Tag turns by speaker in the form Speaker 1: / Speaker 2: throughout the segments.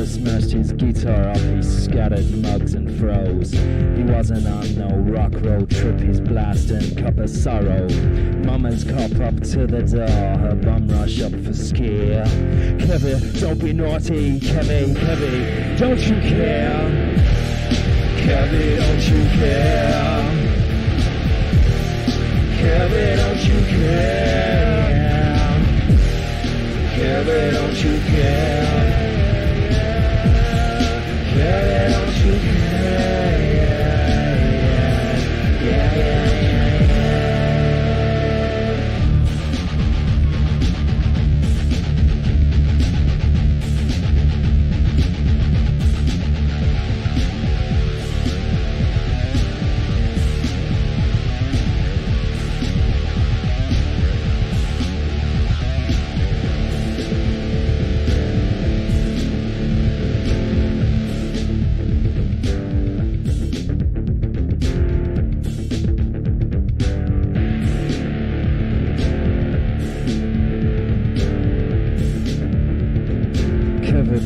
Speaker 1: Mother smashed his guitar up, he scattered mugs and froze. He wasn't on no rock road trip, he's blasting cup of sorrow. Mama's cop up to the door, her bum rush up for scare. Kevin, don't be naughty, Kevin, don't you care? Kevin, don't you care? Kevin, don't you care? Kevin, don't you care? Kevin, don't you care?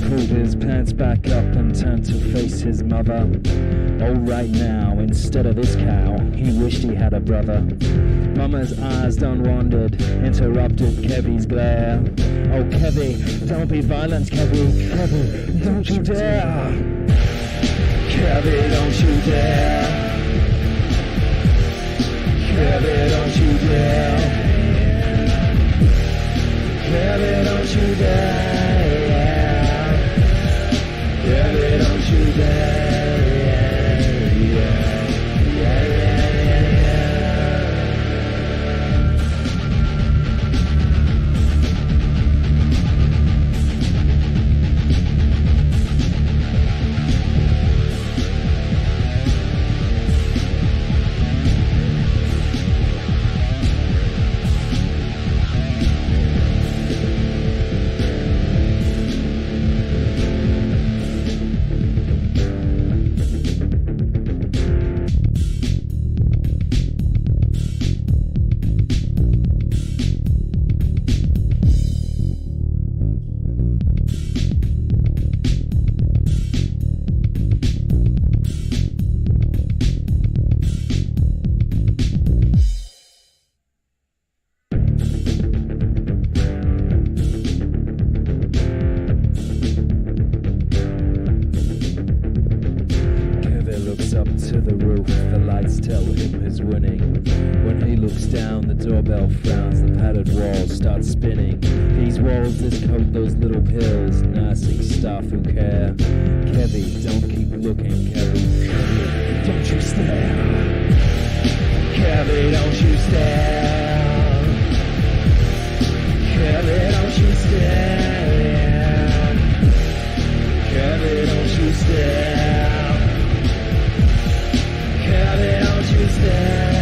Speaker 1: Pulled his pants back up and turned to face his mother. Oh, right now, instead of this cow, he wished he had a brother. Mama's eyes done wandered, interrupted Kevy's glare. Oh, Kevy, don't be violent, Kevy. Kevy, don't you dare. Kevy, don't you dare. Kevy, don't you dare. Kevy, don't you dare. Kevin, don't you dare, to the roof, the lights tell him he's winning. When he looks down, the doorbell frowns, the padded walls start spinning. These walls, this coat, those little pills, nursing staff who care. Kevy, don't keep looking, Kevy. Kevy, don't you stare. Kevy, don't you stare. Kevy, don't you stare. Kevy, don't you stare. Kevin, don't you stare,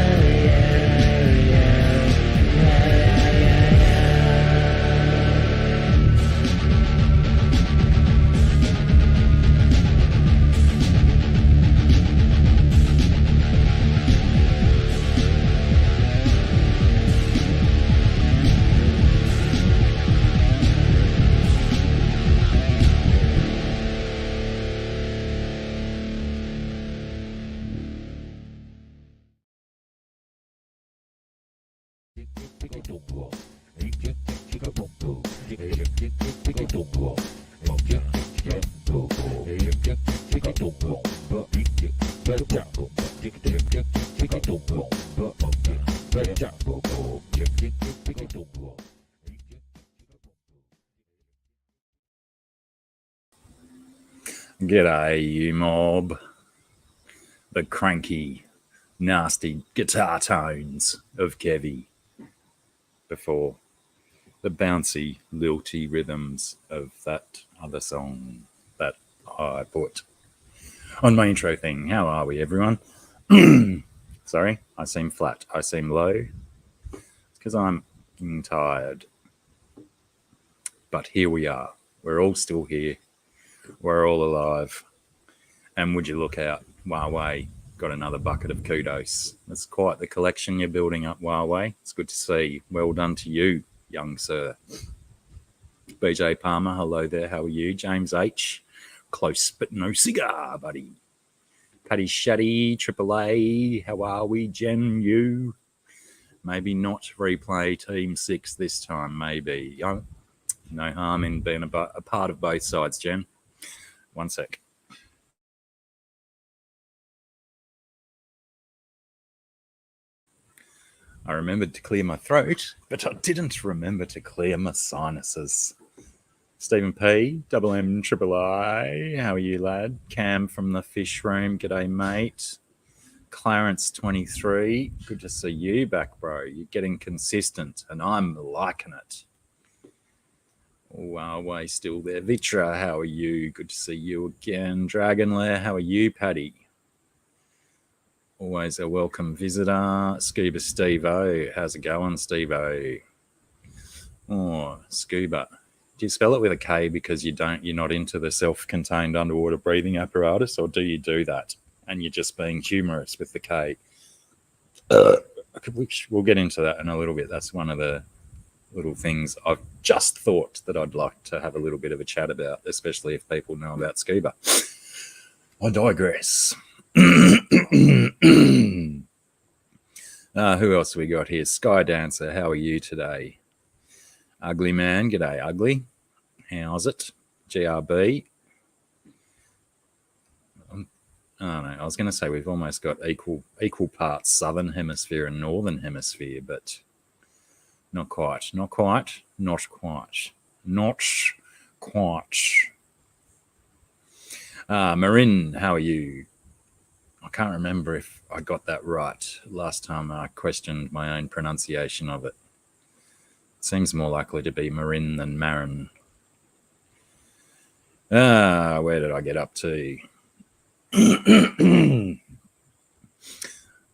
Speaker 2: G'day, you mob. The cranky, nasty guitar tones of Kevy before the bouncy, lilty rhythms of that other song that I put on my intro thing. How are we, everyone? Sorry, I seem flat. I seem low. It's because I'm getting tired. But here we are. We're all still here. We're all alive. And would you look out, Huawei got another bucket of kudos. That's quite the collection you're building up, Huawei. It's good to see. Well done to you, young sir. BJ Palmer, hello there. How are you? James H. Close but no cigar, buddy. Paddy Shaddy, AAA, how are we, Jen? You? Maybe not replay Team 6 this time, maybe. No harm in being a part of both sides, Jen. One sec. I remembered to clear my throat, but I didn't remember to clear my sinuses. Stephen P, Double M, Triple I, how are you, lad? Cam from the fish room, g'day, mate. Clarence 23, good to see you back, bro. You're getting consistent, and I'm liking it. Huawei still there. Vitra, how are you? Good to see you again. Dragonlair, how are you, Paddy? Always a welcome visitor. Scuba Steve-O. How's it going, Steve-O? Oh, Scuba. Do you spell it with a K because you're not into the self-contained underwater breathing apparatus, or do you do that and you're just being humorous with the K? We'll get into that in a little bit. That's one of the little things I've just thought that I'd like to have a little bit of a chat about, especially if people know about scuba. I digress. Who else we got here? Sky Dancer, how are you today? Ugly Man, g'day, Ugly. How's it? GRB. I don't know. I was going to say we've almost got equal parts Southern Hemisphere and Northern Hemisphere, but not quite. Marin, how are you? I can't remember if I got that right last time I questioned my own pronunciation of it. It seems more likely to be Marin than Marin. Where did I get up to?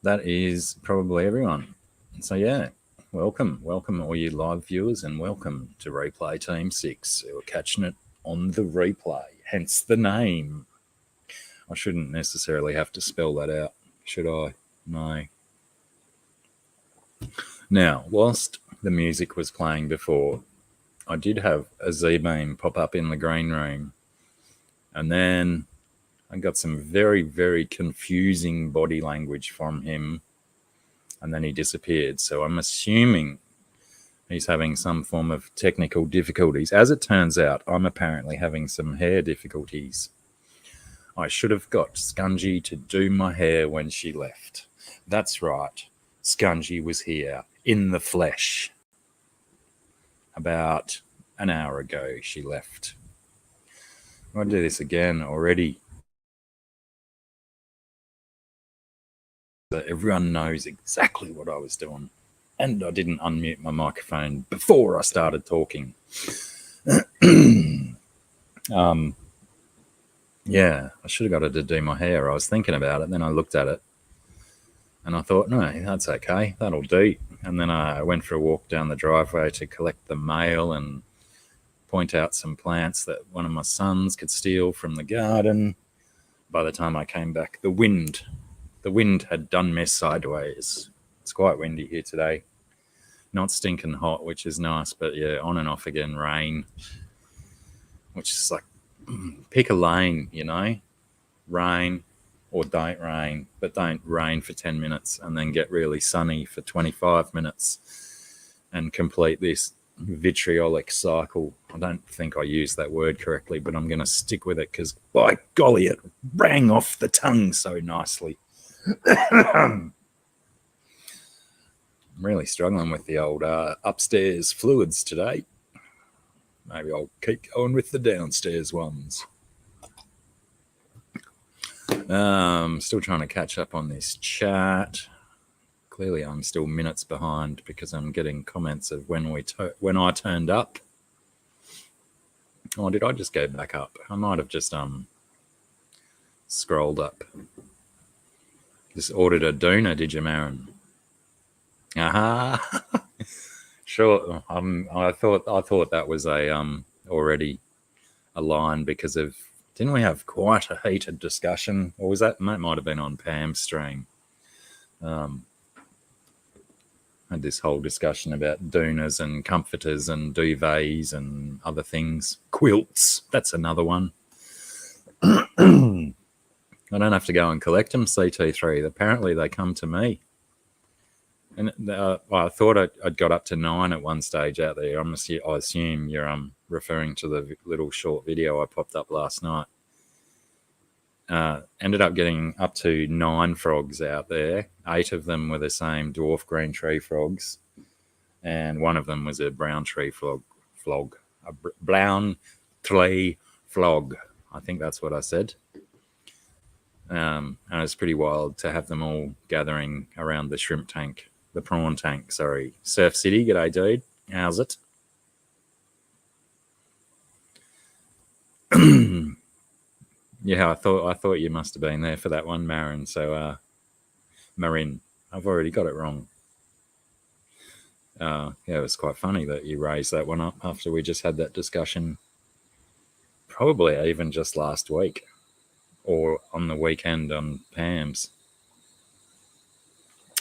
Speaker 2: That is probably everyone. So yeah, welcome all you live viewers, and welcome to Replay Team 6. We're catching it on the replay, hence the name. I shouldn't necessarily have to spell that out, should I? No. Now, whilst the music was playing before, I did have a Z-beam pop up in the green room, and then I got some very, very confusing body language from him, and then he disappeared. So I'm assuming he's having some form of technical difficulties. As it turns out, I'm apparently having some hair difficulties. I should have got Scungy to do my hair when she left. That's right. Scungy was here in the flesh. About an hour ago, she left. I'll do this again already. But everyone knows exactly what I was doing. And I didn't unmute my microphone before I started talking. Yeah, I should have got her to do my hair. I was thinking about it, then I looked at it, and I thought, no, that's okay, that'll do. And then I went for a walk down the driveway to collect the mail and point out some plants that one of my sons could steal from the garden. By the time I came back, the wind had done me sideways. It's quite windy here today. Not stinking hot, which is nice, but yeah, on and off again, rain, which is like, pick a lane, rain or don't rain, but don't rain for 10 minutes and then get really sunny for 25 minutes and complete this vitriolic cycle. I don't think I used that word correctly, but I'm going to stick with it because, by golly, it rang off the tongue so nicely. I'm really struggling with the old upstairs fluids today. Maybe I'll keep going with the downstairs ones. Still trying to catch up on this chat. Clearly, I'm still minutes behind because I'm getting comments of when I turned up. Oh, did I just go back up? I might have just scrolled up. Just ordered a doona, did you, Marin? Aha. Sure. I thought that was already a line because of, didn't we have quite a heated discussion, or was that might have been on Pam's stream? Had this whole discussion about doonas and comforters and duvets and other things. Quilts, that's another one. I don't have to go and collect them, CT3. Apparently, they come to me. And I thought I'd got up to 9 at one stage out there. I assume you're referring to the little short video I popped up last night. Ended up getting up to 9 frogs out there. 8 of them were the same dwarf green tree frogs, and one of them was a brown tree flog. A brown tree flog. I think that's what I said. And it's pretty wild to have them all gathering around the shrimp tank, the prawn tank, sorry. Surf City, g'day, dude. How's it? Yeah, I thought you must have been there for that one, Marin. So, Marin, I've already got it wrong. Yeah, it was quite funny that you raised that one up after we just had that discussion, probably even just last week or on the weekend on Pam's.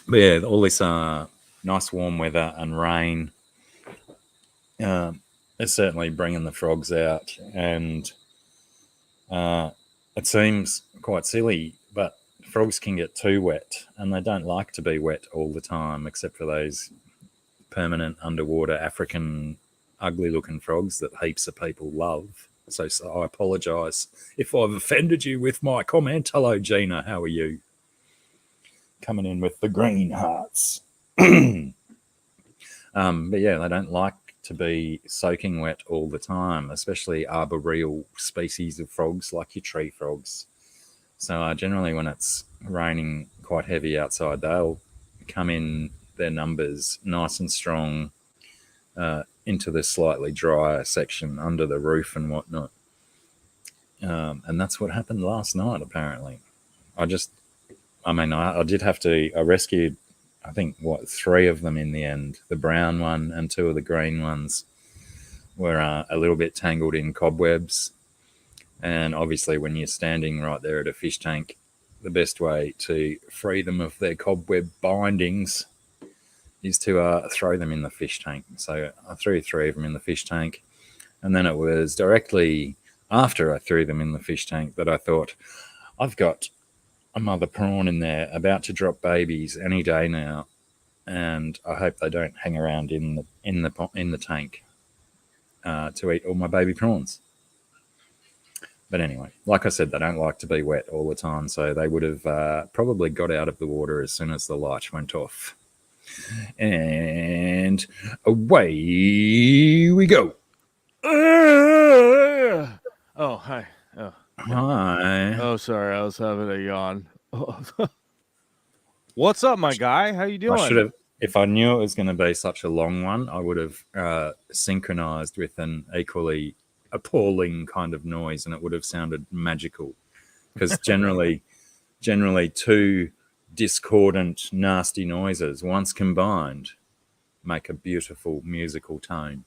Speaker 2: But yeah, all this nice warm weather and rain is certainly bringing the frogs out, and it seems quite silly, but frogs can get too wet, and they don't like to be wet all the time, except for those permanent underwater African ugly-looking frogs that heaps of people love. So I apologise if I've offended you with my comment. Hello, Gina. How are you? Coming in with the green hearts. But yeah, they don't like to be soaking wet all the time, especially arboreal species of frogs like your tree frogs. So generally when it's raining quite heavy outside, they'll come in their numbers nice and strong into the slightly drier section under the roof and whatnot. And that's what happened last night, apparently. I did have to, I rescued, I think, 3 of them in the end. The brown one and 2 of the green ones were a little bit tangled in cobwebs. And obviously when you're standing right there at a fish tank, the best way to free them of their cobweb bindings is to throw them in the fish tank. So I threw 3 of them in the fish tank. And then it was directly after I threw them in the fish tank that I thought, I've got a mother prawn in there about to drop babies any day now, and I hope they don't hang around in the tank to eat all my baby prawns. But anyway, like I said, they don't like to be wet all the time, so they would have probably got out of the water as soon as the light went off. And away we go.
Speaker 3: Oh, hi. Oh.
Speaker 2: Hi.
Speaker 3: Oh, sorry. I was having a yawn. What's up, my guy? How you doing?
Speaker 2: I should have, if I knew it was going to be such a long one, I would have synchronized with an equally appalling kind of noise, and it would have sounded magical. Because generally 2 discordant, nasty noises, once combined, make a beautiful musical tone.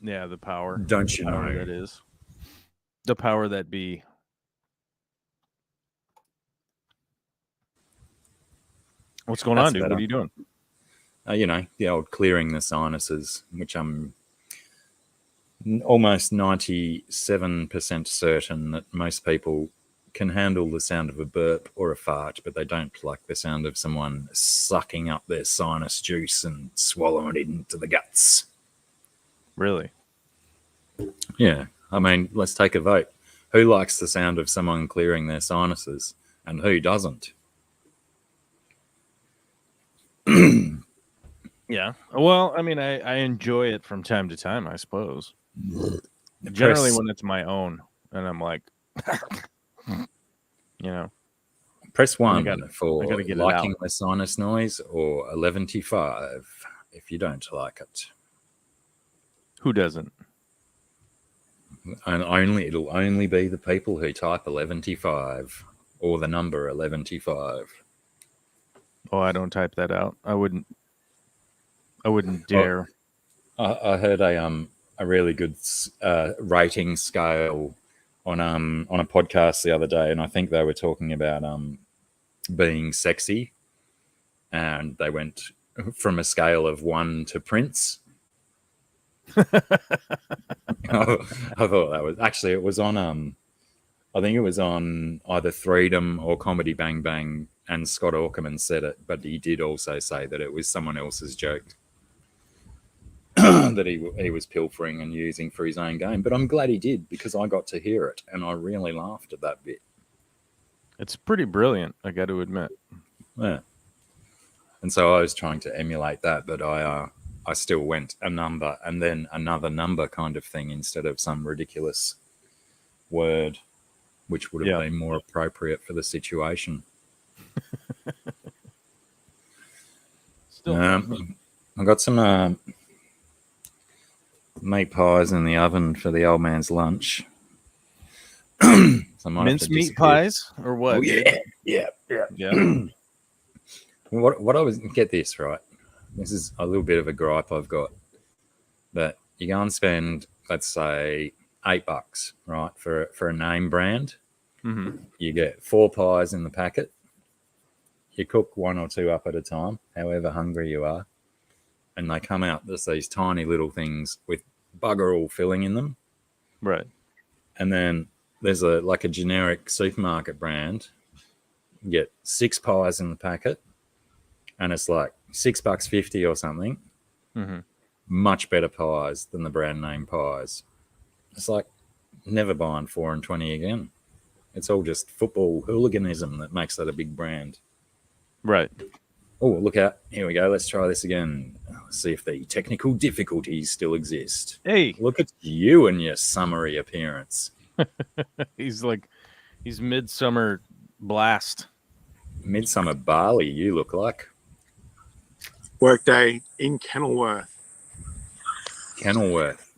Speaker 3: Yeah, the power.
Speaker 2: Don't you know?
Speaker 3: That is. The power that be. What's going on, dude?
Speaker 2: Better.
Speaker 3: What are you doing?
Speaker 2: The old clearing the sinuses, which I'm almost 97% certain that most people can handle the sound of a burp or a fart, but they don't like the sound of someone sucking up their sinus juice and swallowing it into the guts.
Speaker 3: Really?
Speaker 2: Yeah. I mean, let's take a vote. Who likes the sound of someone clearing their sinuses, and who doesn't?
Speaker 3: Yeah. Well, I mean, I enjoy it from time to time, I suppose. Generally when it's my own, and I'm like,
Speaker 2: Press 1 for
Speaker 3: get
Speaker 2: liking the sinus noise, or 11-5 if you don't like it.
Speaker 3: Who doesn't?
Speaker 2: And it'll only be the people who type 11-5 or the number 11-5.
Speaker 3: Oh, I don't type that out. I wouldn't dare.
Speaker 2: I heard a really good rating scale on a podcast the other day, and I think they were talking about being sexy, and they went from a scale of 1 to Prince. I thought that was actually, it was on I think it was on either Freedom or Comedy Bang Bang, and Scott Aukerman said it, but he did also say that it was someone else's joke that he was pilfering and using for his own game. But I'm glad he did, because I got to hear it, and I really laughed at that bit.
Speaker 3: It's pretty brilliant, I got to admit.
Speaker 2: Yeah. And so I was trying to emulate that, but I still went a number and then another number kind of thing instead of some ridiculous word, which would have been more appropriate for the situation.
Speaker 3: Still,
Speaker 2: I got some meat pies in the oven for the old man's lunch. So
Speaker 3: mince meat pies or what?
Speaker 2: Oh, yeah. What I was, get this right. This is a little bit of a gripe I've got. That you go and spend, let's say, $8, right, for a name brand.
Speaker 3: Mm-hmm.
Speaker 2: You get 4 pies in the packet. You cook 1 or 2 up at a time, however hungry you are, and they come out as these tiny little things with bugger all filling in them.
Speaker 3: Right.
Speaker 2: And then there's a generic supermarket brand. You get 6 pies in the packet, and it's like $6.50 or something.
Speaker 3: Mm-hmm.
Speaker 2: Much better pies than the brand name pies. It's like never buying 4 and 20 again. It's all just football hooliganism that makes that a big brand.
Speaker 3: Right.
Speaker 2: Oh, look out. Here we go. Let's try this again. Let's see if the technical difficulties still exist.
Speaker 3: Hey.
Speaker 2: Look at you and your summery appearance.
Speaker 3: He's midsummer blast.
Speaker 2: Midsummer barley, you look like.
Speaker 4: Workday in Kenilworth.
Speaker 2: Kenilworth.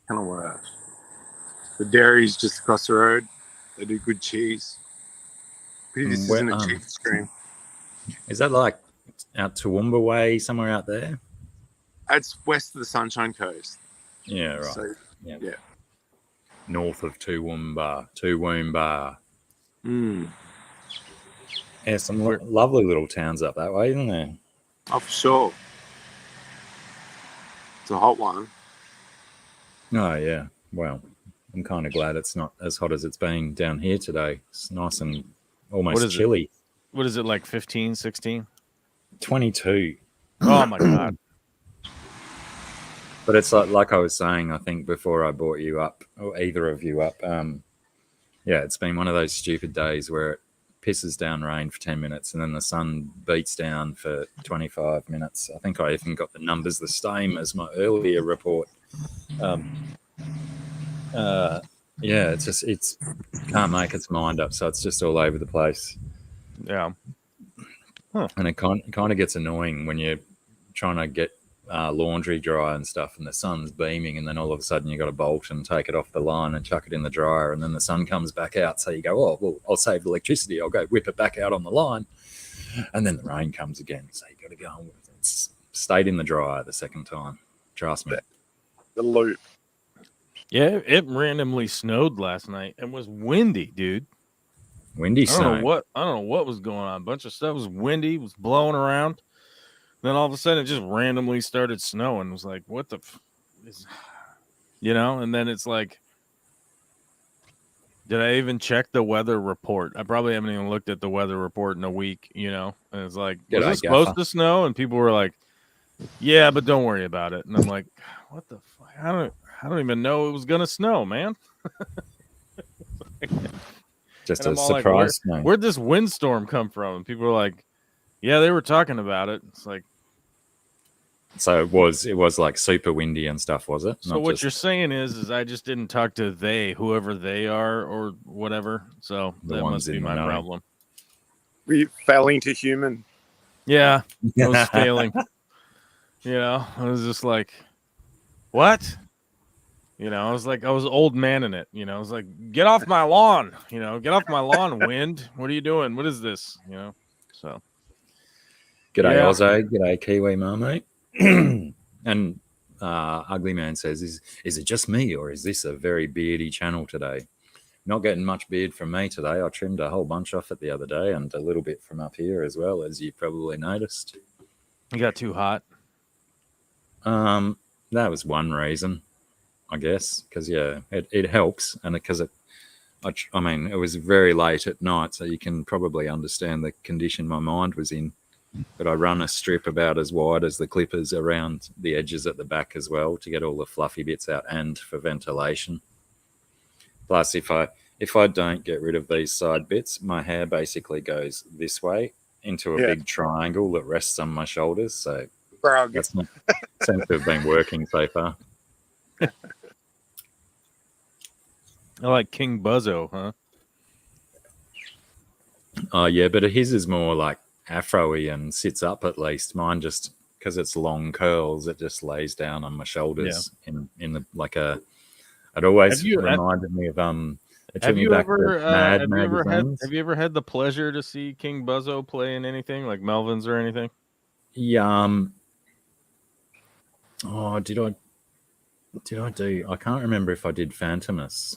Speaker 4: The dairy's just across the road. They do good cheese. Pity this isn't a cheese stream.
Speaker 2: Is that like out Toowoomba way, somewhere out there?
Speaker 4: It's west of the Sunshine Coast.
Speaker 2: Yeah, right.
Speaker 4: So,
Speaker 2: yeah. North of Toowoomba. Yeah, some lovely little towns up that way, isn't there?
Speaker 4: Oh, for sure. It's a hot one.
Speaker 2: Oh, yeah. Well, I'm kind of glad it's not as hot as it's been down here today. It's nice and almost chilly.
Speaker 3: What is it, like 15, 16?
Speaker 2: 22.
Speaker 3: Oh, my God.
Speaker 2: But it's like I was saying, I think, before I brought you up, or either of you up, it's been one of those stupid days where it pisses down rain for 10 minutes and then the sun beats down for 25 minutes. I think I even got the numbers the same as my earlier report. It's can't make its mind up, so it's just all over the place.
Speaker 3: Yeah. Huh.
Speaker 2: And it kind of gets annoying when you're trying to get laundry dry and stuff and the sun's beaming, and then all of a sudden you got to bolt and take it off the line and chuck it in the dryer, and then the sun comes back out, so you go, oh well, I'll save electricity, I'll go whip it back out on the line, and then the rain comes again, so you got to go on with it. It's stayed in the dryer the second time, trust me.
Speaker 4: The loop.
Speaker 3: Yeah, it randomly snowed last night. It was windy, dude.
Speaker 2: Windy snow.
Speaker 3: I don't know what was going on. A bunch of stuff was windy, was blowing around. Then all of a sudden, it just randomly started snowing. It was like, what the, and then it's like, did I even check the weather report? I probably haven't even looked at the weather report in a week, and it's like, was it supposed to snow? And people were like, yeah, but don't worry about it. And I'm like, what the fuck? I don't even know it was going to snow, man.
Speaker 2: Just a surprise.
Speaker 3: Like, where'd this windstorm come from? And people were like, yeah, they were talking about it. It's like,
Speaker 2: so it was like super windy and stuff, was it?
Speaker 3: So what you're saying is I just didn't talk to whoever they are or whatever. So that must be my problem.
Speaker 4: We failing to human.
Speaker 3: Yeah, I was failing. I was just like, what? I was like, I was old man in it. I was like, get off my lawn. Get off my lawn, wind. What are you doing? What is this? So.
Speaker 2: G'day, Ozzo. G'day, Kiwi Marmite. And Ugly Man says, is it just me, or is this a very beardy channel today? Not getting much beard from me today. I trimmed a whole bunch off it the other day, and a little bit from up here as well, as you probably noticed.
Speaker 3: You got too hot?
Speaker 2: That was one reason, I guess, because, it helps, and because I mean, it was very late at night, so you can probably understand the condition my mind was in. But I run a strip about as wide as the clippers around the edges at the back as well to get all the fluffy bits out and for ventilation. Plus, if I don't get rid of these side bits, my hair basically goes this way into a big triangle that rests on my shoulders. So that seems to have been working so far.
Speaker 3: I like King Buzzo, huh?
Speaker 2: Oh yeah, but his is more like afro-y and sits up at least. Mine just because it's long curls, it just lays down on my shoulders in the like a. It always reminded me of It took me back to Mad magazines.
Speaker 3: Have you ever had the pleasure to see King Buzzo play in anything like Melvin's or anything?
Speaker 2: Yeah. Oh, did I do? I can't remember if I did Phantomus.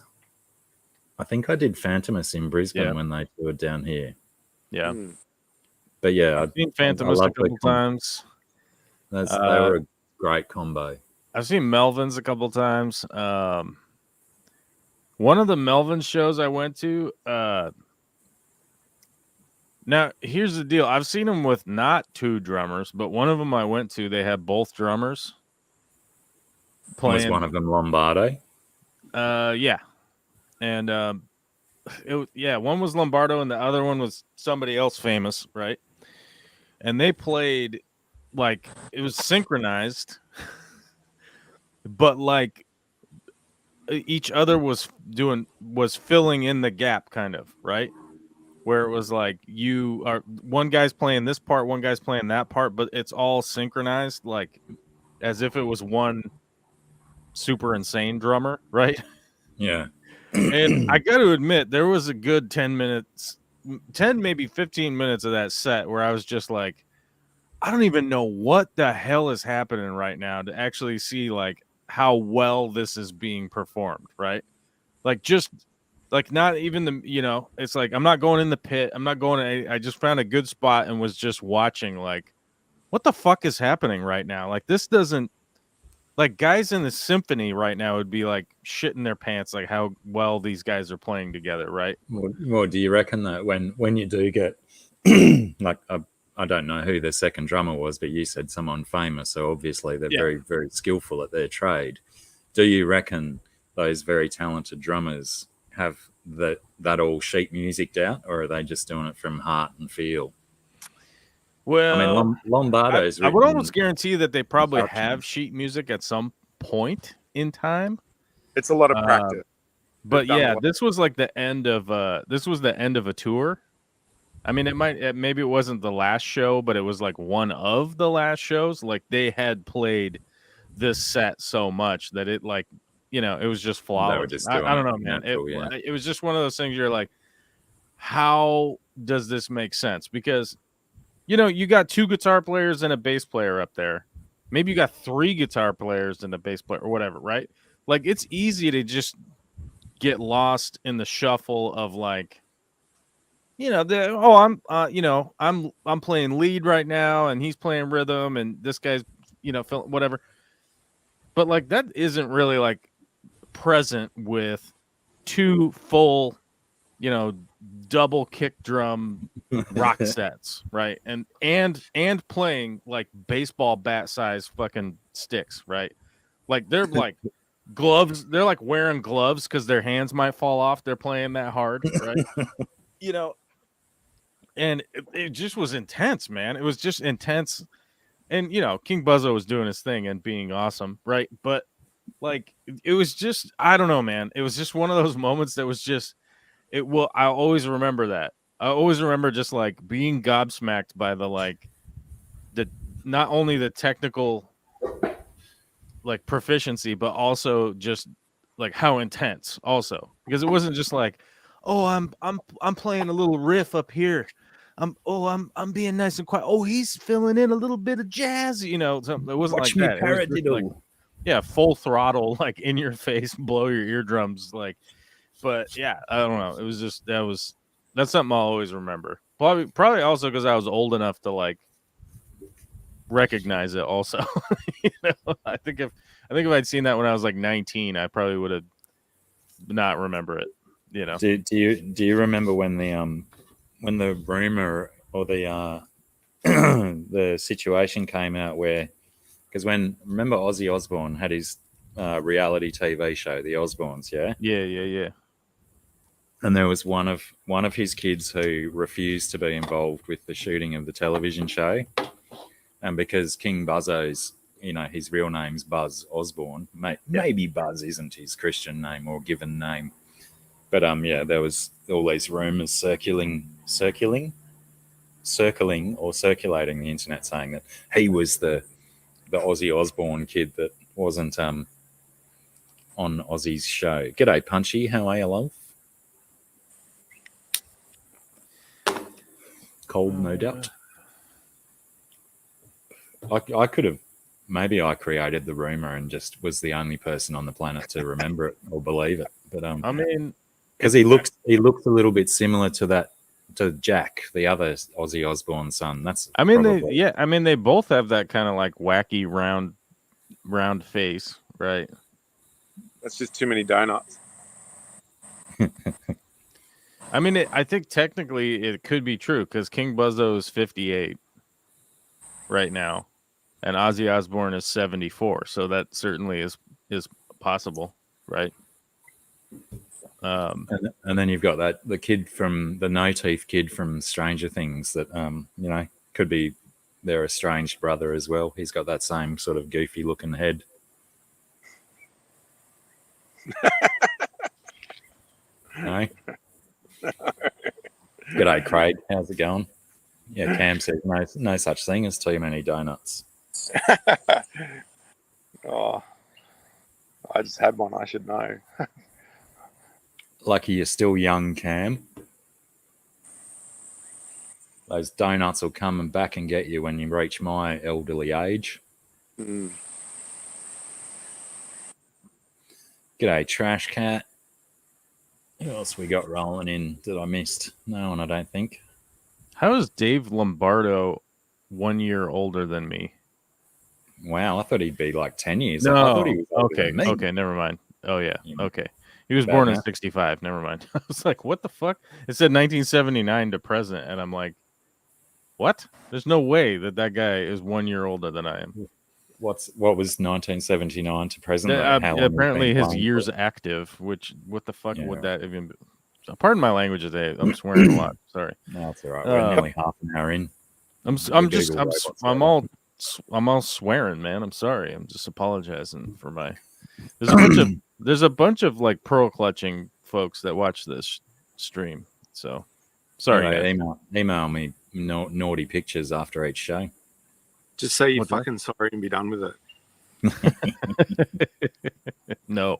Speaker 2: I think I did Phantomus in Brisbane when they toured down here.
Speaker 3: Yeah.
Speaker 2: But yeah,
Speaker 3: I've seen Phantomus a couple times.
Speaker 2: They were a great combo.
Speaker 3: I've seen Melvin's a couple times. One of the Melvin shows I went to, now here's the deal. I've seen them with not two drummers, but one of them I went to, they had both drummers playing.
Speaker 2: Was one of them Lombardo?
Speaker 3: Yeah. And one was Lombardo and the other one was somebody else famous, right? And they played like it was synchronized, but like each other was filling in the gap, kind of, right? Where it was like one guy's playing this part, one guy's playing that part, but it's all synchronized, like as if it was one super insane drummer, right?
Speaker 2: Yeah.
Speaker 3: And I got to admit, there was a good 10 minutes, 10, maybe 15 minutes of that set where I was just like, I don't even know what the hell is happening right now to actually see like how well this is being performed, right? Like just like not even it's like I'm not going in the pit. I'm not going I just found a good spot and was just watching like what the fuck is happening right now? Like this doesn't like guys in the symphony right now would be like shitting their pants like how well these guys are playing together, right?
Speaker 2: Well, do you reckon that when you do get like I don't know who the second drummer was, but you said someone famous, so obviously they're very, very skillful at their trade. Do you reckon those very talented drummers have that all sheet music'd out, or are they just doing it from heart and feel?
Speaker 3: Well,
Speaker 2: I mean, Lombardo's.
Speaker 3: I would almost guarantee that they probably have sheet music at some point in time.
Speaker 4: It's a lot of practice.
Speaker 3: But yeah, this was like the end of a tour. I mean, maybe it wasn't the last show, but it was like one of the last shows. Like they had played this set so much that it like, it was just flawless. I don't know, man. It was just one of those things you're like, how does this make sense? Because, you got two guitar players and a bass player up there. Maybe you got three guitar players and a bass player or whatever, right? Like it's easy to just get lost in the shuffle of like, I'm playing lead right now and he's playing rhythm and this guy's, whatever. But like that isn't really like present with two full, double kick drum rock sets, right? And playing like baseball bat size fucking sticks, right? Like they're like gloves, they're like wearing gloves because their hands might fall off. They're playing that hard, right? And it just was intense, man. It was just intense. And, King Buzzo was doing his thing and being awesome, right? But, like, it was just, I don't know, man. It was just one of those moments that was just, I always remember that. I always remember just, like, being gobsmacked by not only the technical, like, proficiency, but also just, like, how intense also. Because it wasn't just like, oh, I'm playing a little riff up here. I'm being nice and quiet. Oh, he's filling in a little bit of jazz. It wasn't
Speaker 2: Watch
Speaker 3: like
Speaker 2: me
Speaker 3: that.
Speaker 2: Paradiddle.
Speaker 3: Like, full throttle, like in your face, blow your eardrums, like. But yeah, I don't know. It was just that's something I'll always remember. Probably also because I was old enough to like recognize it. Also, I think if I'd seen that when I was like 19, I probably would have not remember it. you know.
Speaker 2: Do you remember when the rumor or the the situation came out where, because remember Ozzy Osbourne had his reality TV show, The Osbournes, yeah?
Speaker 3: Yeah.
Speaker 2: And there was one of his kids who refused to be involved with the shooting of the television show, and because King Buzzo's, his real name's Buzz Osborne. Maybe Buzz isn't his Christian name or given name, but there was all these rumors circulating or circulating the internet saying that he was the Ozzy Osbourne kid that wasn't on Ozzy's show. G'day, Punchy. How are you, love? Cold, no doubt. I could have, maybe I created the rumor and just was the only person on the planet to remember it or believe it. But
Speaker 3: I mean,
Speaker 2: because he looks a little bit similar to Jack, the other Ozzy Osbourne son.
Speaker 3: they both have that kind of like wacky round face, right?
Speaker 4: That's just too many donuts.
Speaker 3: I mean, I think technically it could be true because King Buzzo is 58 right now, and Ozzy Osbourne is 74. So that certainly is possible, right?
Speaker 2: And then you've got the kid from the no teeth kid from Stranger Things that could be their estranged brother as well. He's got that same sort of goofy looking head. No. G'day, Craig. How's it going? Yeah, Cam says no such thing as too many donuts.
Speaker 4: Oh, I just had one. I should know.
Speaker 2: Lucky you're still young, Cam. Those donuts will come back and get you when you reach my elderly age.
Speaker 4: Mm.
Speaker 2: G'day, Trash Cat. Who else we got rolling in that I missed? No one, I don't think.
Speaker 3: How is Dave Lombardo 1 year older than me?
Speaker 2: Wow, I thought he'd be like 10 years.
Speaker 3: No.
Speaker 2: I thought he was older than me.
Speaker 3: Okay, never mind. Oh, yeah. Okay. He was born in 65. Never mind. I was like, what the fuck? It said 1979 to present, and I'm like, what? There's no way that guy is 1 year older than I am.
Speaker 2: What was 1979 to present?
Speaker 3: Apparently his years active, which what the fuck would that even be? So, pardon my language today. I'm swearing a lot. Sorry.
Speaker 2: No, that's all right. We're nearly half an hour in.
Speaker 3: I'm all swearing, man. I'm sorry. I'm just apologizing for my. There's a bunch of like pearl clutching folks that watch this stream. So sorry.
Speaker 2: Anyway, email me naughty pictures after each show.
Speaker 4: Just say you're fucking sorry and be done with it.
Speaker 3: No.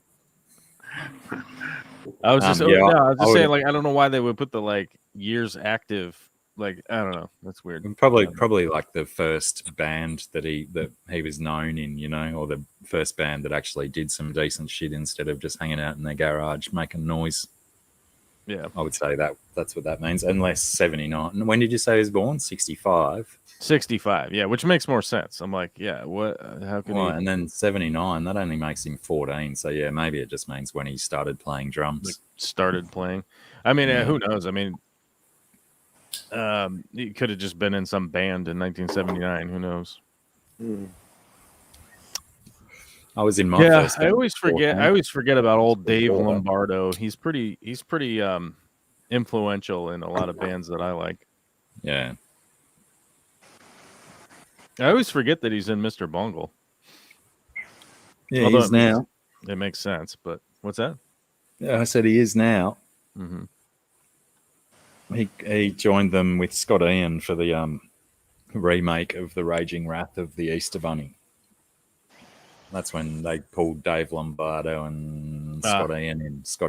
Speaker 3: I was just saying, like, I don't know why they would put the like years active. Like, I don't know. That's weird.
Speaker 2: Probably like the first band that he was known in, or the first band that actually did some decent shit instead of just hanging out in their garage making noise.
Speaker 3: Yeah,
Speaker 2: I would say that's what that means. Unless 79. When did you say he was born? 65.
Speaker 3: 65. Yeah, which makes more sense. I'm like, yeah, what? How can he?
Speaker 2: And then 79. That only makes him 14. So yeah, maybe it just means when he started playing drums.
Speaker 3: Like, started playing. I mean, who knows? I mean, he could have just been in some band in 1979. Who knows?
Speaker 2: I was in my first band.
Speaker 3: I always forget about old Dave Lombardo. He's pretty influential in a lot of bands that I like.
Speaker 2: Yeah.
Speaker 3: I always forget that he's in Mr. Bungle.
Speaker 2: Yeah, he is now.
Speaker 3: It makes sense, but what's that?
Speaker 2: Yeah, I said he is now.
Speaker 3: Mm-hmm.
Speaker 2: He joined them with Scott Ian for the remake of The Raging Wrath of the Easter Bunny. That's when they pulled Dave Lombardo and Scott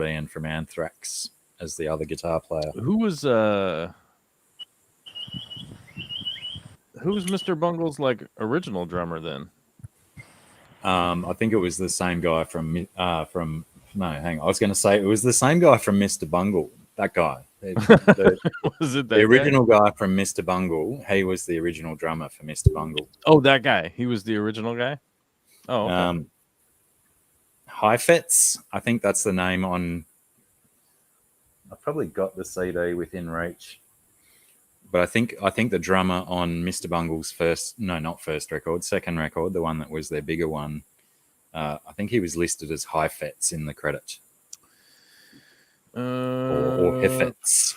Speaker 2: Ian from Anthrax as the other guitar player.
Speaker 3: Who was Mr. Bungle's like original drummer then?
Speaker 2: I think it was the same guy from I was going to say it was the same guy from Mr. Bungle. That guy.
Speaker 3: Was it
Speaker 2: the original guy from Mr. Bungle? He was the original drummer for Mr. Bungle.
Speaker 3: Oh, that guy. He was the original guy? Oh, okay.
Speaker 2: Heifetz, I think that's the name on I probably got the CD within reach. But I think the drummer on Mr. Bungle's second record, the one that was their bigger one, I think he was listed as Heifetz in the credit. Or Heifetz.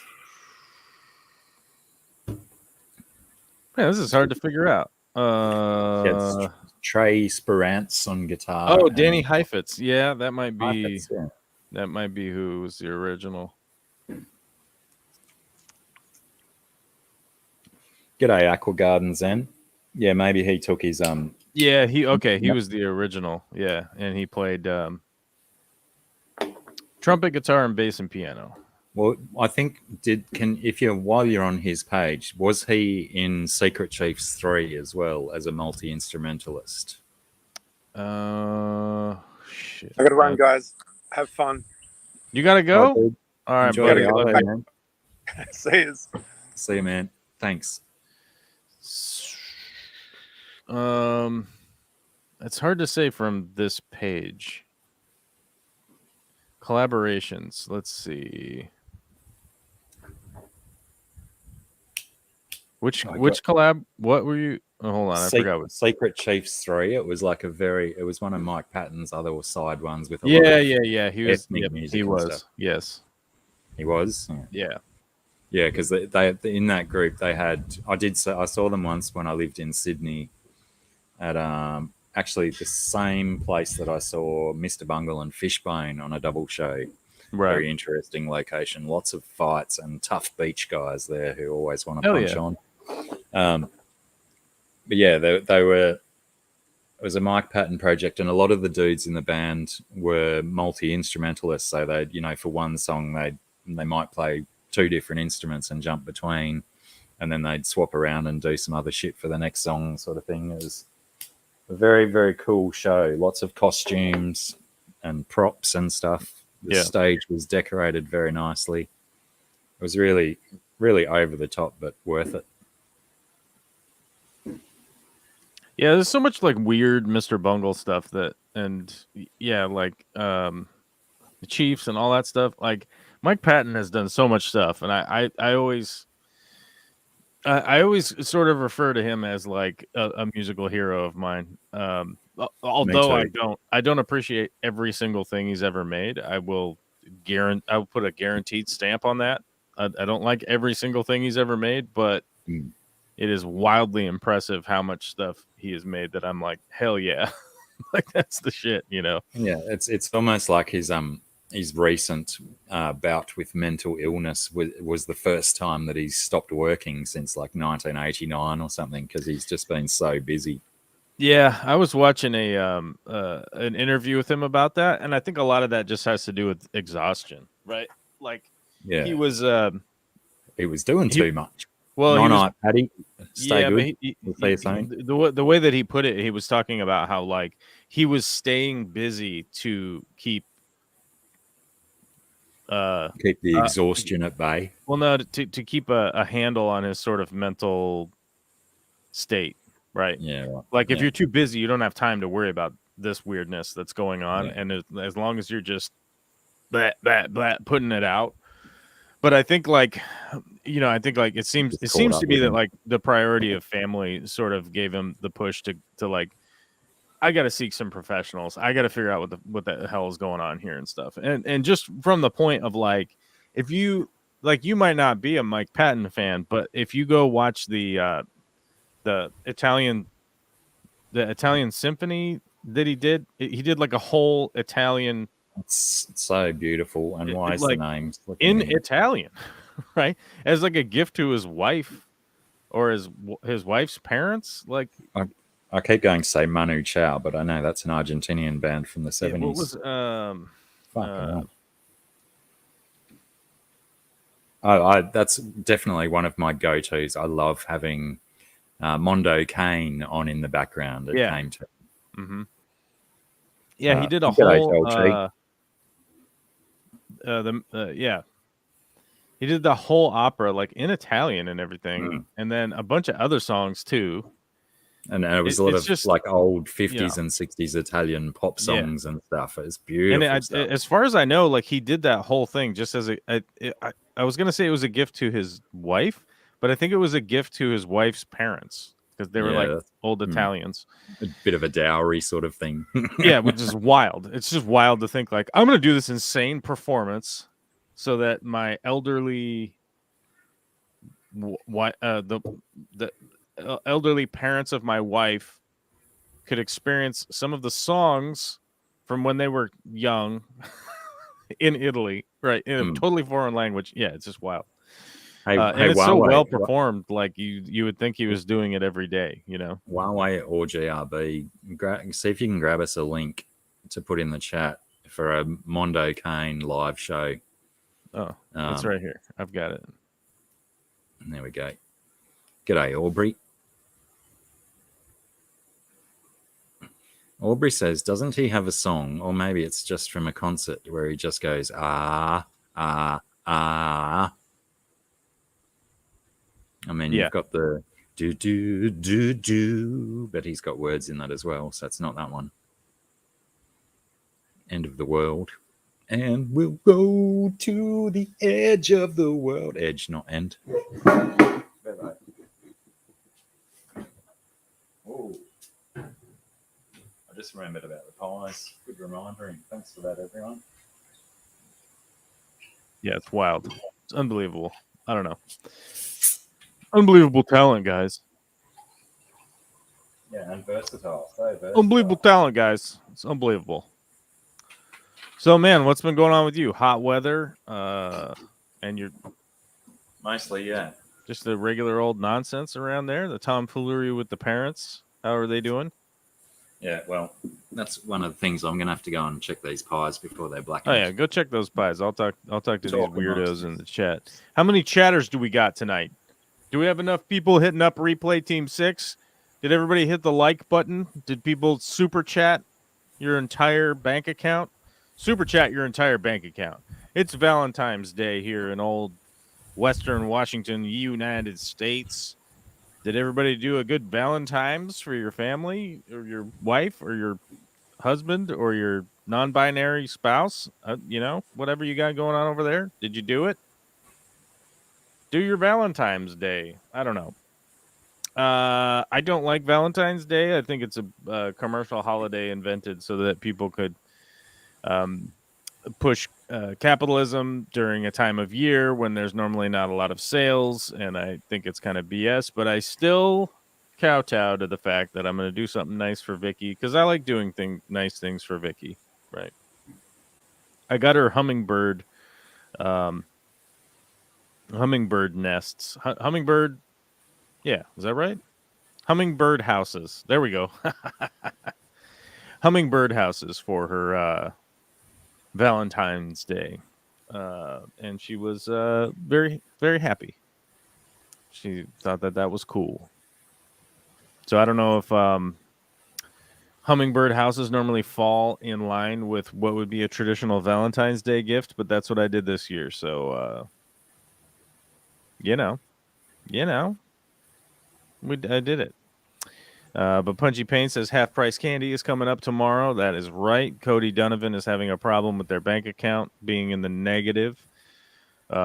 Speaker 3: Man, this is hard to figure out.
Speaker 2: It's Trey Spirance on guitar.
Speaker 3: Oh, Danny Heifetz. Yeah, that might be
Speaker 2: Heifetz, yeah.
Speaker 3: that might be who was the original.
Speaker 2: G'day, Aqua Gardens then. Yeah, maybe he took his
Speaker 3: Yeah, he was the original. Yeah, and he played trumpet, guitar, and bass and piano.
Speaker 2: Well, I think while you're on his page, was he in Secret Chiefs 3 as well as a multi-instrumentalist?
Speaker 3: Shit.
Speaker 4: I gotta run, guys. Have fun.
Speaker 3: You gotta go?
Speaker 2: Oh,
Speaker 3: all right,
Speaker 2: enjoy
Speaker 3: buddy.
Speaker 2: the holiday, man.
Speaker 4: See you.
Speaker 2: See you, man. Thanks.
Speaker 3: It's hard to say from this page. Collaborations. Let's see. Which collab? What were you? Oh, hold on, I forgot. What...
Speaker 2: Secret Chiefs 3. It was like it was one of Mike Patton's other side ones with a
Speaker 3: yeah.
Speaker 2: He was.
Speaker 3: Yes,
Speaker 2: he was.
Speaker 3: Yeah.
Speaker 2: Yeah, because they in that group they had. I saw them once when I lived in Sydney, at actually the same place that I saw Mr. Bungle and Fishbone on a double show.
Speaker 3: Right.
Speaker 2: Very interesting location. Lots of fights and tough beach guys there who always want to punch on. But yeah, they were. It was a Mike Patton project, and a lot of the dudes in the band were multi-instrumentalists. So they'd, for one song, they might play 2 different instruments and jump between, and then they'd swap around and do some other shit for the next song, sort of thing. It was a very, very cool show. Lots of costumes and props and stuff. The stage was decorated very nicely. It was really, really over the top, but worth it.
Speaker 3: Yeah, there's so much like weird Mr. Bungle stuff the Chiefs and all that stuff. Like Mike Patton has done so much stuff, and I always sort of refer to him as like a musical hero of mine. Although I don't appreciate every single thing he's ever made. I will put a guaranteed stamp on that. I don't like every single thing he's ever made, but it is wildly impressive how much stuff he has made that I'm like, hell yeah. Like that's the shit, Yeah,
Speaker 2: it's almost like his recent bout with mental illness was the first time that he's stopped working since like 1989 or something, because he's just been so busy.
Speaker 3: Yeah, I was watching an interview with him about that, and I think a lot of that just has to do with exhaustion, right? Like, he was
Speaker 2: doing too much.
Speaker 3: Well,
Speaker 2: Paddy, stay good.
Speaker 3: The way that he put it, he was talking about how like he was staying busy to keep
Speaker 2: the exhaustion at bay.
Speaker 3: Well, no, to keep a handle on his sort of mental state, right?
Speaker 2: Yeah. Right.
Speaker 3: Like if you're too busy, you don't have time to worry about this weirdness that's going on, and as long as you're just putting it out. But I think like it seems to be that like the priority of family sort of gave him the push to like, I got to seek some professionals. I got to figure out what the hell is going on here and stuff. And just from the point of like, if you like, you might not be a Mike Patton fan, but if you go watch the Italian symphony that he did like a whole Italian.
Speaker 2: It's so beautiful. And why is the name
Speaker 3: in Italian, right? As like a gift to his wife or his wife's parents. Like
Speaker 2: I keep going to say Manu Chao, but I know that's an Argentinian band from the 70s.
Speaker 3: What was
Speaker 2: that's definitely one of my go-tos. I love having Mondo Kane on in the background. Came to.
Speaker 3: Mm-hmm. Yeah, he did a whole. He did the whole opera like in Italian and everything, and then a bunch of other songs too.
Speaker 2: And it was a lot
Speaker 3: It's
Speaker 2: of
Speaker 3: just,
Speaker 2: like old
Speaker 3: you know,
Speaker 2: 50s and 60s Italian pop
Speaker 3: yeah.
Speaker 2: songs and stuff. It's
Speaker 3: And
Speaker 2: beautiful stuff.
Speaker 3: as far as I know, like he did that whole thing just as I was gonna say it was a gift to his wife, but I think it was a gift to his wife's parents because they were
Speaker 2: Yeah,
Speaker 3: like
Speaker 2: that's
Speaker 3: old Italians.
Speaker 2: a bit of a dowry sort of thing.
Speaker 3: Yeah, which is wild. It's just wild to think like I'm gonna do this insane performance so that my elderly the elderly parents of my wife could experience some of the songs from when they were young in Italy, right? In a totally foreign language. Yeah, it's just wild.
Speaker 2: Hey,
Speaker 3: And it's so well performed, like you would think he was doing it every day, you know?
Speaker 2: Huawei or GRB, see if you can grab us a link to put in the chat for a Mondo Kane live show.
Speaker 3: Oh, it's right here. I've got it.
Speaker 2: There we go. G'day, Aubrey. Aubrey says, doesn't he have a song, or maybe it's just from a concert where he just goes, ah, ah, ah. I mean, you've got the do, do, do, do, but he's got words in that as well, so it's not that one. End of the world. And we'll go to the edge of the world. Edge, not end. Oh, I just remembered about the pies. Good reminder, and thanks for that, everyone.
Speaker 3: Yeah, it's wild. It's unbelievable. I don't know. Unbelievable talent, guys.
Speaker 2: Yeah, and versatile. So versatile.
Speaker 3: Unbelievable talent, guys. It's unbelievable. So, man, what's been going on with you? Hot weather, and you're
Speaker 2: mostly, yeah,
Speaker 3: just the regular old nonsense around there. The tomfoolery with the parents. How are they doing?
Speaker 2: Yeah, well, that's one of the things I'm going to have to go and check these pies before they're blackened.
Speaker 3: Oh yeah, go check those pies. I'll talk to these weirdos in the chat. How many chatters do we got tonight? Do we have enough people hitting up Replay Team 6? Did everybody hit the like button? Did people super chat your entire bank account? Super chat your entire bank account. It's Valentine's Day here in old Western Washington, United States. Did everybody do a good Valentine's for your family or your wife or your husband or your non-binary spouse? You know, whatever you got going on over there. Did you do it? Do your Valentine's Day. I don't know. I don't like Valentine's Day. I think it's a commercial holiday invented so that people could push capitalism during a time of year when there's normally not a lot of sales, and I think it's kind of BS, but I still kowtow to the fact that I'm going to do something nice for Vicky because I like doing nice things for Vicky, right? I got her hummingbird nests. Hummingbird, yeah, is that right? Hummingbird houses. There we go. Hummingbird houses for her Valentine's Day, and she was very, very happy. She thought that was cool. So I don't know if hummingbird houses normally fall in line with what would be a traditional Valentine's Day gift, but that's what I did this year. So you know, I did it. But Punchy Pain says half price candy is coming up tomorrow. That is right. Cody Donovan is having a problem with their bank account being in the negative. You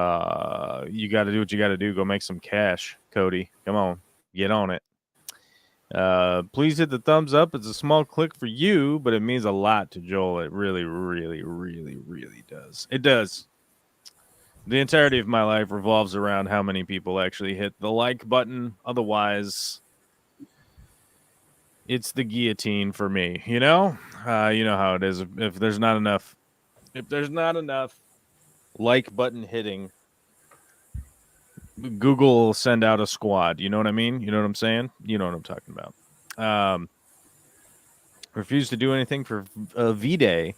Speaker 3: got to do what you got to do. Go make some cash, Cody. Come on, get on it. Please hit the thumbs up. It's a small click for you, but it means a lot to Joel. It really, really, really, really does. It does. The entirety of my life revolves around how many people actually hit the like button. Otherwise, it's the guillotine for me. You know how it is. If there's not enough like button hitting, Google will send out a squad. You know what I mean? You know what I'm saying? You know what I'm talking about. Refused to do anything for V-Day.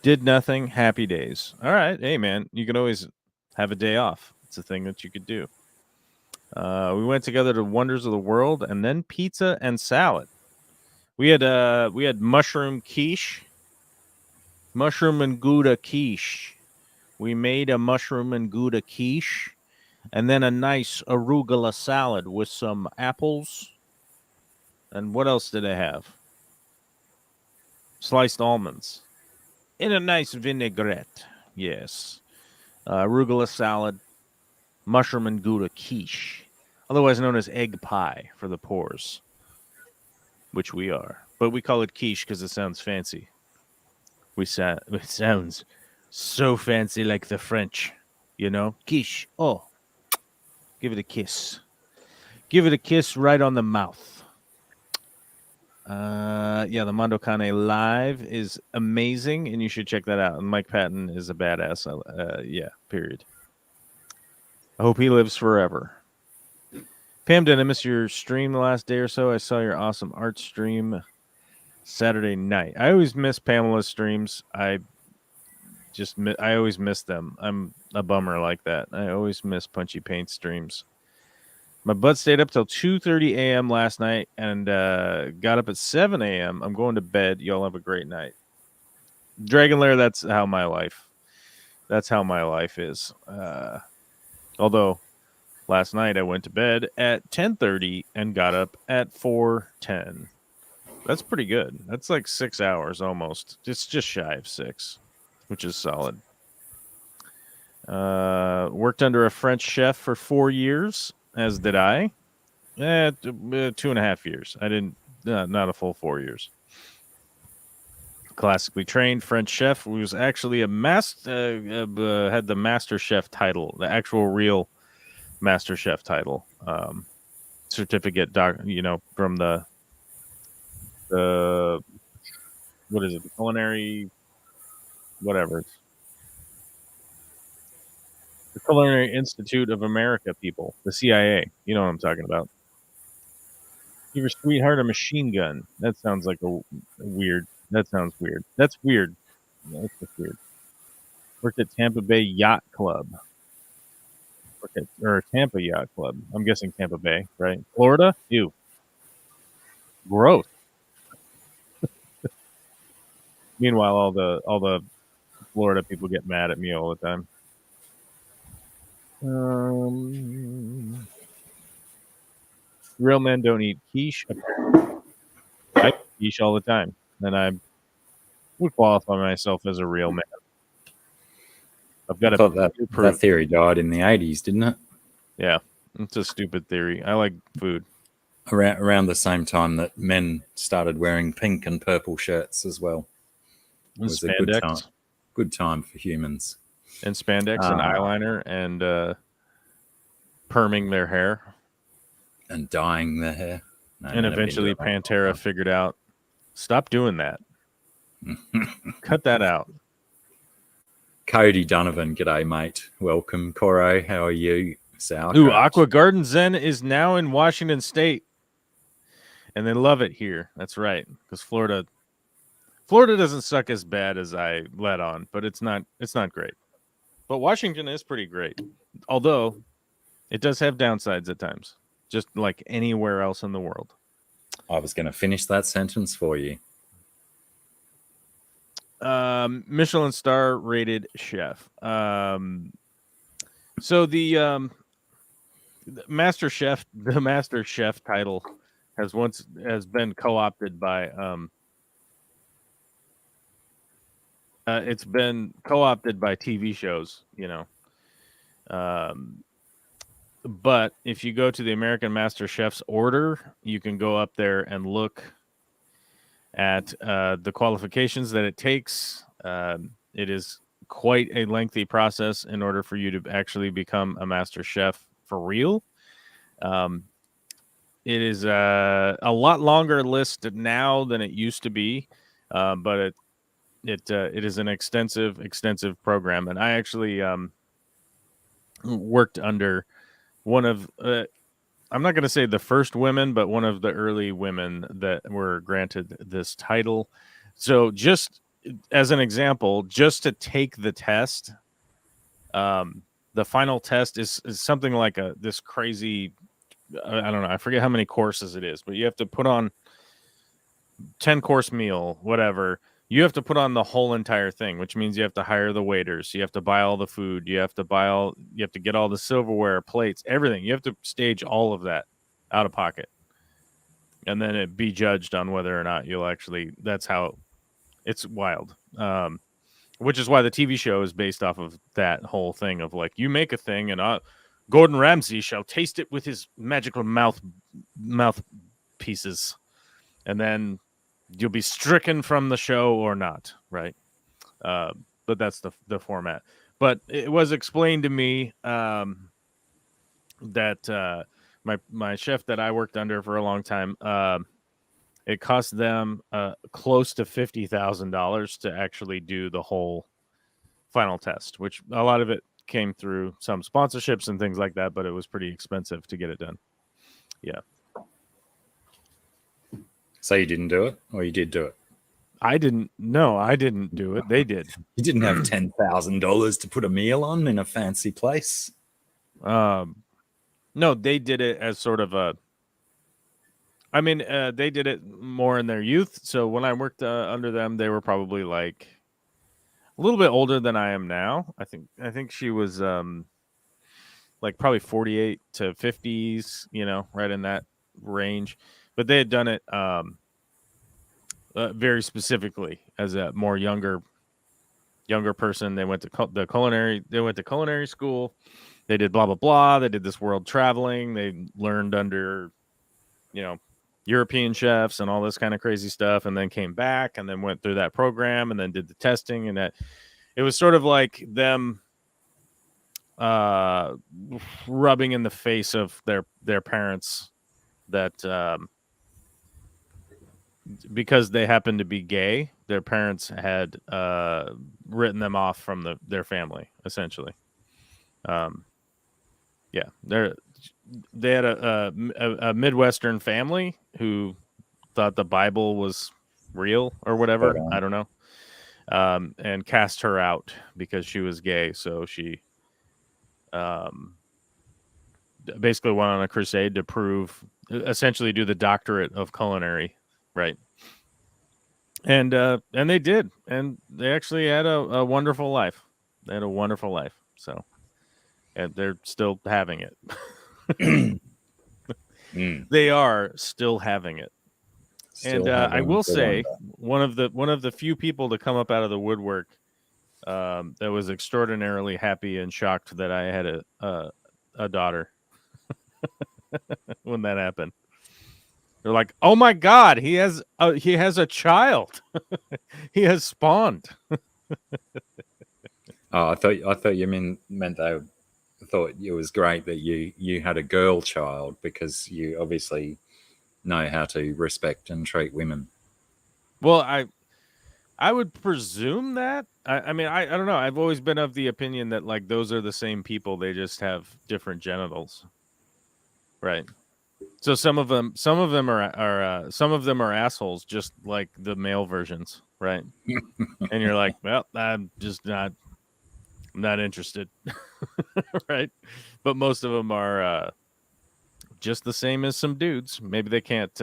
Speaker 3: Did nothing. Happy days. All right. Hey, man, you can always have a day off. It's a thing that you could do. We went together to Wonders of the World and then pizza and salad. We had mushroom quiche. Mushroom and Gouda quiche. We made a mushroom and Gouda quiche. And then a nice arugula salad with some apples And what else did I have? Sliced almonds in a nice vinaigrette. Yes. Arugula salad, mushroom and gouda quiche, otherwise known as egg pie for the poors, which we are. But we call it quiche because it sounds fancy. It sounds so fancy like the French, you know? Quiche. Oh, give it a kiss. Give it a kiss right on the mouth. Yeah, the Mondo Cane Live is amazing, and you should check that out. And Mike Patton is a badass. Yeah, period. I hope he lives forever. Pam, did I miss your stream the last day or so? I saw your awesome art stream Saturday night. I always miss Pamela's streams. I always miss them. I'm a bummer like that. I always miss Punchy Paint streams. My butt stayed up till 2:30 a.m. last night and got up at 7 a.m. I'm going to bed. Y'all have a great night. Dragon Lair, that's how my life is. Although last night I went to bed at 10:30 and got up at 4:10. That's pretty good. That's like 6 hours almost. It's just shy of 6, which is solid. Worked under a French chef for 4 years, as did I. 2.5 years. I didn't, not a full 4 years. Classically trained French chef, who was actually a had the master chef title, the actual real master chef title, certificate, from the what is it, the culinary, whatever, the Culinary Institute of America people, the CIA. You know what I'm talking about. Give your sweetheart a machine gun. That sounds like a weird. That sounds weird. That's weird. That's just weird. Worked at Tampa Bay Yacht Club. Or Tampa Yacht Club. I'm guessing Tampa Bay, right? Florida? Ew. Gross. Meanwhile, all the Florida people get mad at me all the time. Real men don't eat quiche. I eat quiche all the time, and I would qualify myself as a real man. I've got
Speaker 2: I thought that theory died in the 80s, didn't it?
Speaker 3: Yeah, it's a stupid theory. I like food.
Speaker 2: Around the same time that men started wearing pink and purple shirts as well. It was
Speaker 3: spandex.
Speaker 2: a good time for humans.
Speaker 3: And spandex and eyeliner and perming their hair.
Speaker 2: And dyeing their hair. No,
Speaker 3: and eventually Pantera figured out, stop doing that. Cut that out.
Speaker 2: Cody Donovan, g'day, mate. Welcome. Coro, how are you?
Speaker 3: Ooh, Aqua Garden Zen is now in Washington State. And they love it here. That's right. Because Florida doesn't suck as bad as I let on, but it's not great. But Washington is pretty great. Although it does have downsides at times, just like anywhere else in the world.
Speaker 2: I was going to finish that sentence for you.
Speaker 3: Michelin star rated chef. So the master chef title has been co-opted by it's been co-opted by TV shows, but if you go to the American Master Chef's order, you can go up there and look at the qualifications that it takes. It is quite a lengthy process in order for you to actually become a master chef for real. It is a lot longer list now than it used to be, but it is an extensive program. And I actually worked under one of I'm not going to say the first women, but one of the early women that were granted this title. So just as an example, just to take the test, the final test is something like this crazy, I don't know, I forget how many courses it is, but you have to put on 10-course meal, whatever. You have to put on the whole entire thing, which means you have to hire the waiters. You have to buy all the food. You have to get all the silverware, plates, everything. You have to stage all of that out of pocket. and then it be judged on whether or not you'll actually. That's how it's wild. Which is why the TV show is based off of that whole thing of like, you make a thing and Gordon Ramsay shall taste it with his magical mouth pieces, and then you'll be stricken from the show or not, right? But that's the format. But it was explained to me that my chef that I worked under for a long time, it cost them close to $50,000 to actually do the whole final test, which a lot of it came through some sponsorships and things like that, but it was pretty expensive to get it done. Yeah.
Speaker 2: So you didn't do it, or you did do it?
Speaker 3: I didn't do it. They did.
Speaker 2: You didn't have $10,000 to put a meal on in a fancy place?
Speaker 3: No, they did it as sort of a. I mean, they did it more in their youth. So when I worked under them, they were probably like a little bit older than I am now. I think she was like probably 48 to 50s, right in that range. But they had done it very specifically as a more younger person. They went to culinary school. They did blah blah blah. They did this world traveling. They learned under European chefs and all this kind of crazy stuff, and then came back and then went through that program and then did the testing, and that it was sort of like them rubbing in the face of their parents that because they happened to be gay, their parents had written them off from their family, essentially. Yeah, they had a Midwestern family who thought the Bible was real or whatever. I don't know. And cast her out because she was gay. So she basically went on a crusade to essentially do the doctorate of culinary, right? And they did, and they actually had a wonderful life. They had a wonderful life. So, and they're still having it. They are still having it. And I will say, one of the few people to come up out of the woodwork that was extraordinarily happy and shocked that I had a daughter when that happened. They're like, "Oh my God, he has a child. He has spawned."
Speaker 2: Oh, I thought you meant they thought it was great that you had a girl child, because you obviously know how to respect and treat women.
Speaker 3: Well, I would presume that. I mean, I don't know. I've always been of the opinion that like those are the same people. They just have different genitals, right? So some of them are assholes, just like the male versions, right? And you're like, well, I'm not interested, right? But most of them are just the same as some dudes. Maybe they can't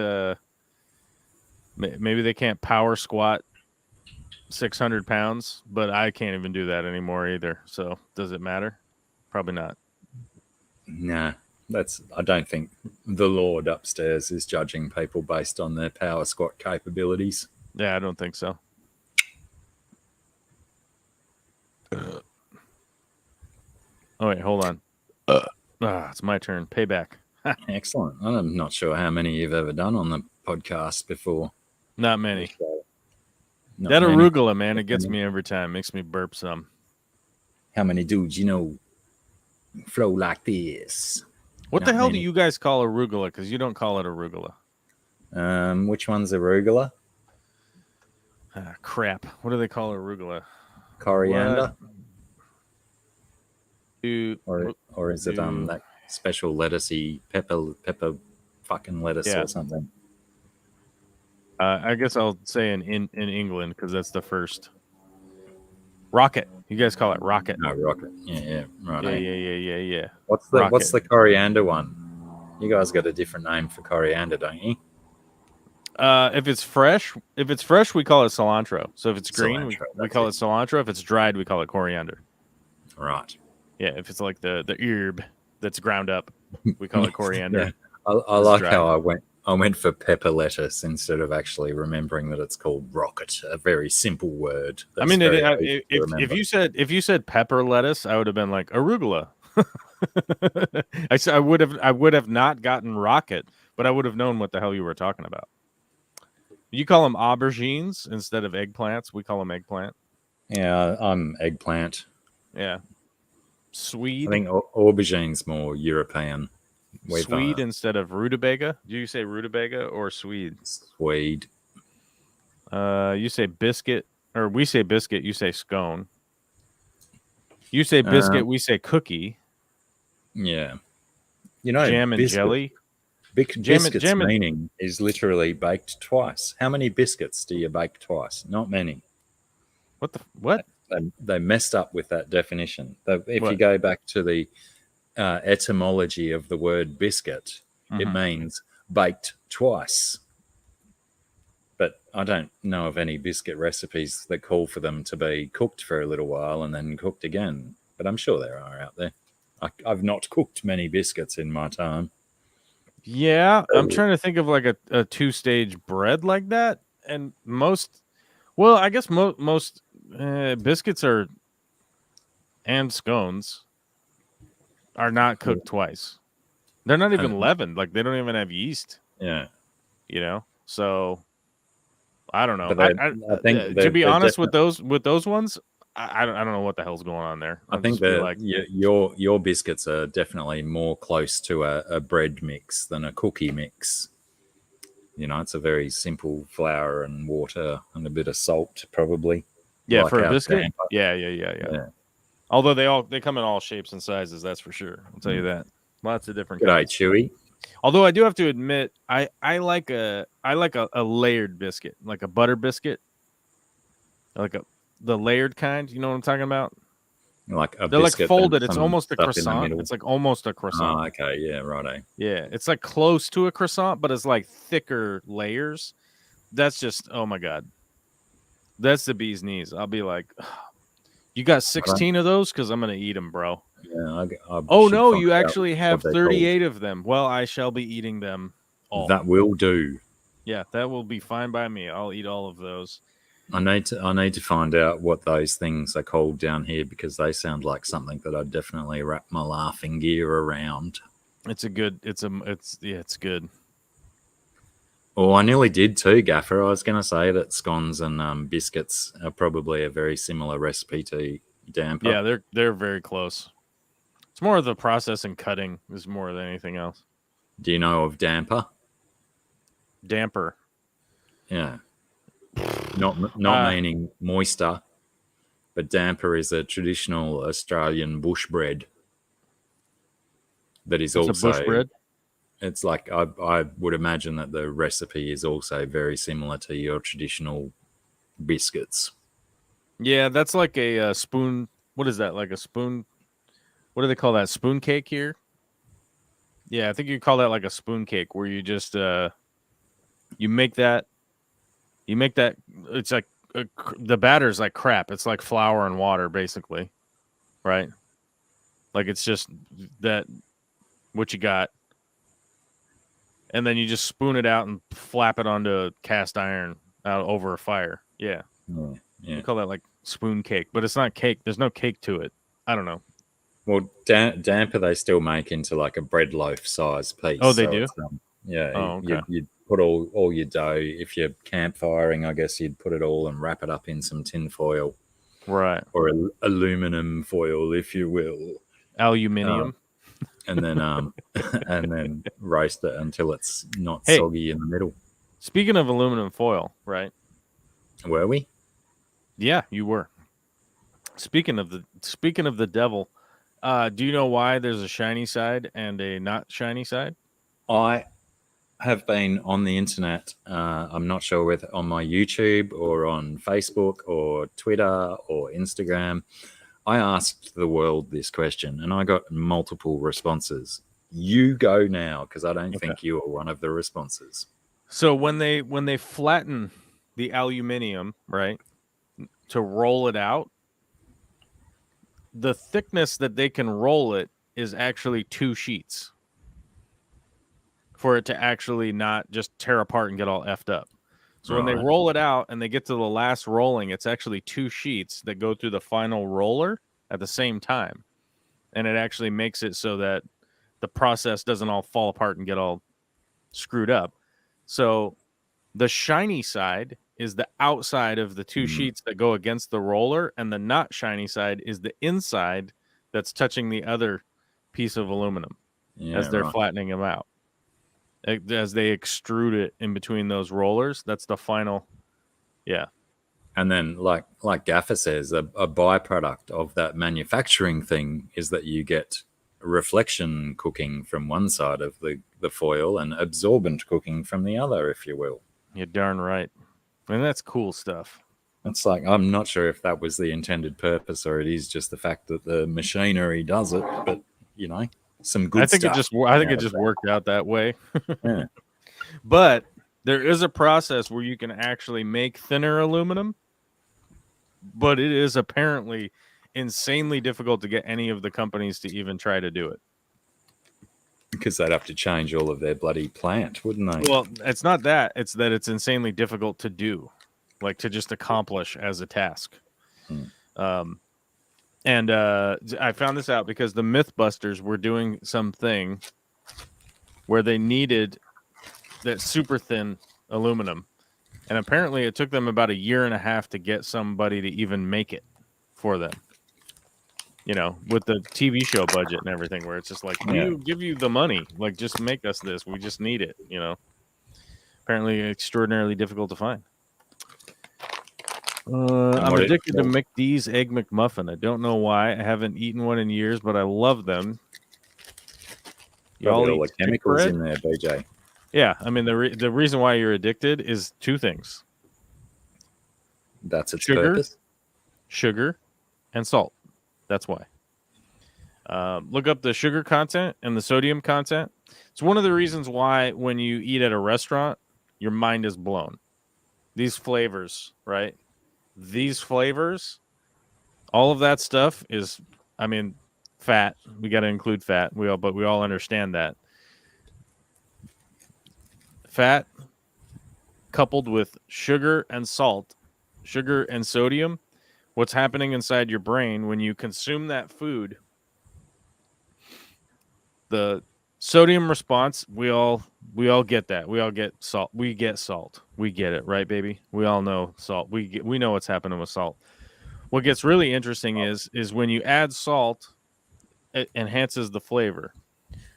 Speaker 3: power squat 600 pounds, but I can't even do that anymore either. So does it matter? Probably not.
Speaker 2: Nah, I don't think the Lord upstairs is judging people based on their power squat capabilities.
Speaker 3: Yeah, I don't think so. Oh wait, hold on. It's my turn. Payback.
Speaker 2: Excellent. I'm not sure how many you've ever done on the podcast before.
Speaker 3: Not many.
Speaker 2: Not
Speaker 3: that
Speaker 2: many.
Speaker 3: arugula, man, it gets me every time. Makes me burp some.
Speaker 2: How many dudes flow like this?
Speaker 3: What
Speaker 2: Not
Speaker 3: the hell
Speaker 2: many.
Speaker 3: do you guys call arugula? Because you don't call it arugula.
Speaker 2: Which one's arugula?
Speaker 3: Crap. What do they call arugula?
Speaker 2: Coriander? Or is it
Speaker 3: do-
Speaker 2: that special lettucey pepper fucking lettuce
Speaker 3: Yeah.
Speaker 2: or something?
Speaker 3: I guess I'll say in England because that's the first. Rocket. You guys call it rocket.
Speaker 2: No, rocket. Yeah, right.
Speaker 3: Yeah.
Speaker 2: What's
Speaker 3: Rocket.
Speaker 2: the coriander one? You guys got a different name for coriander, don't you?
Speaker 3: If it's fresh, we call it cilantro. So if it's green,
Speaker 2: Cilantro,
Speaker 3: we call it cilantro. If it's dried, we call it coriander.
Speaker 2: Right.
Speaker 3: Yeah, if it's like the herb that's ground up, we call it coriander.
Speaker 2: Yeah. I like how I went for pepper lettuce instead of actually remembering that it's called rocket, a very simple word.
Speaker 3: I mean,
Speaker 2: Easy to
Speaker 3: if
Speaker 2: remember.
Speaker 3: you said pepper lettuce, I would have been like arugula. I would have not gotten rocket, but I would have known what the hell you were talking about. You call them aubergines instead of eggplants. We call them eggplant.
Speaker 2: Yeah, I'm eggplant.
Speaker 3: Yeah,
Speaker 2: I
Speaker 3: Swede.
Speaker 2: think aubergine's more European. With,
Speaker 3: Swede instead of rutabaga. Do you say rutabaga or Swede?
Speaker 2: Swede.
Speaker 3: You say biscuit, or we say biscuit. You say scone. You say biscuit. We say cookie.
Speaker 2: Yeah. You know,
Speaker 3: Jam and jelly.
Speaker 2: Biscuits meaning is literally baked twice. How many biscuits do you bake twice? Not many.
Speaker 3: What?
Speaker 2: They messed up with that definition. If you go back to the etymology of the word biscuit, it means baked twice. But I don't know of any biscuit recipes that call for them to be cooked for a little while and then cooked again. But I'm sure there are out there. I've not cooked many biscuits in my time.
Speaker 3: Yeah, I'm trying to think of like a 2-stage bread like that, and I guess most biscuits and scones are not cooked twice. They're not even leavened. Like they don't even have yeast.
Speaker 2: Yeah,
Speaker 3: So I don't know.
Speaker 2: I think
Speaker 3: to be honest with those ones, I don't know what the hell's going on there.
Speaker 2: I think that your biscuits are definitely more close to a bread mix than a cookie mix. It's a very simple flour and water and a bit of salt, probably.
Speaker 3: Yeah,
Speaker 2: like
Speaker 3: for a biscuit.
Speaker 2: Damper.
Speaker 3: Yeah. Although they come in all shapes and sizes, that's for sure. I'll tell you that. Lots of different.
Speaker 2: G'day, Chewy.
Speaker 3: Although I do have to admit, I like a layered biscuit, like a butter biscuit, like the layered kind. You know what I'm talking about?
Speaker 2: Like a
Speaker 3: They're like
Speaker 2: biscuit
Speaker 3: folded. It's almost a croissant.
Speaker 2: It's
Speaker 3: like almost a croissant.
Speaker 2: Oh, okay, yeah, righto.
Speaker 3: Yeah, it's like close to a croissant, but it's like thicker layers. That's just, oh my god, that's the bee's knees. I'll be like, you got 16 of those? Because I'm gonna eat them, bro.
Speaker 2: Yeah.
Speaker 3: Oh no, you actually have 38 of them. Well, I shall be eating them all.
Speaker 2: That will do.
Speaker 3: Yeah, that will be fine by me. I'll eat all of those.
Speaker 2: I need to find out what those things are called down here because they sound like something that I'd definitely wrap my laughing gear around.
Speaker 3: It's good.
Speaker 2: Oh, I nearly did too, Gaffer. I was going to say that scones and biscuits are probably a very similar recipe to damper.
Speaker 3: Yeah, they're very close. It's more of the process and cutting is more than anything else.
Speaker 2: Do you know of damper?
Speaker 3: Damper.
Speaker 2: Yeah. Not meaning moister, but damper is a traditional Australian bush bread that is also
Speaker 3: a bush bread.
Speaker 2: It's like I would imagine that the recipe is also very similar to your traditional biscuits.
Speaker 3: Yeah, that's like a spoon. What is that? Like a spoon? What do they call that? Spoon cake here? Yeah, I think you call that like a spoon cake, where you just you make that. It's like the batter's like crap. It's like flour and water, basically, right? Like it's just that what you got, and then you just spoon it out and flap it onto cast iron out over a fire. Yeah. You call that like spoon cake, but it's not cake. There's no cake to it. I don't know.
Speaker 2: Well, damper they still make into like a bread loaf size piece.
Speaker 3: Oh, they do.
Speaker 2: Yeah.
Speaker 3: Oh, okay.
Speaker 2: You'd put all your dough. If you're campfiring, I guess you'd put it all and wrap it up in some tin foil,
Speaker 3: right,
Speaker 2: or aluminum foil, if you will,
Speaker 3: aluminium,
Speaker 2: and then and then roast it until it's not soggy in the middle.
Speaker 3: Speaking of aluminum foil, right?
Speaker 2: Were we?
Speaker 3: Yeah, you were. Speaking of the devil, do you know why there's a shiny side and a not shiny side?
Speaker 2: I have been on the internet. I'm not sure whether on my YouTube or on Facebook or Twitter or Instagram. I asked the world this question and I got multiple responses. You go now because I don't think you are one of the responses.
Speaker 3: So when they flatten the aluminium, right, to roll it out, the thickness that they can roll it is actually 2 sheets for it to actually not just tear apart and get all effed up. So when they
Speaker 2: Right.
Speaker 3: roll it out and they get to the last rolling, it's actually 2 sheets that go through the final roller at the same time. And it actually makes it so that the process doesn't all fall apart and get all screwed up. So the shiny side is the outside of the 2 sheets that go against the roller, and the not shiny side is the inside that's touching the other piece of aluminum as they're flattening them out. As they extrude it in between those rollers, that's the final. Yeah.
Speaker 2: And then, like Gaffer says, a byproduct of that manufacturing thing is that you get reflection cooking from one side of the foil and absorbent cooking from the other, if you will.
Speaker 3: You're darn right. And that's cool stuff.
Speaker 2: It's like, I'm not sure if that was the intended purpose or it is just the fact that the machinery does it, but, you know, some good stuff.
Speaker 3: I think it just worked out that way.
Speaker 2: Yeah.
Speaker 3: But there is a process where you can actually make thinner aluminum, but it is apparently insanely difficult to get any of the companies to even try to do it.
Speaker 2: Because they'd have to change all of their bloody plant, wouldn't they?
Speaker 3: Well, it's not that. It's that it's insanely difficult to do, like to just accomplish as a task. And I found this out because the Mythbusters were doing something where they needed that super thin aluminum. And apparently it took them about 1.5 years to get somebody to even make it for them. You know, with the TV show budget and everything, where it's just like, we'll give you the money. Like, just make us this. We just need it, you know. Apparently extraordinarily difficult to find. I'm addicted to McD's Egg McMuffin. I don't know why. I haven't eaten one in years, but I love them.
Speaker 2: Y'all all the chemicals in there, BJ.
Speaker 3: Yeah, I mean, the reason why you're addicted is 2 things.
Speaker 2: That's its purpose.
Speaker 3: Sugar, and salt. That's why. Look up the sugar content and the sodium content. It's one of the reasons why when you eat at a restaurant, your mind is blown. These flavors, right? These flavors, all of that stuff is, I mean, fat. We got to include fat. But we all understand that. Fat coupled with sugar and salt, sugar and sodium, what's happening inside your brain when you consume that food, the sodium response, we all get that. We all get salt. We get salt. We get it, right, baby? We all know salt. We know what's happening with salt. What gets really interesting is when you add salt, it enhances the flavor.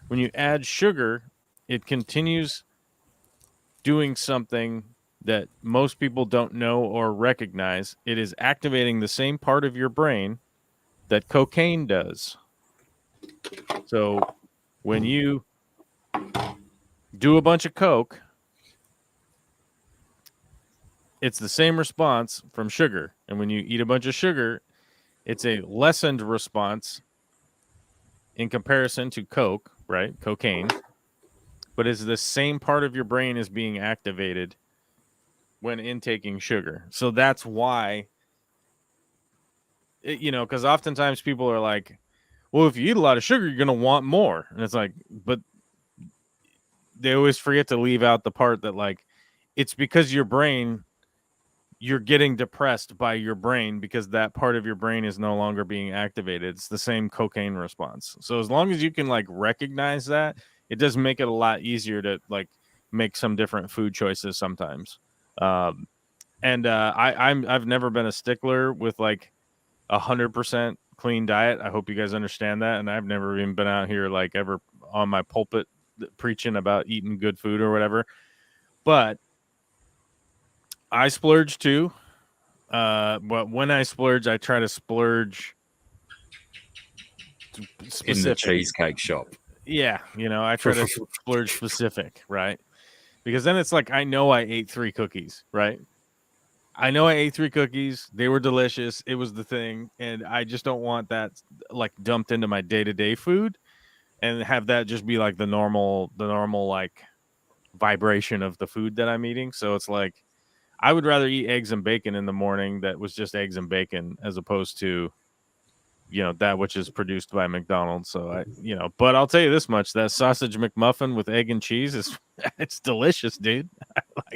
Speaker 3: When you add sugar, it continues doing something that most people don't know or recognize. It is activating the same part of your brain that cocaine does. So when you do a bunch of coke, it's the same response from sugar. And when you eat a bunch of sugar, it's a lessened response in comparison to coke, right? Cocaine. But it's the same part of your brain is being activated when intaking sugar. So that's why, because oftentimes people are like, well, if you eat a lot of sugar, you're going to want more. And it's like, but they always forget to leave out the part that, like, it's because your brain, you're getting depressed by your brain because that part of your brain is no longer being activated. It's the same cocaine response. So as long as you can, like, recognize that, it does make it a lot easier to, like, make some different food choices sometimes. I've never been a stickler with, like, 100% clean diet. I hope you guys understand that. And I've never even been out here, like, ever on my pulpit preaching about eating good food or whatever. But I splurge too. But when I splurge, I try to splurge specific.
Speaker 2: In the cheesecake shop.
Speaker 3: Yeah, I try to splurge specific, right? Because then it's like, I know I ate 3 cookies, right? I know I ate 3 cookies. They were delicious. It was the thing. And I just don't want that, like, dumped into my day-to-day food and have that just be like the normal, like, vibration of the food that I'm eating. So it's like, I would rather eat eggs and bacon in the morning that was just eggs and bacon as opposed to, that which is produced by McDonald's. So but I'll tell you this much: that sausage McMuffin with egg and cheese is it's delicious, dude.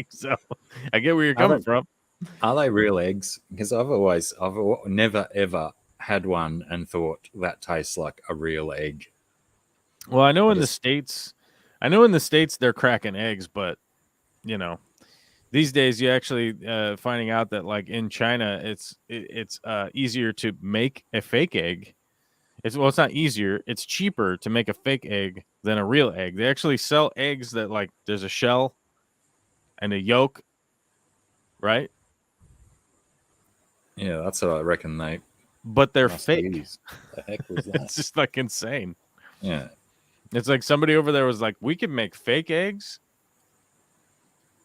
Speaker 3: So I get where you're coming from.
Speaker 2: Are they real eggs? Because I've never ever had one and thought that tastes like a real egg.
Speaker 3: Well, I know in the States they're cracking eggs, but these days you actually finding out that like in China it's easier to make a fake egg. It's not easier, it's cheaper to make a fake egg than a real egg. They actually sell eggs that like there's a shell and a yolk, right?
Speaker 2: Yeah, that's what I reckon
Speaker 3: but they're fake.
Speaker 2: Use. The heck was that?
Speaker 3: It's just like insane.
Speaker 2: Yeah.
Speaker 3: It's like somebody over there was like, we could make fake eggs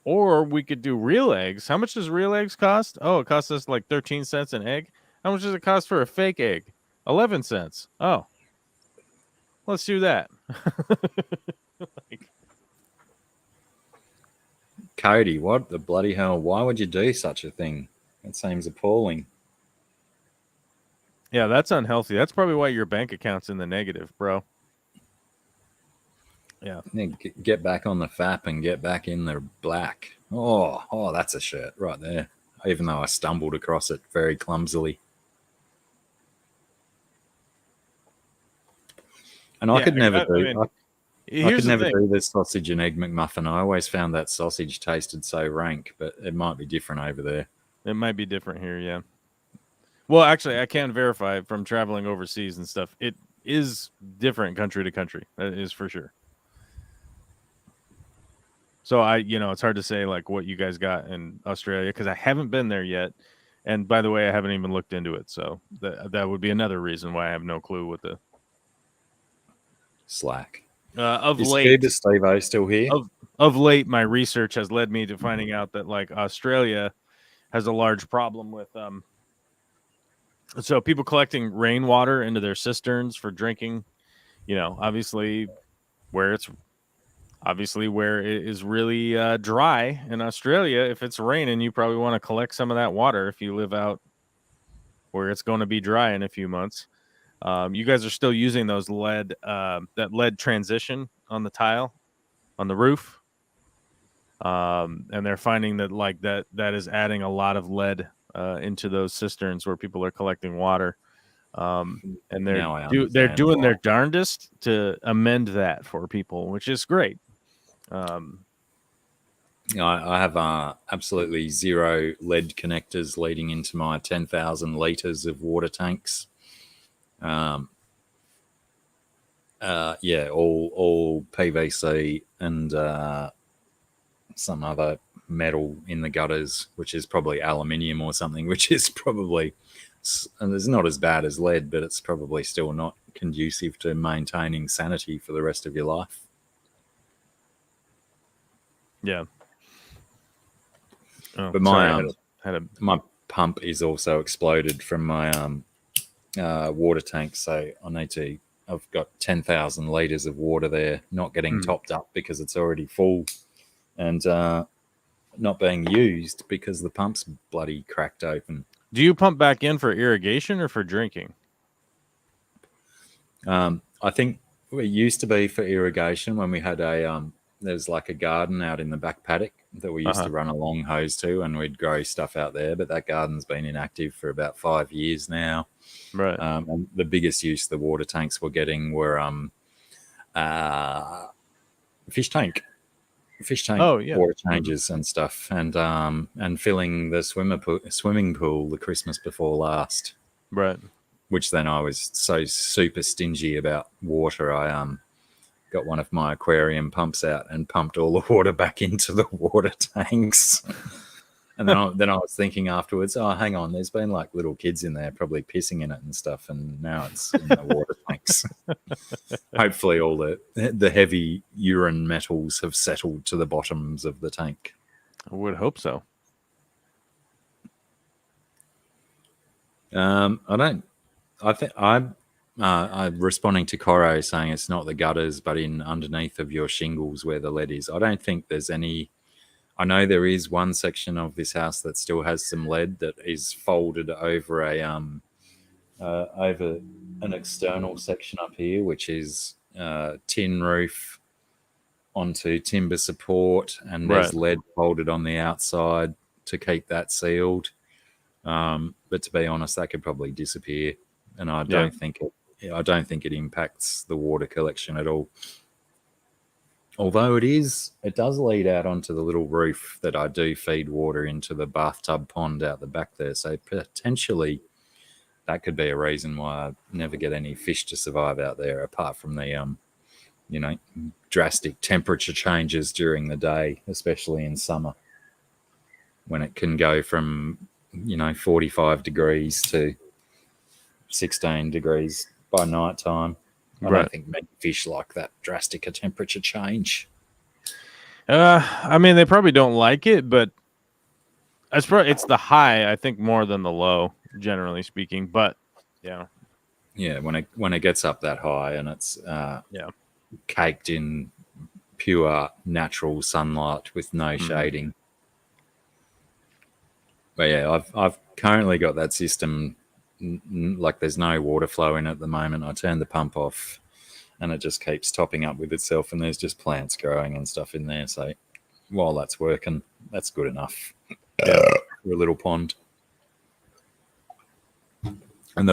Speaker 3: or we could do real eggs. How much does real eggs cost? Oh, it costs us like 13 cents an egg. How much does it cost for a fake egg? 11 cents. Oh, let's do that.
Speaker 2: Cody, what the bloody hell? Why would you do such a thing? It seems appalling.
Speaker 3: Yeah, that's unhealthy. That's probably why your bank account's in the negative, bro. Yeah.
Speaker 2: Get back on the FAP and get back in the black. Oh, that's a shirt right there. Even though I stumbled across it very clumsily. And I could never do this sausage and egg McMuffin. I always found that sausage tasted so rank, but it might be different over there.
Speaker 3: It might be different here, yeah. Well, actually, I can verify from traveling overseas and stuff. It is different country to country. That is for sure. So it's hard to say like what you guys got in Australia because I haven't been there yet. And by the way, I haven't even looked into it. So that would be another reason why I have no clue what the
Speaker 2: slack.
Speaker 3: Is
Speaker 2: Steve-O still here?
Speaker 3: Of late, my research has led me to finding out that like Australia has a large problem with so people collecting rainwater into their cisterns for drinking. Obviously where it is really dry in Australia. If it's raining, you probably want to collect some of that water if you live out where it's going to be dry in a few months. You guys are still using those that lead transition on the tile on the roof. And they're finding that like that is adding a lot of lead into those cisterns where people are collecting water. And they're doing their darndest to amend that for people, which is great.
Speaker 2: I have absolutely zero lead connectors leading into my 10,000 liters of water tanks. All PVC and some other metal in the gutters, which is probably aluminium or something, which is probably, and it's not as bad as lead, but it's probably still not conducive to maintaining sanity for the rest of your life.
Speaker 3: Yeah. Oh,
Speaker 2: but my my pump is also exploded from my water tank, so I've got 10,000 liters of water there, not getting topped up because it's already full, and not being used because the pump's bloody cracked open.
Speaker 3: Do you pump back in for irrigation or for drinking?
Speaker 2: I think it used to be for irrigation when we had there's like a garden out in the back paddock that we used to run a long hose to, and we'd grow stuff out there. But that garden's been inactive for about 5 years now.
Speaker 3: Right.
Speaker 2: And the biggest use the water tanks were getting were fish tank water changes and stuff, and filling the swimming pool the Christmas before last.
Speaker 3: Right.
Speaker 2: Which then I was so super stingy about water. I got one of my aquarium pumps out and pumped all the water back into the water tanks. And then I was thinking afterwards, oh, hang on, there's been like little kids in there probably pissing in it and stuff, and now it's in the water tanks. Hopefully all the heavy urine metals have settled to the bottoms of the tank.
Speaker 3: I would hope so.
Speaker 2: I'm responding to Coro saying it's not the gutters, but in underneath of your shingles where the lead is. I don't think there's any. I know there is one section of this house that still has some lead that is folded over a over an external section up here, which is tin roof onto timber support, and
Speaker 3: Right.
Speaker 2: there's lead folded on the outside to keep that sealed. But to be honest, that could probably disappear, and I
Speaker 3: Yeah.
Speaker 2: don't think it impacts the water collection at all. Although it does lead out onto the little roof that I do feed water into the bathtub pond out the back there. So potentially that could be a reason why I never get any fish to survive out there, apart from the drastic temperature changes during the day, especially in summer, when it can go from 45 degrees to 16 degrees by night time. I
Speaker 3: Right.
Speaker 2: don't think many fish like that drastic a temperature change.
Speaker 3: I mean, they probably don't like it, but it's the high, I think, more than the low, generally speaking. But yeah,
Speaker 2: When it gets up that high and it's
Speaker 3: yeah,
Speaker 2: caked in pure natural sunlight with no shading. But yeah, I've currently got that system. Like there's no water flow in at the moment. I turned the pump off, and it just keeps topping up with itself, and there's just plants growing and stuff in there. So while that's working, that's good enough for a little pond. And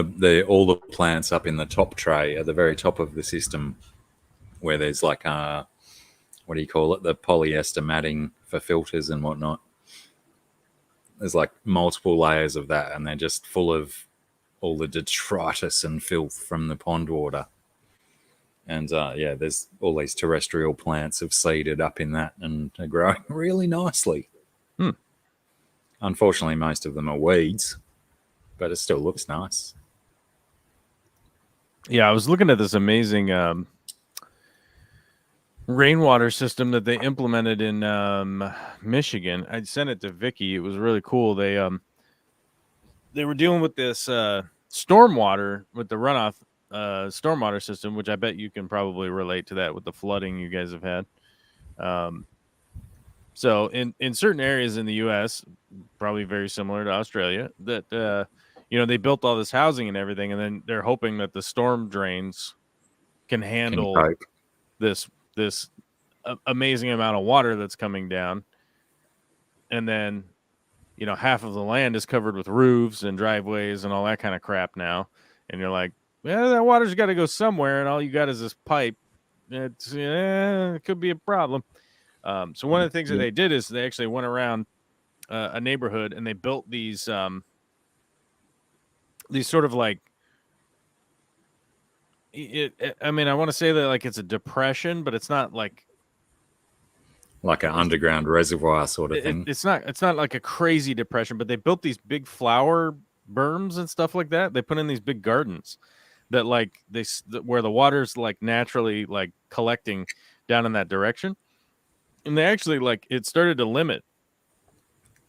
Speaker 2: all the plants up in the top tray at the very top of the system, where there's like what do you call it? The polyester matting for filters and whatnot. There's like multiple layers of that, and they're just full of all the detritus and filth from the pond water. And there's all these terrestrial plants have seeded up in that and are growing really nicely. Unfortunately, most of them are weeds, but it still looks nice.
Speaker 3: Yeah, I was looking at this amazing rainwater system that they implemented in Michigan. I sent it to Vicky. It was really cool. They were dealing with this stormwater with the runoff stormwater system, which I bet you can probably relate to that with the flooding you guys have had. So in certain areas in the U.S., probably very similar to Australia, that they built all this housing and everything, and then they're hoping that the storm drains can handle this amazing amount of water that's coming down. And then half of the land is covered with roofs and driveways and all that kind of crap now, and you're like, well, that water's got to go somewhere, and all you got is this pipe. It could be a problem. So one of the things that they did is they actually went around a neighborhood, and they built these sort of like I mean, I want to say that like it's a depression, but it's not like
Speaker 2: an underground reservoir sort of thing.
Speaker 3: It's not like a crazy depression, but they built these big flower berms and stuff like that. They put in these big gardens that like where the water's like naturally like collecting down in that direction. And they actually like it started to limit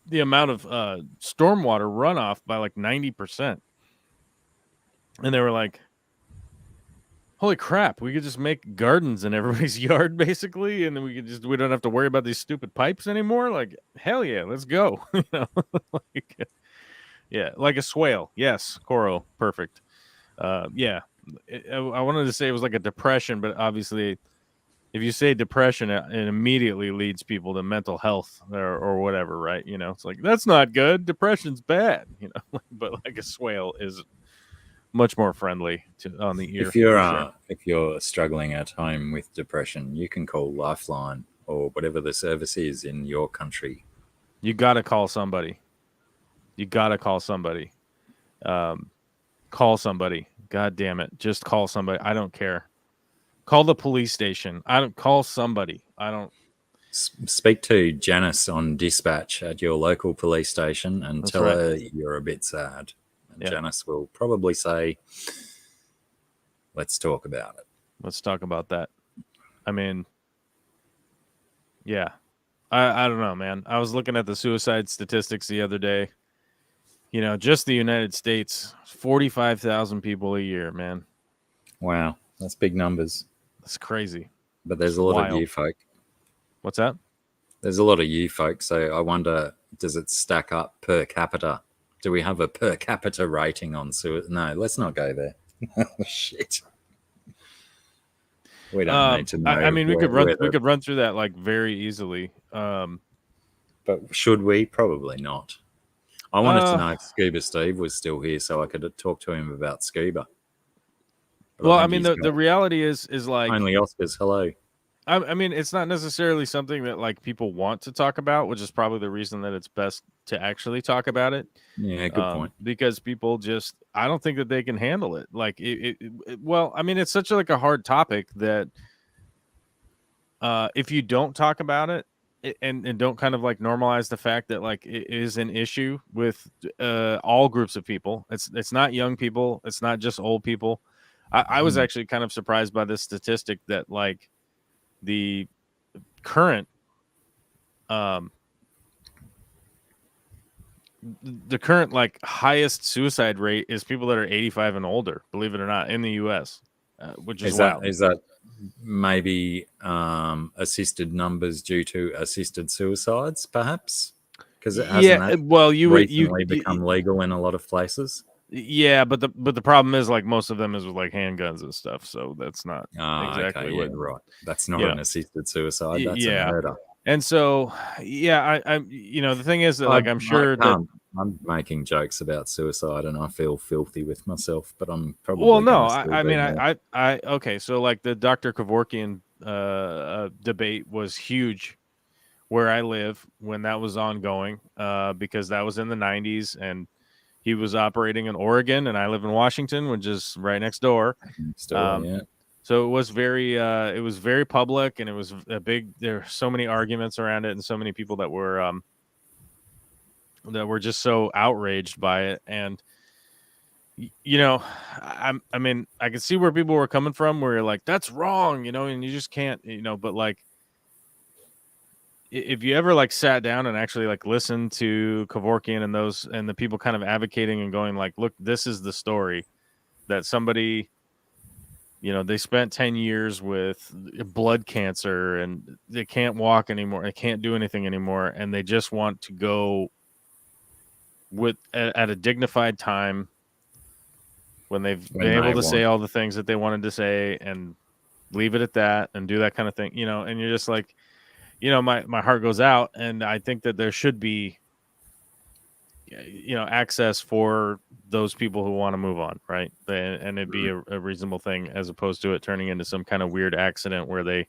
Speaker 3: the amount of stormwater runoff by like 90%. And they were like, holy crap, we could just make gardens in everybody's yard basically, and then we don't have to worry about these stupid pipes anymore. Like, hell yeah, let's go. Like a swale. Yes, Coro, perfect. I wanted to say it was like a depression, but obviously if you say depression, it immediately leads people to mental health or whatever, right? It's like, that's not good. Depression's bad, but like a swale is much more friendly on the ear.
Speaker 2: If you're struggling at home with depression, you can call Lifeline or whatever the service is in your country.
Speaker 3: You got to call somebody. Call somebody. God damn it. Just call somebody. I don't care. Call the police station. Call somebody. I don't.
Speaker 2: Speak to Janice on dispatch at your local police station and tell her you're a bit sad. And Janice will probably say, let's talk about it.
Speaker 3: Let's talk about that. I mean, yeah. I don't know, man. I was looking at the suicide statistics the other day. Just the United States, 45,000 people a year, man.
Speaker 2: Wow. That's big numbers.
Speaker 3: That's crazy.
Speaker 2: But there's a lot of you folk.
Speaker 3: What's that?
Speaker 2: There's a lot of you folk. So I wonder, does it stack up per capita Do we have a per capita rating on suicide? No, let's not go there. Shit. We don't need to know.
Speaker 3: I mean, we could
Speaker 2: whether,
Speaker 3: run through that like very easily.
Speaker 2: but should we? Probably not. I wanted to know
Speaker 3: Uh,
Speaker 2: if Scuba Steve was still here so I could talk to him about scuba. But
Speaker 3: well, I
Speaker 2: think
Speaker 3: mean,
Speaker 2: he's
Speaker 3: the reality is like,
Speaker 2: only Oscars. Hello.
Speaker 3: I mean, it's not necessarily something that like people want to talk about, which is probably the reason that it's best to actually talk about it.
Speaker 2: Yeah, good point.
Speaker 3: Because people just, I don't think that they can handle it. Like well, I mean, it's such like a hard topic that if you don't talk about it and don't kind of like normalize the fact that like it is an issue with all groups of people. It's not young people. It's not just old people. I was actually kind of surprised by this statistic that like the current like highest suicide rate is people that are 85 and older, believe it or not, in the US, which is wild.
Speaker 2: Is that maybe assisted numbers due to assisted suicides, perhaps? Because it hasn't recently become legal in a lot of places.
Speaker 3: Yeah, but the problem is like most of them is with like handguns and stuff, so that's not exactly
Speaker 2: okay, right. That's not an assisted suicide. That's a murder.
Speaker 3: And so, I'm the thing is that like I'm sure that
Speaker 2: I'm making jokes about suicide and I feel filthy with myself, but I'm probably
Speaker 3: okay. So like the Dr. Kevorkian debate was huge where I live when that was ongoing because that was in the 90s and he was operating in Oregon and I live in Washington, which is right next door. So it was very public and it was a big, there were so many arguments around it and so many people that were just so outraged by it. And, I mean, I can see where people were coming from where you're like, that's wrong, and you just can't, but like, if you ever like sat down and actually like listened to Kevorkian and the people kind of advocating and going like, look, this is the story that somebody, they spent 10 years with blood cancer and they can't walk anymore. They can't do anything anymore. And they just want to go at a dignified time when they've been able to say all the things that they wanted to say and leave it at that and do that kind of thing, and you're just like, my heart goes out. And I think that there should be, access for those people who want to move on, right? And it'd be a reasonable thing as opposed to it turning into some kind of weird accident where they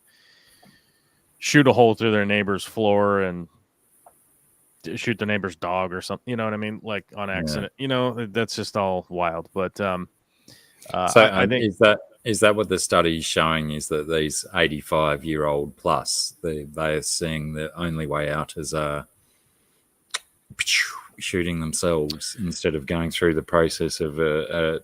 Speaker 3: shoot a hole through their neighbor's floor and shoot the neighbor's dog or something, you know what I mean? Like on accident, that's just all wild. But I think
Speaker 2: is that what the study is showing, is that these 85-year-old plus, they're seeing the only way out is shooting themselves instead of going through the process of a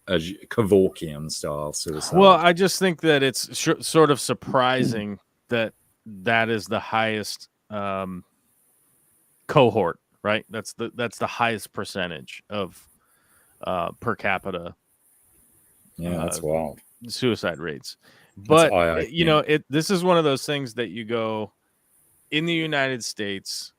Speaker 2: Kevorkian style suicide?
Speaker 3: Well, I just think that it's sort of surprising that is the highest cohort, right? That's the highest percentage of per capita.
Speaker 2: Yeah, that's wild.
Speaker 3: Suicide rates. But this is one of those things that you go in the United States,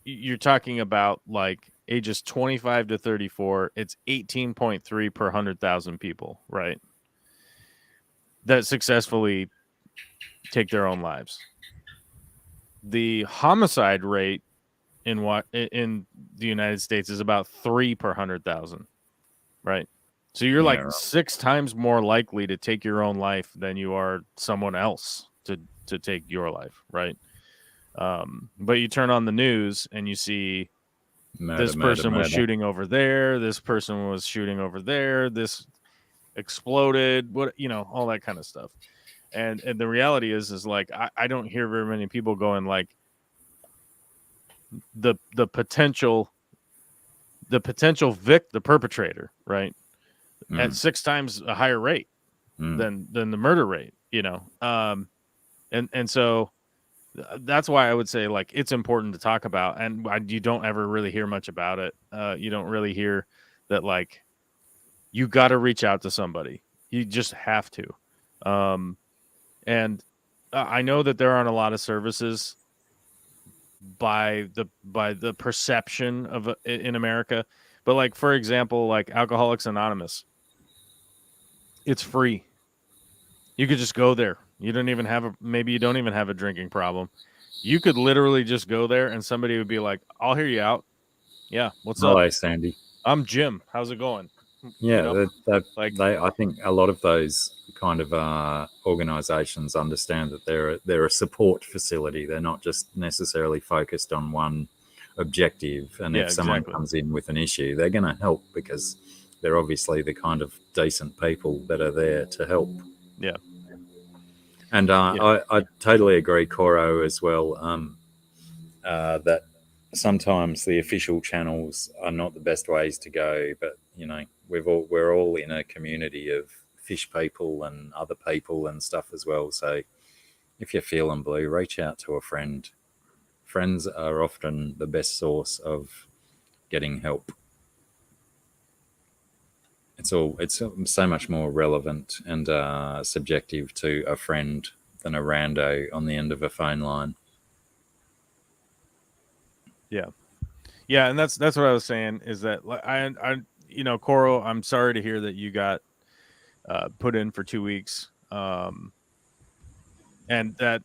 Speaker 3: you're talking about like ages 25 to 34, it's 18.3 per 100,000 people, right? That successfully take their own lives. The homicide rate in the United States is about 3 per 100,000, right? So you're like 6 times more likely to take your own life than you are someone else to take your life, right? But you turn on the news and you see this person was shooting over there, this person was shooting over there, this exploded, all that kind of stuff. And the reality is like I don't hear very many people going like the potential the perpetrator, right? At 6 times a higher rate than the murder rate, and so that's why I would say like it's important to talk about, and you don't ever really hear much about it. You don't really hear that like you got to reach out to somebody. You just have to. And I know that there aren't a lot of services by the perception of in America. But like, for example, like Alcoholics Anonymous, it's free. You could just go there. You don't even have maybe you don't even have a drinking problem. You could literally just go there and somebody would be like, I'll hear you out. Yeah. What's up?
Speaker 2: Hello, Sandy.
Speaker 3: I'm Jim. How's it going?
Speaker 2: Yeah,
Speaker 3: like
Speaker 2: I think a lot of those kind of organisations understand that they're a support facility. They're not just necessarily focused on one objective. And if someone comes in with an issue, they're going to help because they're obviously the kind of decent people that are there to help.
Speaker 3: Yeah.
Speaker 2: And I totally agree, Coro, as well, that sometimes the official channels are not the best ways to go. But, you know, we're all in a community of fish people and other people and stuff as well. So if you're feeling blue, reach out to a friend. Friends are often the best source of getting help. It's so much more relevant and subjective to a friend than a rando on the end of a phone line.
Speaker 3: Yeah, and that's what I was saying is that I you know, Coro, I'm sorry to hear that you got put in for 2 weeks, and that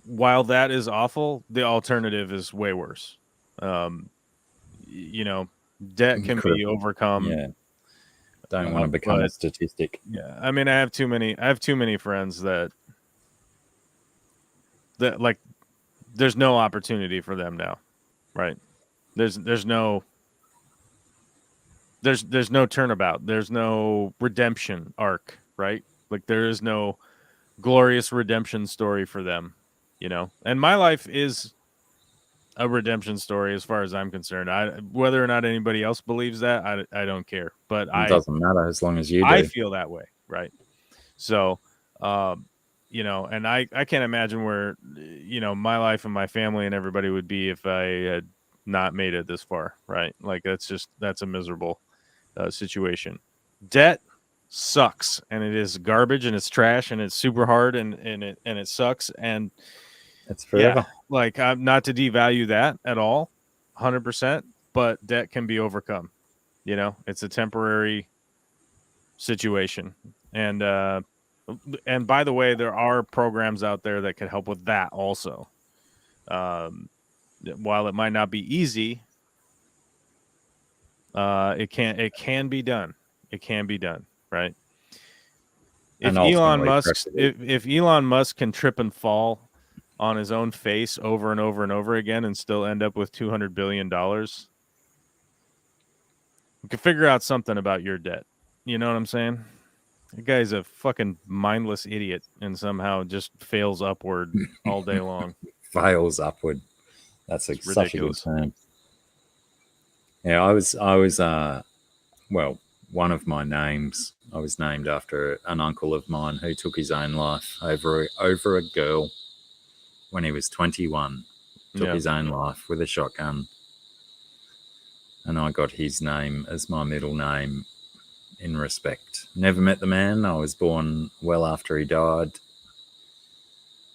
Speaker 3: while that is awful, the alternative is way worse. You know, debt can be overcome.
Speaker 2: Yeah. Don't want to become a statistic.
Speaker 3: Yeah, I mean, I have too many friends that like there's no opportunity for them now, right? There's no turnabout. There's no redemption arc, right? Like there is no glorious redemption story for them, you know. And my life is a redemption story as far as I'm concerned. Whether or not anybody else believes that, I don't care. But
Speaker 2: it doesn't matter as long as you do.
Speaker 3: I feel that way, right? So, you know, and I can't imagine where, you know, my life and my family and everybody would be if I had not made it this far, right? Like that's a miserable situation. Debt sucks, and it is garbage, and it's trash, and it's super hard, and it sucks, and
Speaker 2: it's forever.
Speaker 3: Yeah, like I'm not to devalue that at all, 100%, but debt can be overcome. You know, it's a temporary situation, and by the way, there are programs out there that can help with that also. While it might not be easy, it can be done. It can be done, right? If Elon Musk can trip and fall on his own face over and over and over again and still end up with $200 billion, we can figure out something about your debt. You know what I'm saying? The guy's a fucking mindless idiot and somehow just fails upward all day long.
Speaker 2: Fails upward. That's such a good term. Yeah, I was well, one of my names, I was named after an uncle of mine who took his own life over a girl when he was 21. Took his own life with a shotgun. And I got his name as my middle name in respect. Never met the man. I was born well after he died.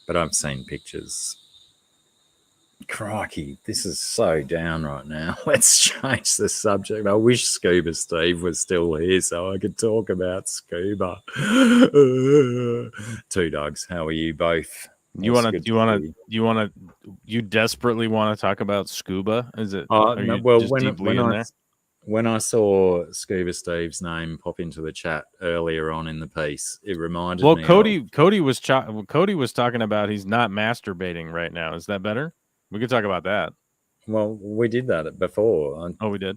Speaker 2: But I've seen pictures. Crikey, this is so down right now. Let's change the subject. I wish Scuba Steve was still here so I could talk about scuba. Two dogs. How are you both?
Speaker 3: You desperately want to talk about scuba? Is it?
Speaker 2: When I saw Scuba Steve's name pop into the chat earlier on in the piece, it reminded me.
Speaker 3: Cody was talking about he's not masturbating right now. Is that better? We could talk about that.
Speaker 2: Well, we did that before.
Speaker 3: Oh, we did.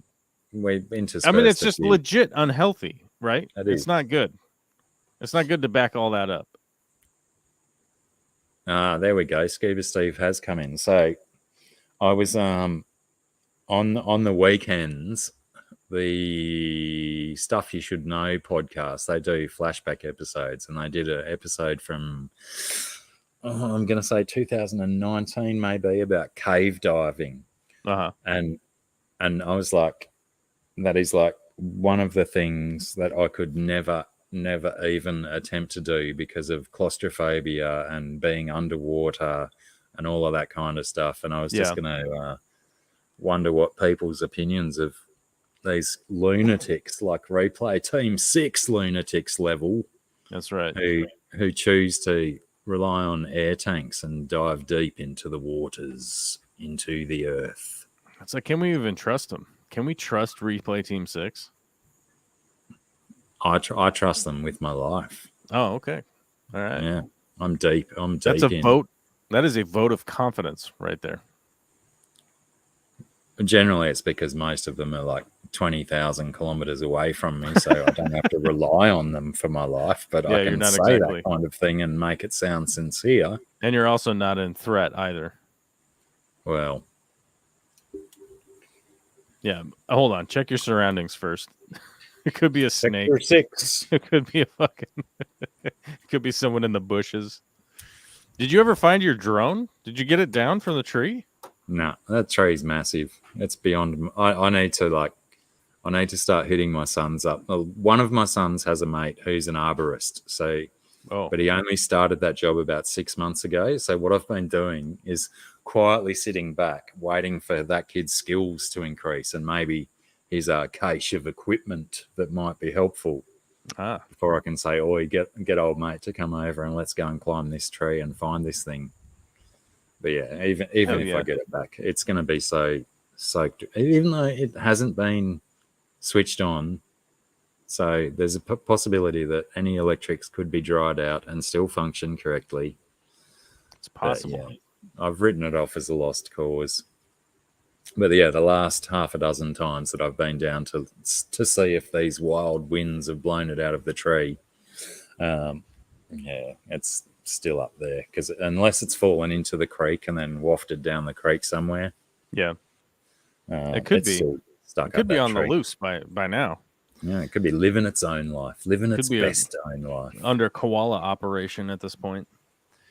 Speaker 2: We interspersed.
Speaker 3: I mean, it's just legit unhealthy, right? It's not good. It's not good to back all that up.
Speaker 2: There we go. Scuba Steve has come in. So I was on the weekends, the Stuff You Should Know podcast, they do flashback episodes, and they did an episode from I'm going to say 2019 maybe, about cave diving. And I was like, that is like one of the things that I could never even attempt to do because of claustrophobia and being underwater and all of that kind of stuff. And I was
Speaker 3: Yeah.
Speaker 2: just going to wonder what people's opinions of these lunatics, like replay team 6 lunatics level,
Speaker 3: That's right.
Speaker 2: who choose to rely on air tanks and dive deep into the waters, into the earth.
Speaker 3: It's like, can we even trust them? Can we trust replay team 6?
Speaker 2: I trust them with my life.
Speaker 3: Oh, okay. All right.
Speaker 2: Yeah, I'm deep.
Speaker 3: That's a
Speaker 2: in.
Speaker 3: vote. That is a vote of confidence right there.
Speaker 2: Generally, it's because most of them are like 20,000 kilometers away from me, so I don't have to rely on them for my life. But
Speaker 3: Yeah,
Speaker 2: I
Speaker 3: you're
Speaker 2: can
Speaker 3: not
Speaker 2: say
Speaker 3: exactly.
Speaker 2: that kind of thing and make it sound sincere.
Speaker 3: And you're also not in threat either.
Speaker 2: Well,
Speaker 3: yeah. Hold on. Check your surroundings first. It could be a snake.
Speaker 2: Sector 6.
Speaker 3: It could be a fucking. It could be someone in the bushes. Did you ever find your drone? Did you get it down from the tree?
Speaker 2: No, that tree's massive. It's beyond. I need to start hitting my sons up. Well, one of my sons has a mate who's an arborist, so.
Speaker 3: Oh,
Speaker 2: But he only started that job about 6 months ago. So what I've been doing is quietly sitting back, waiting for that kid's skills to increase and maybe his cache of equipment that might be helpful before I can say, "Oi, get old mate to come over and let's go and climb this tree and find this thing." But yeah, even if I get it back, it's going to be so soaked. Even though it hasn't been switched on. So there's a possibility that any electrics could be dried out and still function correctly.
Speaker 3: it's possible.
Speaker 2: But, yeah, I've written it off as a lost cause. But yeah, the last half a dozen times that I've been down to see if these wild winds have blown it out of the tree, yeah, it's still up there because unless it's fallen into the creek and then wafted down the creek somewhere,
Speaker 3: Yeah, it could be
Speaker 2: stuck.
Speaker 3: It could be on the loose by now.
Speaker 2: Yeah, it could be living its own life, living its
Speaker 3: be
Speaker 2: best own life.
Speaker 3: Under koala operation at this point.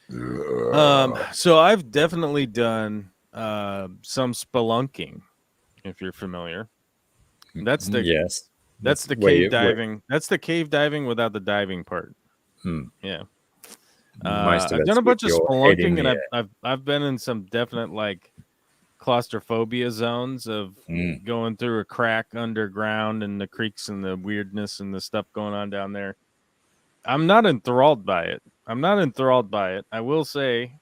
Speaker 3: So I've definitely done some spelunking, if you're familiar. That's the cave diving. That's the cave diving without the diving part. Yeah. I've done a bunch of spelunking, and I've been in some definite like claustrophobia zones of going through a crack underground and the creeks and the weirdness and the stuff going on down there. I'm not enthralled by it. I will say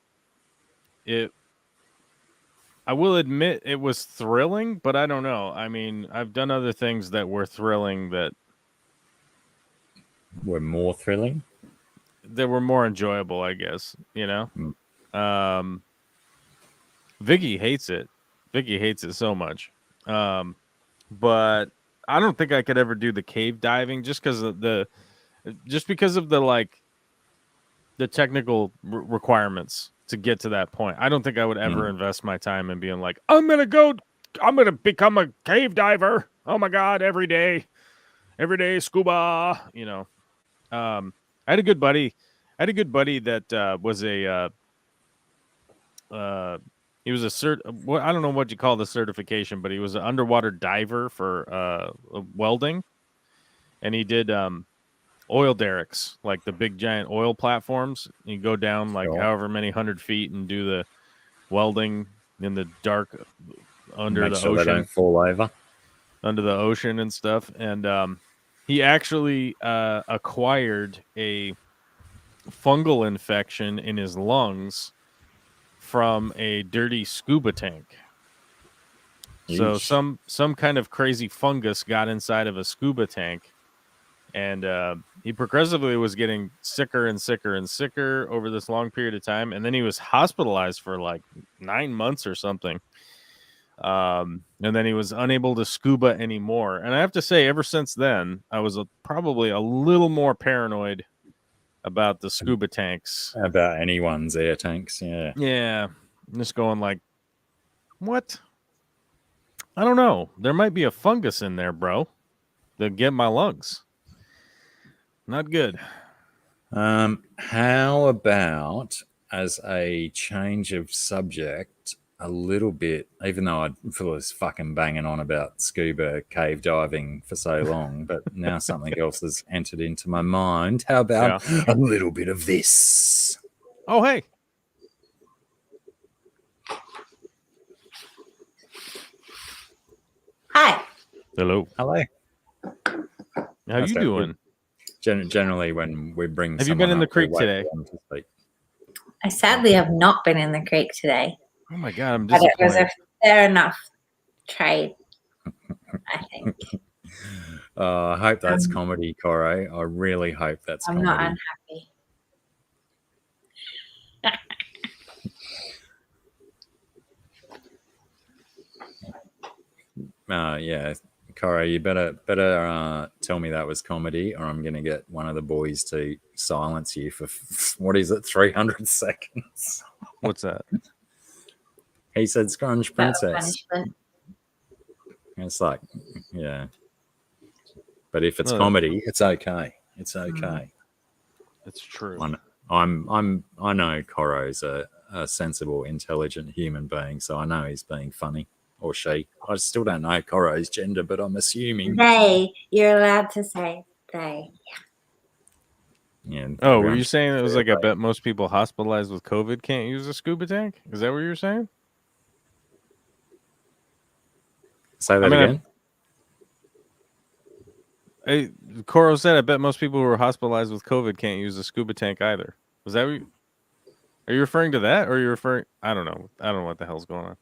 Speaker 3: I will admit it was thrilling, but I don't know. I mean, I've done other things that were thrilling that
Speaker 2: were more thrilling.
Speaker 3: That were more enjoyable, I guess, you know? Vicky hates it. Vicky hates it so much. But I don't think I could ever do the cave diving just because of the like the technical requirements to get to that point. I don't think I would ever invest my time in being like, I'm going to become a cave diver. Oh my God, every day scuba, you know. I had a good buddy that was a he was a I don't know what you call the certification, but he was an underwater diver for welding, and he did oil derricks, like the big giant oil platforms. You go down like however many 100 feet and do the welding in the dark under the ocean.
Speaker 2: They don't fall over
Speaker 3: under the ocean and stuff. And he actually acquired a fungal infection in his lungs from a dirty scuba tank. Eesh. So some kind of crazy fungus got inside of a scuba tank, and he progressively was getting sicker and sicker and sicker over this long period of time, and then he was hospitalized for like 9 months or something. And then he was unable to scuba anymore. And I have to say, ever since then, I was probably a little more paranoid about the scuba tanks.
Speaker 2: About anyone's air tanks, yeah.
Speaker 3: Yeah. I'm just going like, what? I don't know. There might be a fungus in there, bro, that get my lungs. Not good.
Speaker 2: How about, as a change of subject, a little bit, even though I was fucking banging on about scuba cave diving for so long, but now something else has entered into my mind. How about a little bit of this?
Speaker 3: Oh, hey. Hello.
Speaker 2: Hello.
Speaker 3: How you doing?
Speaker 2: Generally, when we bring
Speaker 3: Have you been
Speaker 2: someone
Speaker 3: in the
Speaker 2: up, we
Speaker 3: creek
Speaker 2: wait
Speaker 3: today?
Speaker 2: for them to speak.
Speaker 5: I sadly have not been in the creek today,
Speaker 3: Oh my god, I'm
Speaker 5: but it was
Speaker 3: disappointed.
Speaker 5: a fair enough trade, I think.
Speaker 2: I hope that's comedy, Corey. I really hope that's
Speaker 5: I'm
Speaker 2: comedy.
Speaker 5: not unhappy.
Speaker 2: Yeah, Corey, you better tell me that was comedy, or I'm gonna get one of the boys to silence you for what is it, 300 seconds?
Speaker 3: What's that?
Speaker 2: He said "Scrunch
Speaker 5: That was
Speaker 2: Princess."
Speaker 5: punishment.
Speaker 2: It's like, yeah, but if it's
Speaker 3: No.
Speaker 2: comedy, it's okay. It's okay.
Speaker 3: It's true.
Speaker 2: I know Coro's a sensible, intelligent human being, so I know he's being funny, or she. I still don't know Coro's gender, but I'm assuming.
Speaker 5: They, you're allowed to say they.
Speaker 2: Yeah.
Speaker 3: Oh, were you saying it was like I bet most people hospitalized with COVID can't use a scuba tank? Is that what you're saying?
Speaker 2: Say that again?
Speaker 3: Coro said I bet most people who are hospitalized with COVID can't use a scuba tank either. Was that what you, are you referring to that, or are you referring? I don't know. I don't know what the hell's going on.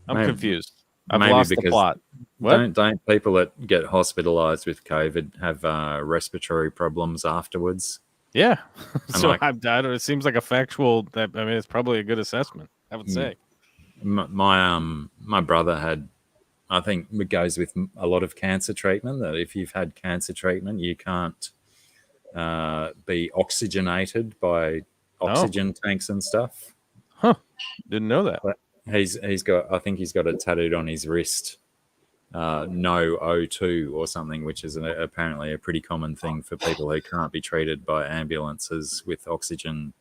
Speaker 3: I'm confused. I've lost the plot. What?
Speaker 2: Don't people that get hospitalized with COVID have respiratory problems afterwards?
Speaker 3: Yeah. So it seems like a factual. It's probably a good assessment, I would say.
Speaker 2: My brother had, I think it goes with a lot of cancer treatment, that if you've had cancer treatment, you can't be oxygenated by oxygen tanks and stuff.
Speaker 3: Huh. Didn't know that.
Speaker 2: But he's got, I think he's got it tattooed on his wrist, no O2 or something, which is apparently a pretty common thing for people who can't be treated by ambulances with oxygen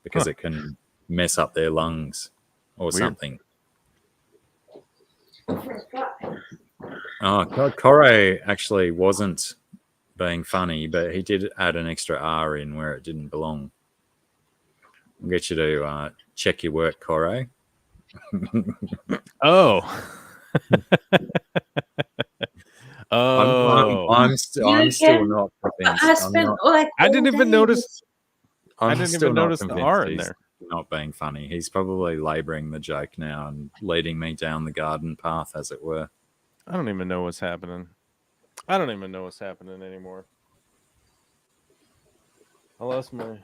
Speaker 2: because it can mess up their lungs or something. Corey actually wasn't being funny, but he did add an extra R in where it didn't belong. I'll get you to check your work, Corey.
Speaker 3: Oh.
Speaker 2: I'm still not convinced.
Speaker 3: I didn't even notice.
Speaker 2: I
Speaker 3: didn't even notice the R in there.
Speaker 2: Not being funny. He's probably laboring the joke now and leading me down the garden path, as it were.
Speaker 3: I don't even know what's happening. I don't even know what's happening anymore. I lost my.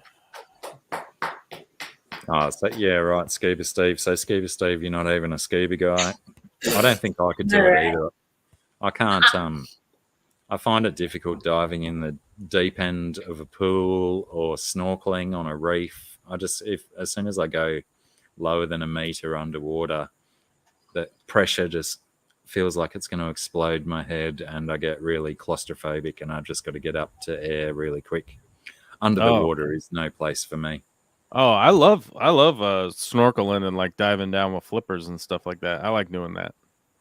Speaker 2: Oh, so yeah, right, Scuba Steve. So Scuba Steve, you're not even a scuba guy. I don't think I could do it either. I can't. I find it difficult diving in the deep end of a pool or snorkeling on a reef. As soon as I go lower than a meter underwater, the pressure just feels like it's going to explode my head, and I get really claustrophobic, and I've just got to get up to air really quick. Under the water is no place for me.
Speaker 3: Oh, I love snorkeling and like diving down with flippers and stuff like that. I like doing that.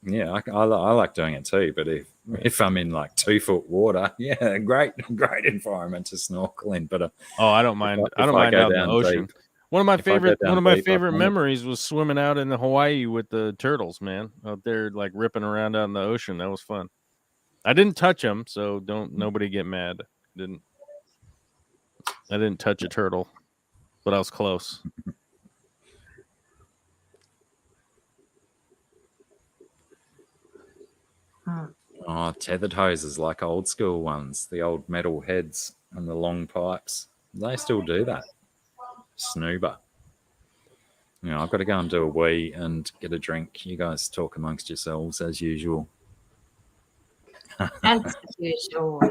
Speaker 2: Yeah, I like doing it too. But if I'm in like 2 foot water, yeah, great environment to snorkel in. But
Speaker 3: I don't mind. I don't mind out in the ocean.
Speaker 2: Deep,
Speaker 3: one of my favorite memories was swimming out in Hawaii with the turtles, man. Out there, like ripping around out in the ocean. That was fun. I didn't touch them, so nobody get mad. I didn't touch a turtle, but I was close.
Speaker 2: Oh, tethered hoses like old school ones, the old metal heads and the long pipes. They still do that. Snoober. I've got to go and do a wee and get a drink. You guys talk amongst yourselves as usual.
Speaker 5: As usual.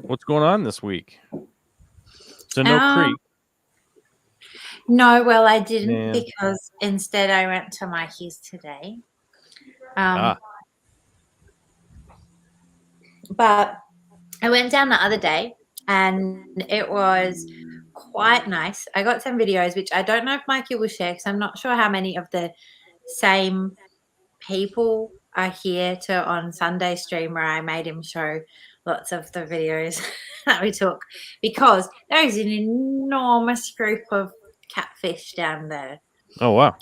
Speaker 3: What's going on this week? So no creek.
Speaker 5: No, well, I didn't because instead I went to Mikey's today. But I went down the other day and it was quite nice. I got some videos, which I don't know if Mikey will share because I'm not sure how many of the same people are here on Sunday stream where I made him show lots of the videos that we took, because there is an enormous group of catfish down there.
Speaker 3: Oh, wow.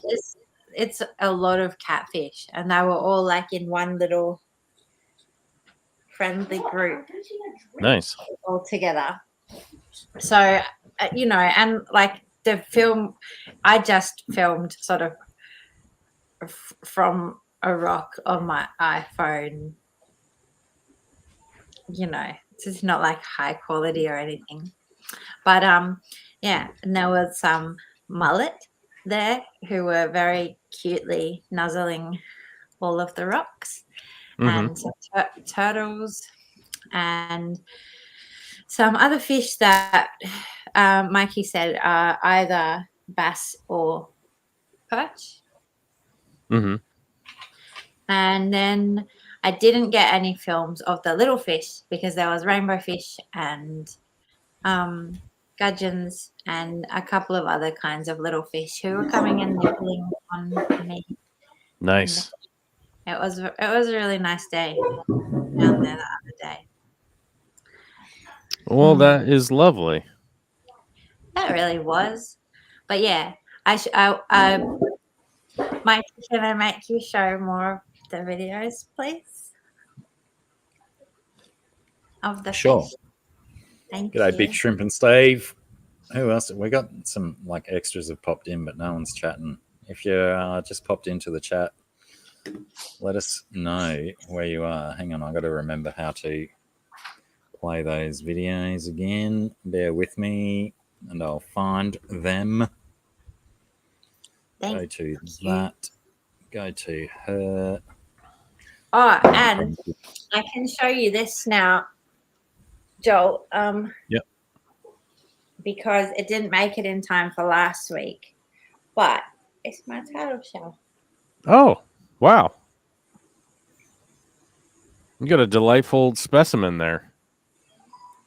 Speaker 5: It's a lot of catfish, and they were all like in one little friendly group
Speaker 3: Nice.
Speaker 5: all together. So, and like the film, I just filmed sort of from a rock on my iPhone. It's not like high quality or anything. But yeah, and there was some mullet there who were very cutely nuzzling all of the rocks, and some turtles and some other fish that Mikey said are either bass or perch.
Speaker 3: Mm-hmm.
Speaker 5: And then I didn't get any films of the little fish because there was rainbow fish and gudgeons and a couple of other kinds of little fish who were coming and nibbling on me.
Speaker 3: Nice.
Speaker 5: It was a really nice day down there the other day.
Speaker 3: Well, that is lovely.
Speaker 5: That really was. But yeah, Mike, can I make you show more of the videos, please? Of the
Speaker 2: Sure.
Speaker 5: fish. Thank
Speaker 2: G'day,
Speaker 5: you.
Speaker 2: Big Shrimp and Steve. Who else? We got some like extras have popped in, but no one's chatting. If you just popped into the chat, let us know where you are. Hang on, I got to remember how to play those videos again. Bear with me, and I'll find them. Go to that. Go to her.
Speaker 5: Oh, and I can show you this now, Joel.
Speaker 3: Yep.
Speaker 5: Because it didn't make it in time for last week, but it's my turtle shell.
Speaker 3: Oh, wow. You got a delightful specimen there.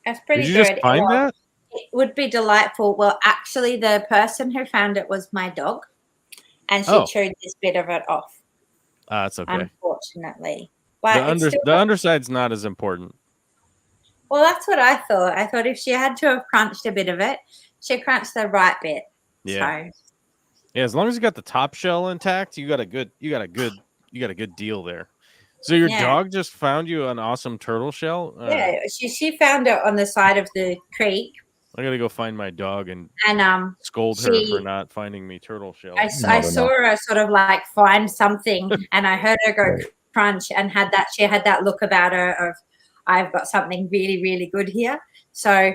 Speaker 5: That's pretty
Speaker 3: Did you
Speaker 5: good.
Speaker 3: just find that?
Speaker 5: It would be delightful. Well, actually, the person who found it was my dog, and she chewed this bit of it off.
Speaker 3: That's okay.
Speaker 5: Unfortunately, but
Speaker 3: the underside's not as important.
Speaker 5: Well, that's what I thought. I thought if she had to have crunched a bit of it, she crunched the right bit.
Speaker 3: Yeah.
Speaker 5: So.
Speaker 3: Yeah, as long as you got the top shell intact, you got a good deal there. So your dog just found you an awesome turtle shell?
Speaker 5: Yeah, she found it on the side of the creek.
Speaker 3: I gotta go find my dog and scold her for not finding me turtle shell.
Speaker 5: I saw her sort of like find something, and I heard her go crunch, and she had that look about her of, I've got something really, really good here. So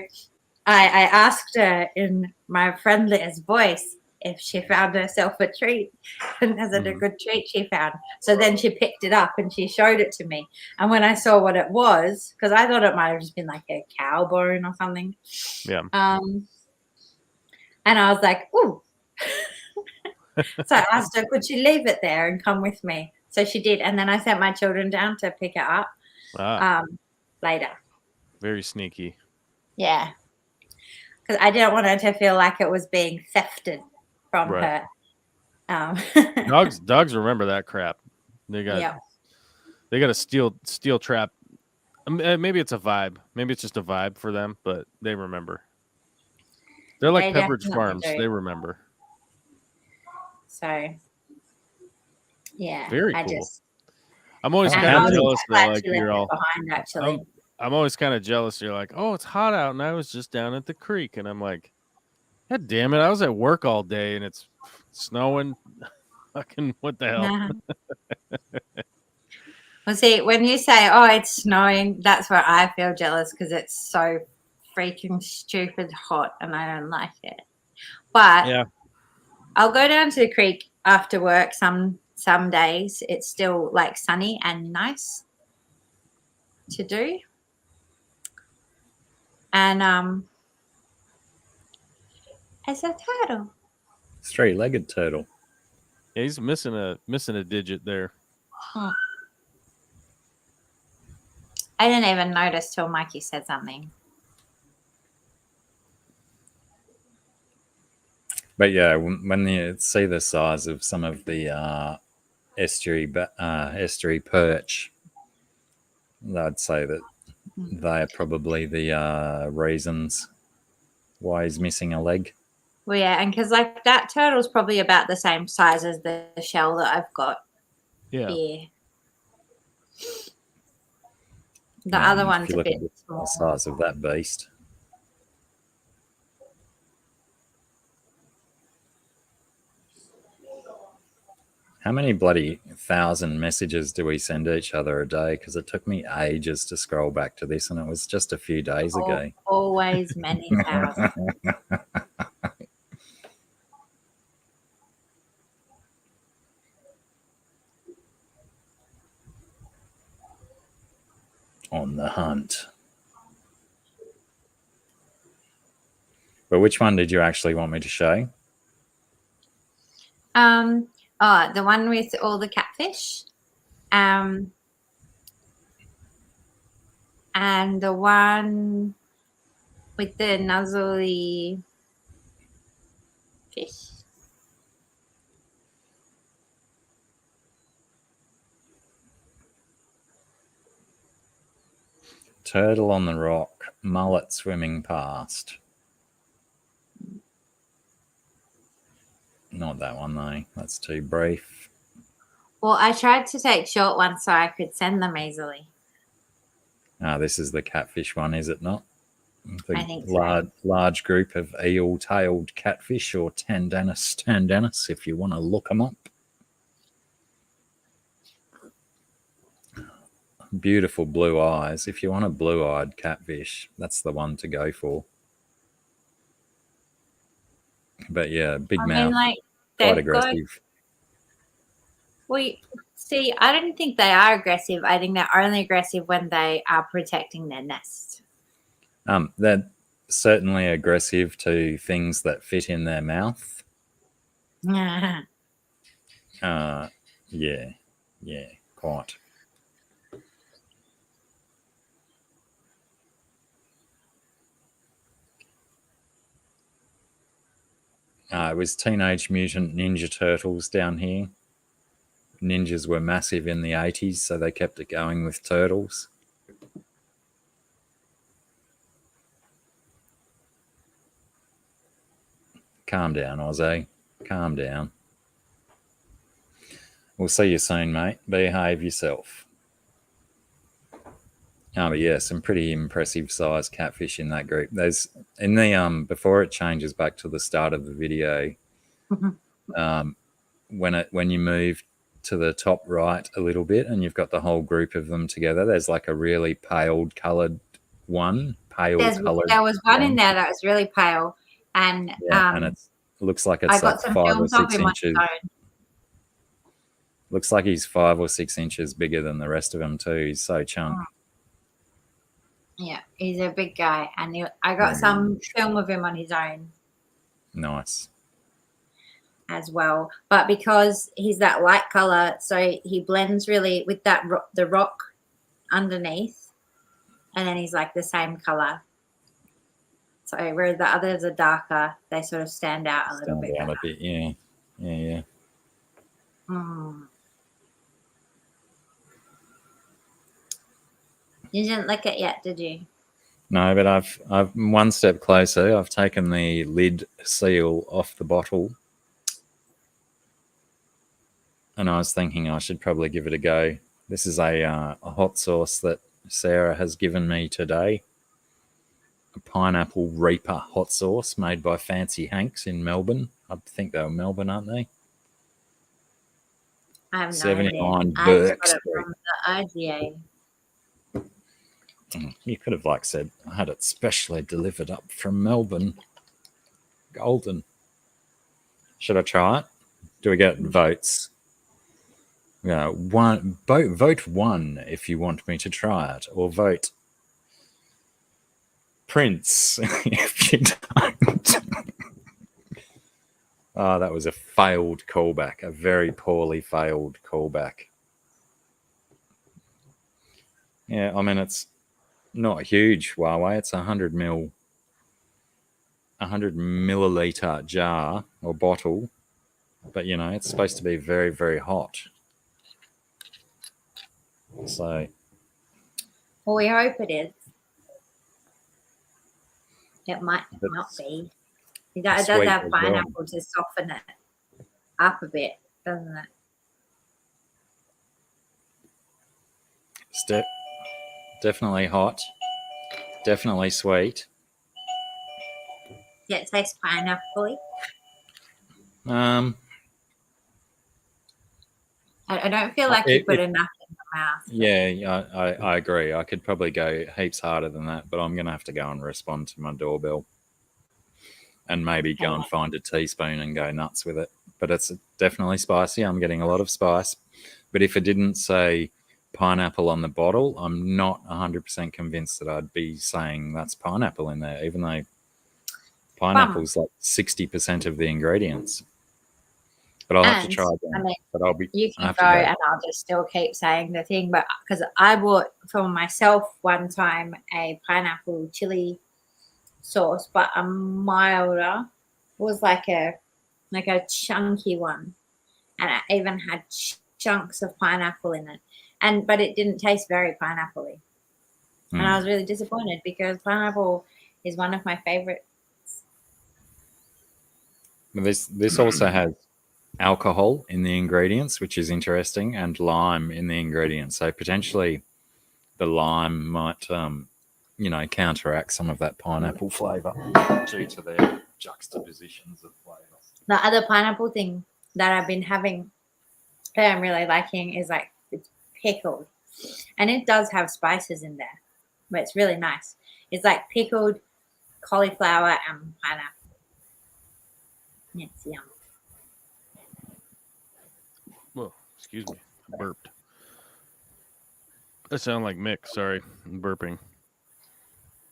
Speaker 5: I asked her in my friendliest voice if she found herself a treat, and is it a good treat she found? So then she picked it up and she showed it to me. And when I saw what it was, because I thought it might have just been like a cow bone or something.
Speaker 3: Yeah.
Speaker 5: And I was like, ooh. So I asked her, could she leave it there and come with me? So she did. And then I sent my children down to pick it up later. Very
Speaker 3: sneaky.
Speaker 5: Yeah. Because I didn't want her to feel like it was being thefted from her.
Speaker 3: Dogs remember that crap. They got a steel trap. Maybe it's a vibe. Maybe it's just a vibe for them, but they remember. They're like Beverage Farms. They remember.
Speaker 5: So, yeah.
Speaker 3: Very cool. I'm always kind of jealous that like you're all
Speaker 5: behind. Actually,
Speaker 3: I'm always kind of jealous. You're like, oh, it's hot out, and I was just down at the creek, and I'm like, God damn it! I was at work all day, and it's snowing. Fucking what the hell?
Speaker 5: Well, see, when you say, "Oh, it's snowing," that's where I feel jealous because it's so freaking stupid hot, and I don't like it. But
Speaker 3: yeah,
Speaker 5: I'll go down to the creek after work. Some days it's still like sunny and nice to do. And it's a turtle.
Speaker 2: Straight-legged turtle.
Speaker 3: Yeah, he's missing a digit there.
Speaker 5: Huh. I didn't even notice till Mikey said something.
Speaker 2: But yeah, when you see the size of some of the estuary perch, I'd say that they're probably the reasons why he's missing a leg.
Speaker 5: Well, yeah, and because like that turtle's probably about the same size as the shell that I've got here. The other
Speaker 2: If
Speaker 5: one's
Speaker 2: you
Speaker 5: a
Speaker 2: look
Speaker 5: bit
Speaker 2: at the
Speaker 5: small.
Speaker 2: size of that beast. How many bloody 1,000 messages do we send each other a day? Because it took me ages to scroll back to this, and it was just a few days ago.
Speaker 5: Always many thousands.
Speaker 2: On the hunt. But which one did you actually want me to show?
Speaker 5: The one with all the catfish. And the one with the nuzzly fish.
Speaker 2: Turtle on the rock, mullet swimming past. Not that one though. That's too brief.
Speaker 5: Well, I tried to take short ones so I could send them easily.
Speaker 2: This is the catfish one, is it not? The
Speaker 5: I think so.
Speaker 2: large group of eel-tailed catfish, or tandanus, if you want to look them up. Beautiful blue eyes. If you want a blue-eyed catfish, that's the one to go for. But yeah, big mouth,
Speaker 5: like,
Speaker 2: quite aggressive.
Speaker 5: See, I don't think they are aggressive. I think they're only aggressive when they are protecting their nest.
Speaker 2: They're certainly aggressive to things that fit in their mouth. Yeah, quite. It was Teenage Mutant Ninja Turtles down here. Ninjas were massive in the 80s, so they kept it going with turtles. Calm down, Ozzy. Calm down. We'll see you soon, mate. Behave yourself. But yeah, some pretty impressive size catfish in that group. There's in the before it changes back to the start of the video. When you move to the top right a little bit and you've got the whole group of them together, there's like a really coloured one.
Speaker 5: There was one in there that was really pale, and
Speaker 2: and it looks like it's like 5 or 6 inches. Looks like he's 5 or 6 inches bigger than the rest of them too. He's so chunk.
Speaker 5: Yeah, he's a big guy, and I got some film of him on his own.
Speaker 2: Nice.
Speaker 5: As well, but because he's that light color, so he blends really with that the rock underneath, and then he's like the same color. So where the others are darker, they sort of stand out a little bit.
Speaker 2: Yeah.
Speaker 5: You didn't lick it yet, did you?
Speaker 2: No, but I've one step closer. I've taken the lid seal off the bottle. And I was thinking I should probably give it a go. This is a hot sauce that Sarah has given me today. A pineapple Reaper hot sauce made by Fancy Hanks in Melbourne. I think they were Melbourne, aren't they?
Speaker 5: I have no
Speaker 2: 79
Speaker 5: idea.
Speaker 2: Burke
Speaker 5: I got it
Speaker 2: Street.
Speaker 5: from the IGA.
Speaker 2: You could have said I had it specially delivered up from Melbourne. Golden. Should I try it? Do we get votes? Vote 1 if you want me to try it, or vote Prince if you don't. That was a failed callback, a very poorly failed callback. Yeah, I mean, it's not huge, Huawei. It's 100 milliliter jar or bottle, but it's supposed to be very, very hot. So,
Speaker 5: well, we hope it is. It might not be. It does have pineapple to soften it up a bit, doesn't it?
Speaker 2: Definitely hot. Definitely sweet.
Speaker 5: Yeah, it tastes pineapple.
Speaker 2: Um,
Speaker 5: I don't feel like you put enough in your mouth.
Speaker 2: Yeah, I agree. I could probably go heaps harder than that, but I'm going to have to go and respond to my doorbell and maybe go and find a teaspoon and go nuts with it. But it's definitely spicy. I'm getting a lot of spice. But if it didn't say pineapple on the bottle, I'm not 100% convinced that I'd be saying that's pineapple in there, even though pineapple's like 60% of the ingredients. But I'll have to try again.
Speaker 5: I mean,
Speaker 2: but
Speaker 5: you can go and I'll just still keep saying the thing. But because I bought for myself one time a pineapple chili sauce, but a milder, was like a chunky one, and it even had chunks of pineapple in it, but it didn't taste very pineapple-y. And I was really disappointed because pineapple is one of my favorites.
Speaker 2: This also has alcohol in the ingredients, which is interesting, and lime in the ingredients. So potentially the lime might, counteract some of that pineapple flavour due to their juxtapositions of flavour.
Speaker 5: The other pineapple thing that I've been having that I'm really liking is like it's pickled, and it does have spices in there, but it's really nice. It's like pickled cauliflower and pineapple. It's yum.
Speaker 3: Well, excuse me, I burped. I sound like Mick. Sorry, I'm burping.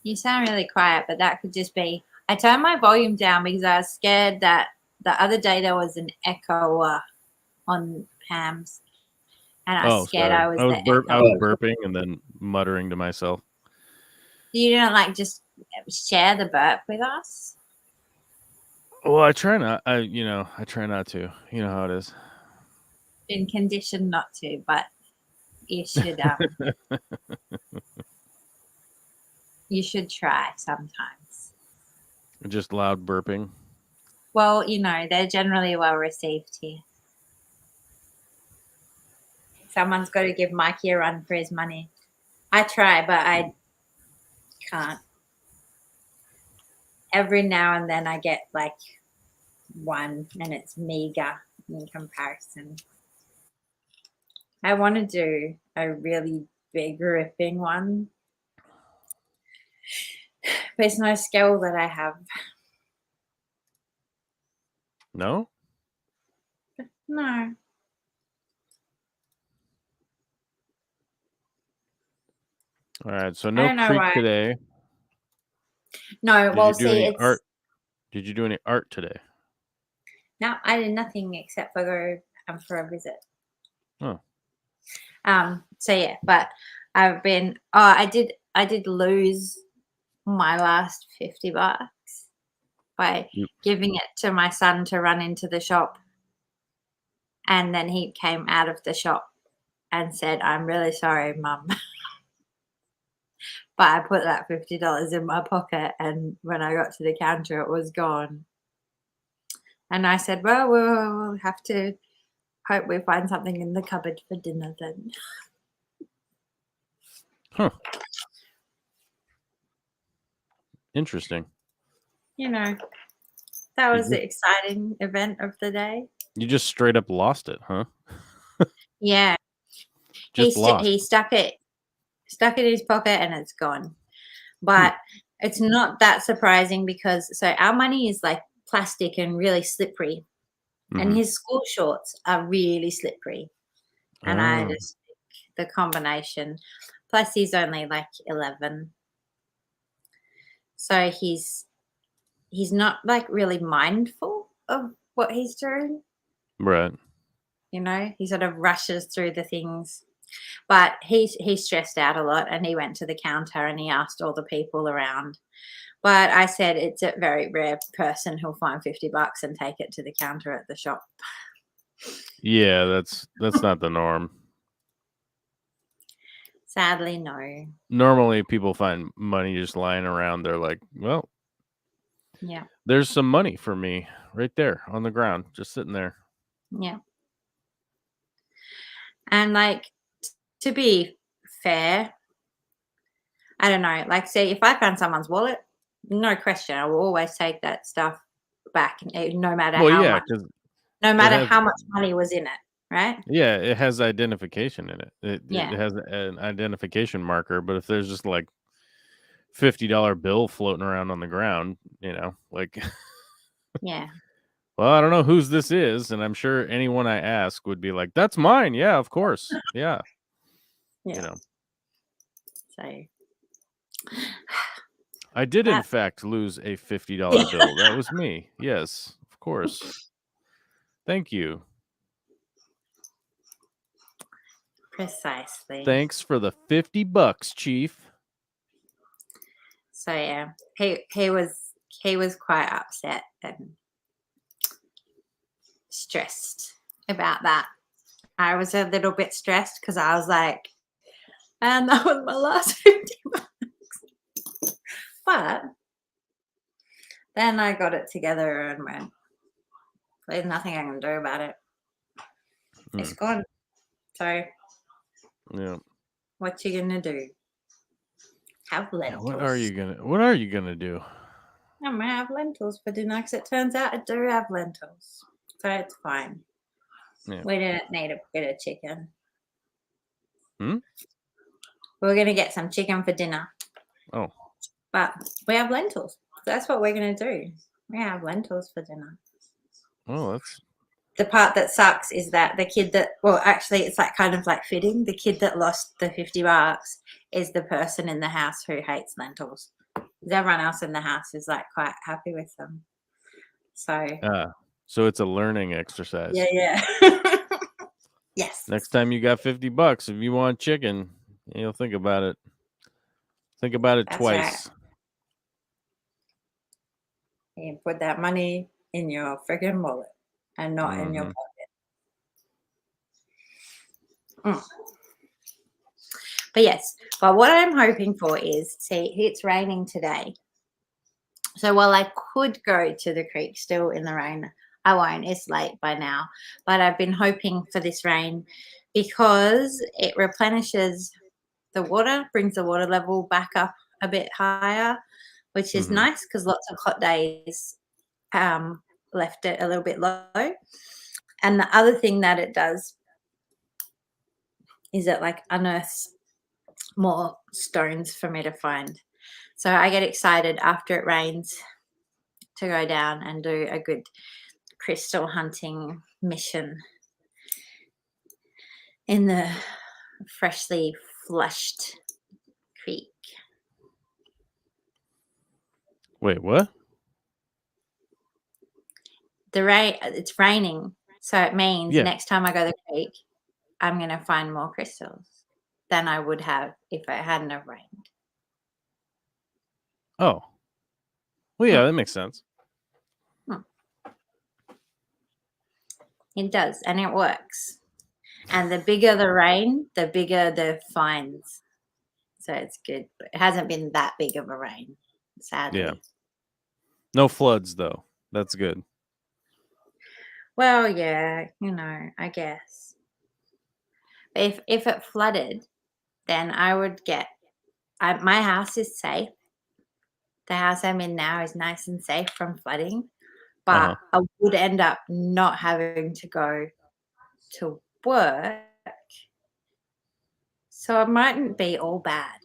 Speaker 5: You sound really quiet, but that could just be. I turned my volume down because I was scared that the other day there was an echo on Pam's, and I was scared
Speaker 3: sorry.
Speaker 5: I was
Speaker 3: burping and then muttering to myself.
Speaker 5: You don't like just share the burp with us?
Speaker 3: Well, I try not. I try not to. You know how it is.
Speaker 5: Been conditioned not to, but you should. You should try sometimes.
Speaker 3: Just loud burping.
Speaker 5: Well, they're generally well received here. Someone's got to give Mikey a run for his money. I try, but I can't. Every now and then I get like one, and it's meager in comparison. I want to do a really big ripping one, but it's no skill that I have.
Speaker 3: No?
Speaker 5: No.
Speaker 3: All right, so no creek today.
Speaker 5: No, well, see, it's
Speaker 3: art. Did you do any art today?
Speaker 5: No, I did nothing except for go for a visit.
Speaker 3: Oh.
Speaker 5: So yeah, but I've been. I did lose my last $50 by giving it to my son to run into the shop, and then he came out of the shop and said, "I'm really sorry, Mum." But I put that $50 in my pocket, and when I got to the counter, it was gone. And I said, well, we'll have to hope we find something in the cupboard for dinner then.
Speaker 3: Huh. Interesting.
Speaker 5: That was the exciting event of the day.
Speaker 3: You just straight up lost it, huh?
Speaker 5: Yeah.
Speaker 3: Just lost.
Speaker 5: He stuck it in his pocket and it's gone. But it's not that surprising because our money is like plastic and really slippery. Mm-hmm. And his school shorts are really slippery. And I just think the combination. Plus he's only like 11. So he's not like really mindful of what he's doing.
Speaker 3: Right.
Speaker 5: He sort of rushes through the things. But he stressed out a lot, and he went to the counter and he asked all the people around. But I said it's a very rare person who'll find $50 and take it to the counter at the shop.
Speaker 3: Yeah, that's not the norm.
Speaker 5: Sadly, no.
Speaker 3: Normally, people find money just lying around. They're like, well,
Speaker 5: yeah,
Speaker 3: there's some money for me right there on the ground, just sitting there.
Speaker 5: Yeah. And like, to be fair, I don't know. Like, say, if I found someone's wallet, no question, I will always take that stuff back, no matter
Speaker 3: Well,
Speaker 5: how
Speaker 3: yeah,
Speaker 5: much,
Speaker 3: because
Speaker 5: no matter
Speaker 3: has
Speaker 5: how much money was in it, right?
Speaker 3: it has identification in it. It
Speaker 5: Yeah.
Speaker 3: has an identification marker. But if there's just like $50 bill floating around on the ground, like,
Speaker 5: Yeah.
Speaker 3: well, I don't know whose this is, and I'm sure anyone I ask would be like, "That's mine." Yeah, of course. Yeah,
Speaker 5: Yeah. So
Speaker 3: I did in
Speaker 5: that
Speaker 3: fact lose a $50 bill. That was me. Yes, of course. Thank you.
Speaker 5: precisely.
Speaker 3: Thanks for the $50, Chief.
Speaker 5: So yeah, he was quite upset and stressed about that. I was a little bit stressed because I was like, and that was my last 50 bucks. But then I got it together and went, there's nothing I can do about it. It's gone. So
Speaker 3: Yeah.
Speaker 5: what you gonna do? Have lentils.
Speaker 3: What are you gonna do?
Speaker 5: I'm gonna have lentils for dinner because it turns out I do have lentils. So it's fine.
Speaker 3: Yeah.
Speaker 5: We didn't need a bit of chicken.
Speaker 3: Hmm?
Speaker 5: We're gonna get some chicken for dinner.
Speaker 3: Oh.
Speaker 5: But we have lentils. That's what we're gonna do. We have lentils for dinner.
Speaker 3: Oh, that's
Speaker 5: The part that sucks is that the kid that, well, actually, it's like kind of like fitting. The kid that lost the 50 bucks is the person in the house who hates lentils. Everyone else in the house is like quite happy with them. So
Speaker 3: so it's a learning exercise.
Speaker 5: yeah. Yes.
Speaker 3: Next time you got $50, if you want chicken, you'll think about it. Think about it
Speaker 5: That's
Speaker 3: twice.
Speaker 5: right. You put that money in your freaking wallet and not in your pocket. But yes, but what I'm hoping for is, see, it's raining today. So while I could go to the creek still in the rain, I won't. It's late by now. But I've been hoping for this rain because it replenishes the water, brings the water level back up a bit higher, which is nice because lots of hot days left it a little bit low. And the other thing that it does is it like unearths more stones for me to find. So I get excited after it rains to go down and do a good crystal hunting mission in the freshly flushed creek.
Speaker 3: Wait, what?
Speaker 5: It's raining, so it means
Speaker 3: Yeah.
Speaker 5: next time I go to the creek, I'm going to find more crystals than I would have if it hadn't have rained.
Speaker 3: Oh. Well, yeah, that makes sense.
Speaker 5: It does, and it works. And the bigger the rain, the bigger the finds. So it's good. But it hasn't been that big of a rain, sadly.
Speaker 3: Yeah. No floods, though. That's good.
Speaker 5: Well, yeah, I guess. If it flooded, then I would get. My house is safe. The house I'm in now is nice and safe from flooding, but I would end up not having to go to work. So it mightn't be all bad,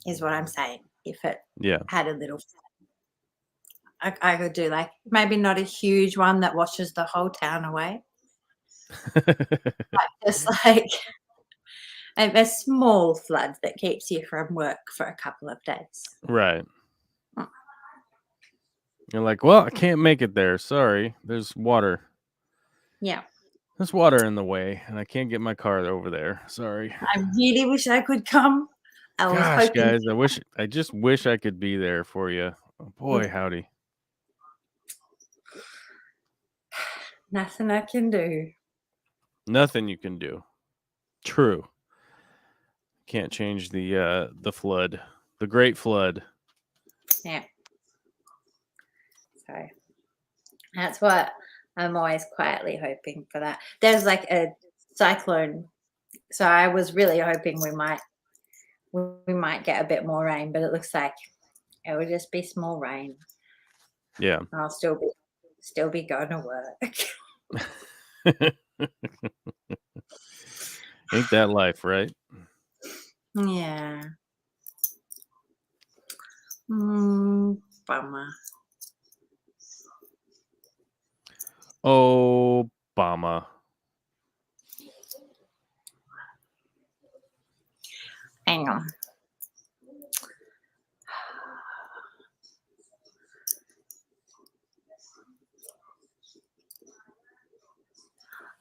Speaker 5: is what I'm saying. If it had a little flood, I could do like maybe not a huge one that washes the whole town away, but just like a small flood that keeps you from work for a couple of days.
Speaker 3: Right. You're like, well, I can't make it there. Sorry. There's water.
Speaker 5: Yeah.
Speaker 3: There's water in the way, and I can't get my car over there. Sorry.
Speaker 5: I really wish I could come.
Speaker 3: Gosh, guys, I just wish I could be there for you. Oh, boy, howdy.
Speaker 5: Nothing I can do.
Speaker 3: Nothing you can do. True. Can't change the flood, the great flood.
Speaker 5: Yeah. So that's what I'm always quietly hoping for that. There's like a cyclone. So I was really hoping we might we might get a bit more rain, but it looks like it will just be small rain.
Speaker 3: Yeah.
Speaker 5: I'll still be going to work.
Speaker 3: Ain't that life, right?
Speaker 5: Yeah. Bummer.
Speaker 3: Obama.
Speaker 5: Hang on.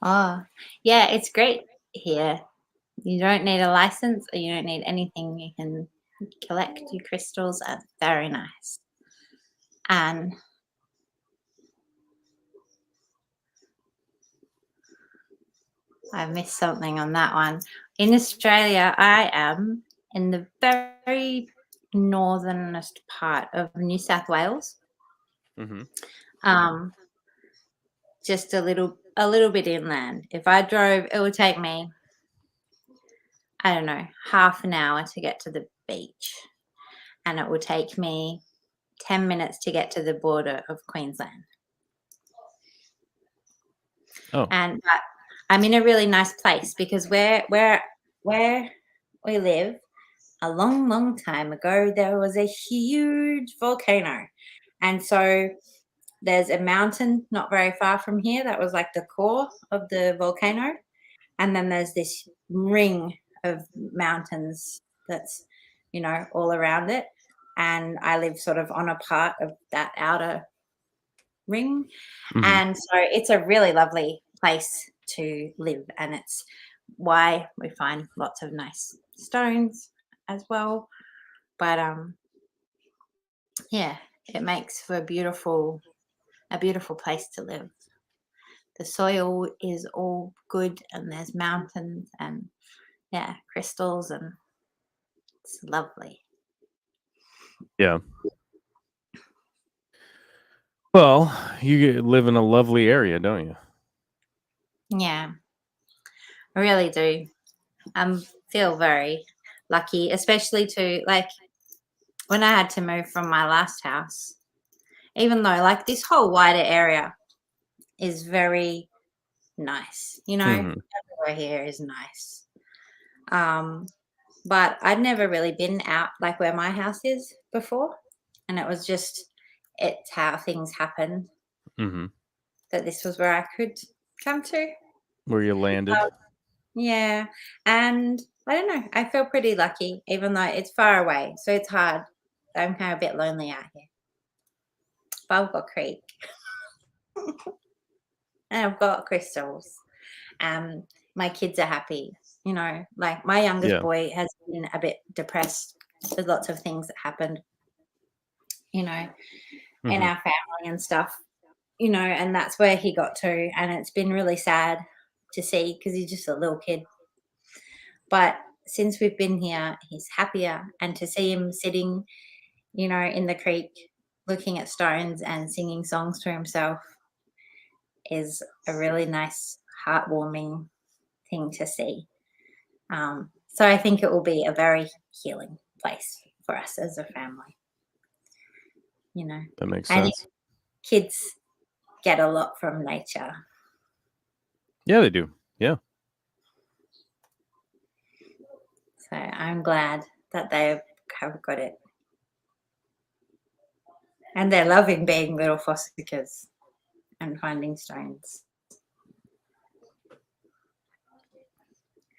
Speaker 5: Oh, yeah, it's great here. You don't need a license or you don't need anything. You can collect your crystals. Are very nice. And I missed something on that one. In Australia, I am in the very northernest part of New South Wales.
Speaker 3: Mm-hmm.
Speaker 5: Just a little bit inland. If I drove, it would take me, I don't know, half an hour to get to the beach, and it would take me 10 minutes to get to the border of Queensland.
Speaker 3: Oh.
Speaker 5: And but I'm in a really nice place because where we live, a long time ago, there was a huge volcano, and so there's a mountain not very far from here that was like the core of the volcano, and then there's this ring of mountains that's, all around it, and I live sort of on a part of that outer ring.
Speaker 3: Mhm.
Speaker 5: And so it's a really lovely place to live, and it's why we find lots of nice stones as well. But yeah, it makes for a beautiful place to live. The soil is all good, and there's mountains and crystals, and it's lovely.
Speaker 3: Yeah. Well, you live in a lovely area, don't you?
Speaker 5: Yeah, I really do. I feel very lucky, especially to, like, when I had to move from my last house, even though, like, this whole wider area is very nice,
Speaker 3: Mhm.
Speaker 5: everywhere here is nice. But I'd never really been out like where my house is before, and it's how things happened
Speaker 3: Mhm.
Speaker 5: that this was where I could come to.
Speaker 3: Where you landed.
Speaker 5: Yeah, and I don't know, I feel pretty lucky, even though it's far away, so it's hard. I'm kind of a bit lonely out here. But I've got creek. And I've got crystals. My kids are happy. Like my youngest
Speaker 3: Yeah.
Speaker 5: boy has been a bit depressed. There's lots of things that happened, in
Speaker 3: Mhm.
Speaker 5: our family and stuff, and that's where he got to. And it's been really sad to see because he's just a little kid. But since we've been here, he's happier. And to see him sitting, in the creek, looking at stones and singing songs to himself is a really nice, heartwarming thing to see. So I think it will be a very healing place for us as a family.
Speaker 3: That makes
Speaker 5: And
Speaker 3: sense.
Speaker 5: kids get a lot from nature.
Speaker 3: Yeah, they do. Yeah.
Speaker 5: So I'm glad that they have got it. And they're loving being little fossickers and finding stones.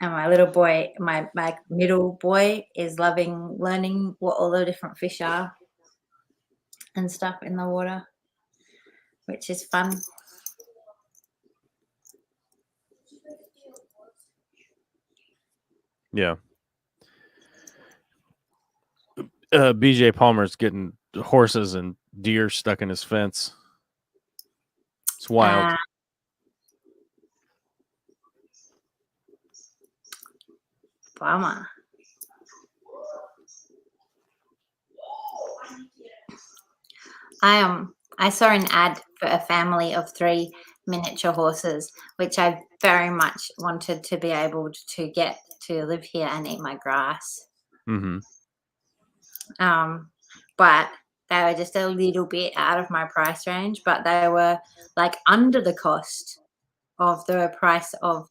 Speaker 5: And my little boy, my middle boy, is loving learning what all the different fish are and stuff in the water, which is fun.
Speaker 3: Yeah. BJ Palmer's getting horses and deer stuck in his fence. It's wild.
Speaker 5: Bummer. I saw an ad for a family of 3 miniature horses, which I very much wanted to be able to get to live here and eat my grass.
Speaker 3: Mm-hmm.
Speaker 5: But they were just a little bit out of my price range, but they were like under the cost of the price of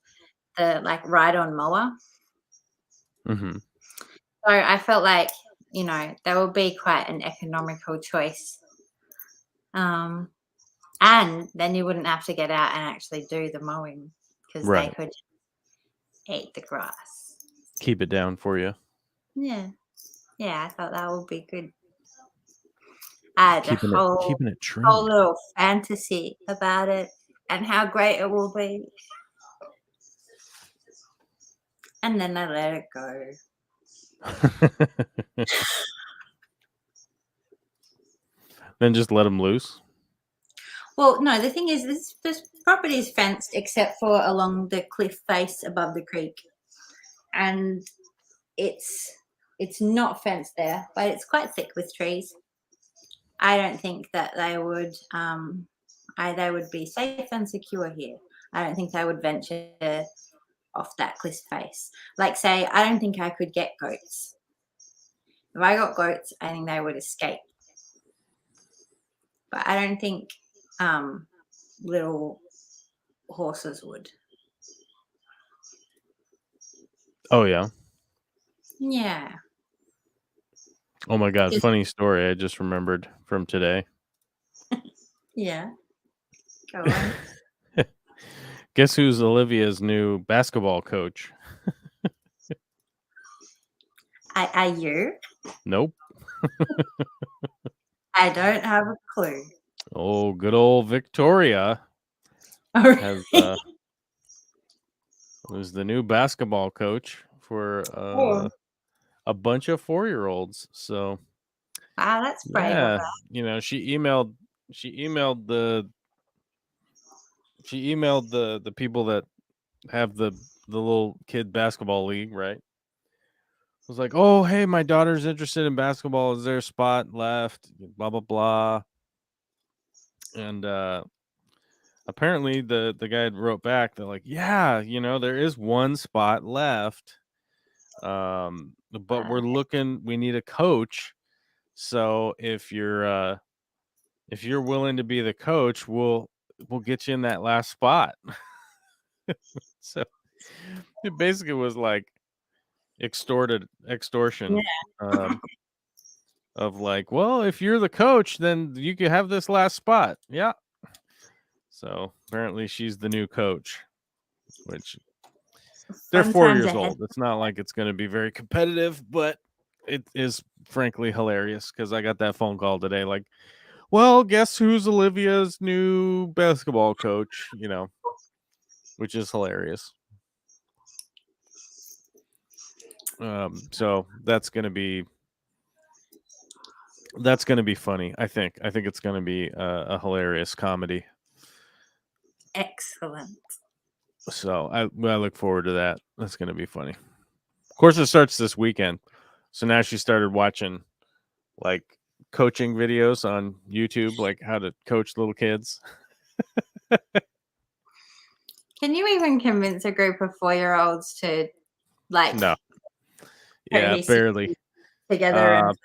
Speaker 5: the like ride-on mower.
Speaker 3: Mm-hmm.
Speaker 5: So I felt like, they would be quite an economical choice. And then you wouldn't have to get out and actually do the mowing because they
Speaker 3: Right.
Speaker 5: could eat the grass.
Speaker 3: Keep it down for you.
Speaker 5: Yeah. Yeah, I thought that would be good. I had
Speaker 3: Keeping
Speaker 5: a
Speaker 3: it
Speaker 5: whole
Speaker 3: trimmed.
Speaker 5: little fantasy about it and how great it will be. And then I let it go.
Speaker 3: Then just let them loose.
Speaker 5: Well, no, the thing is, this property is fenced except for along the cliff face above the creek, and it's not fenced there, but it's quite thick with trees. I don't think that they would be safe and secure here. I don't think they would venture off that cliff face. Like, say, I don't think I could get goats. If I got goats, I think they would escape. But I don't think little horses would.
Speaker 3: Oh yeah.
Speaker 5: Yeah.
Speaker 3: Oh my God! Funny story. I just remembered from today.
Speaker 5: Yeah. Go on.
Speaker 3: Guess who's Olivia's new basketball coach?
Speaker 5: Are you?
Speaker 3: Nope.
Speaker 5: I don't have a clue.
Speaker 3: Oh, good old Victoria
Speaker 5: Oh,
Speaker 3: has was the new basketball coach for a bunch of 4-year-olds. So
Speaker 5: wow, that's brave of
Speaker 3: yeah,
Speaker 5: her.
Speaker 3: she emailed the people that have the little kid basketball league, right? Was like, oh, hey, my daughter's interested in basketball. Is there a spot left? Blah blah blah. And apparently the guy wrote back. They're like, yeah, there is one spot left. But we need a coach. So if you're willing to be the coach, we'll get you in that last spot. So it basically was like extortion. Of like, well, if you're the coach, then you can have this last spot. Yeah. So apparently she's the new coach, which they're
Speaker 5: Fun
Speaker 3: 4
Speaker 5: times
Speaker 3: years
Speaker 5: ahead.
Speaker 3: old. It's not like it's going to be very competitive, but it is frankly hilarious because I got that phone call today. Like, well, guess who's Olivia's new basketball coach? Which is hilarious. So that's going to be funny. I think it's going to be a hilarious comedy.
Speaker 5: Excellent.
Speaker 3: So I look forward to that. That's going to be funny. Of course, it starts this weekend. So now she started watching like coaching videos on YouTube, like how to coach little kids.
Speaker 5: Can you even convince a group of 4-year-olds to like
Speaker 3: No. Yeah, barely.
Speaker 5: together and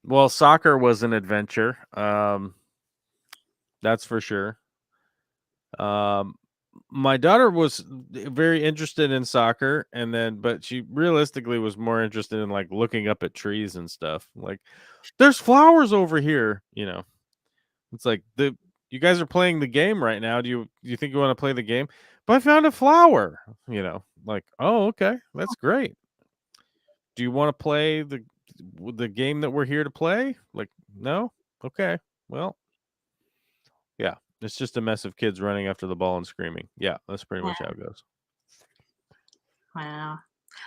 Speaker 3: well, soccer was an adventure. That's for sure. My daughter was very interested in soccer, but she realistically was more interested in like looking up at trees and stuff. Like, there's flowers over here. It's like you guys are playing the game right now. Do you think you want to play the game? But I found a flower. Like, oh, okay, that's great. Do you want to play the game that we're here to play? Like, no, okay, well, yeah. It's just a mess of kids running after the ball and screaming. Yeah, that's pretty much how it goes.
Speaker 5: Wow.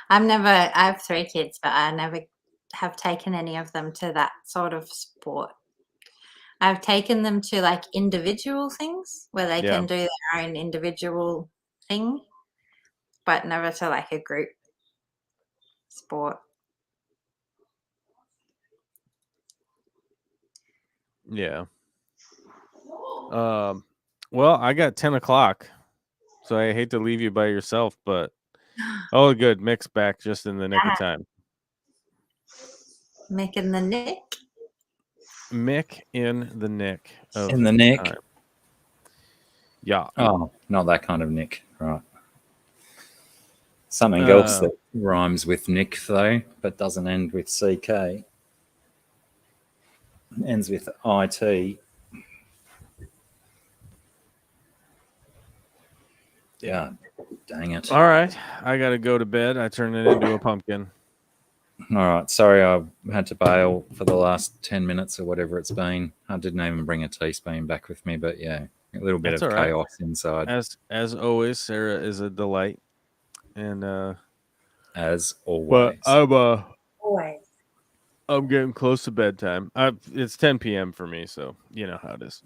Speaker 5: I have 3 kids, but I never have taken any of them to that sort of sport. I've taken them to like individual things where they can do their own individual thing, but never to like a group sport.
Speaker 3: Yeah. Well, I got 10 o'clock, so I hate to leave you by yourself, but good, Mick's back just in the nick of time.
Speaker 5: Mick and the Nick.
Speaker 3: Mick in the nick of
Speaker 2: In the nick.
Speaker 3: time. Yeah.
Speaker 2: Oh, not that kind of Nick, right? Something else that rhymes with Nick though, but doesn't end with CK. Ends with IT. Yeah, dang it.
Speaker 3: All right. I got to go to bed. I turned it into a pumpkin.
Speaker 2: All right, sorry I had to bail for the last 10 minutes or whatever it's been. I didn't even bring a teaspoon back with me, but yeah, a little bit
Speaker 3: That's
Speaker 2: of
Speaker 3: all right.
Speaker 2: chaos inside.
Speaker 3: As always, Sarah is a delight. And
Speaker 2: As
Speaker 3: but
Speaker 2: always.
Speaker 5: Always.
Speaker 3: I'm getting close to bedtime. It's 10 p.m. for me, so you know how it is.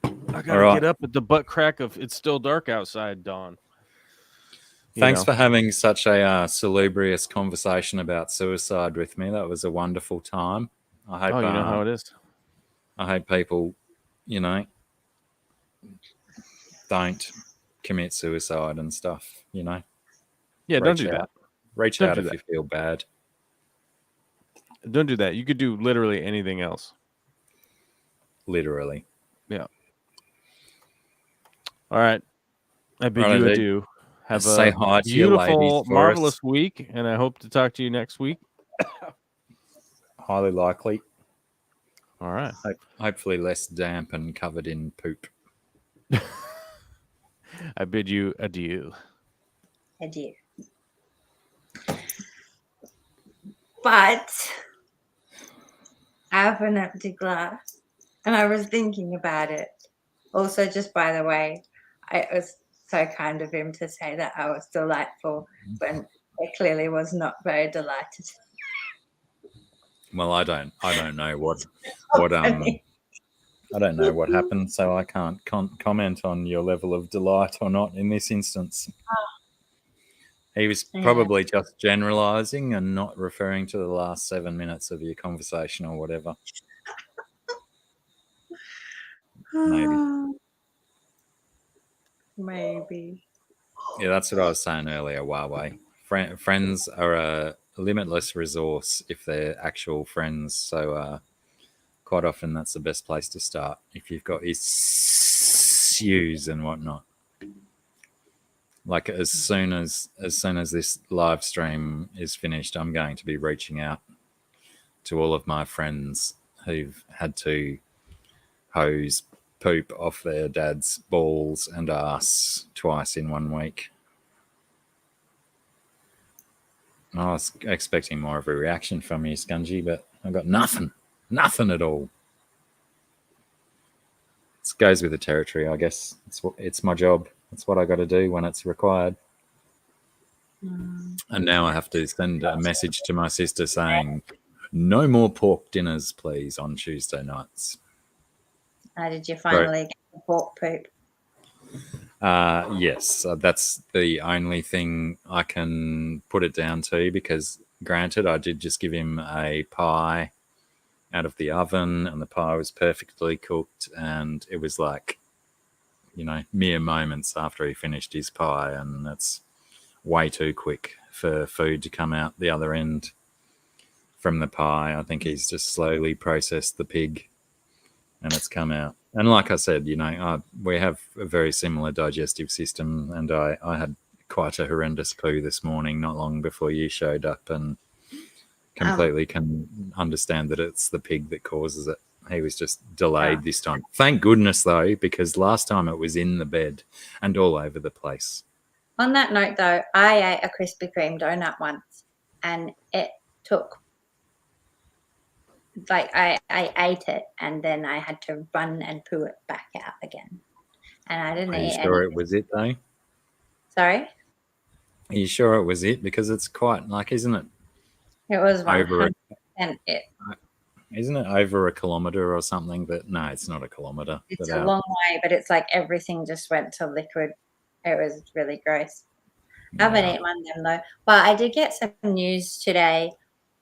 Speaker 3: I gotta
Speaker 2: right.
Speaker 3: get up at the butt crack of it's still dark outside, Dawn.
Speaker 2: Thanks for having such a salubrious conversation about suicide with me. That was a wonderful time. I hope.
Speaker 3: Oh, you know how it is.
Speaker 2: I hope people, don't commit suicide and stuff.
Speaker 3: Yeah, don't
Speaker 2: reach
Speaker 3: do
Speaker 2: out.
Speaker 3: that.
Speaker 2: Reach
Speaker 3: Don't
Speaker 2: out
Speaker 3: do
Speaker 2: if
Speaker 3: that.
Speaker 2: you feel bad.
Speaker 3: Don't do that. You could do literally anything else.
Speaker 2: Literally.
Speaker 3: Yeah. All right. I bid
Speaker 2: Right,
Speaker 3: you
Speaker 2: indeed.
Speaker 3: adieu. Have
Speaker 2: Say
Speaker 3: a
Speaker 2: hi to your ladies
Speaker 3: beautiful,
Speaker 2: for
Speaker 3: marvelous
Speaker 2: us.
Speaker 3: week, and I hope to talk to you next week.
Speaker 2: Highly likely.
Speaker 3: All right.
Speaker 2: Hopefully less damp and covered in poop.
Speaker 3: I bid you adieu.
Speaker 5: Adieu. But I have an empty glass, and I was thinking about it. Also, just by the way, it was so kind of him to say that I was delightful when I clearly was not very delighted.
Speaker 2: Well, I don't know what I don't know what happened, so I can't comment on your level of delight or not in this instance. He was probably just generalizing and not referring to the last 7 minutes of your conversation or whatever.
Speaker 5: Maybe.
Speaker 2: Yeah, that's what I was saying earlier, Huawei. Friends are a limitless resource if they're actual friends. So quite often that's the best place to start if you've got issues and whatnot. Like as soon as this live stream is finished, I'm going to be reaching out to all of my friends who've had to hose poop off their dad's balls and ass twice in 1 week. I was expecting more of a reaction from you, Scungy, but I got nothing at all. It goes with the territory, I guess. It's my job. It's what I got to do when it's required. And now I have to send a message to my sister saying, no more pork dinners, please, on Tuesday nights.
Speaker 5: How did you finally get the pork poop?
Speaker 2: Yes, that's the only thing I can put it down to because, granted, I did just give him a pie out of the oven and the pie was perfectly cooked and it was like, mere moments after he finished his pie, and that's way too quick for food to come out the other end from the pie. I think he's just slowly processed the pig and it's come out. And like I said, we have a very similar digestive system, and I had quite a horrendous poo this morning, not long before you showed up, and completely can understand that it's the pig that causes it. He was just delayed this time. Thank goodness, though, because last time it was in the bed and all over the place.
Speaker 5: On that note, though, I ate a Krispy Kreme donut once, and it took I ate it and then I had to run and poo it back out again. And I didn't eat
Speaker 2: sure
Speaker 5: anything.
Speaker 2: It was it, though?
Speaker 5: Sorry?
Speaker 2: Are you sure it was it? Because it's quite, isn't it?
Speaker 5: It was 100% it.
Speaker 2: Isn't it over a kilometre or something? But no, it's not a kilometre.
Speaker 5: It's a long way, but it's like everything just went to liquid. It was really gross. I haven't eaten one of them, though. But I did get some news today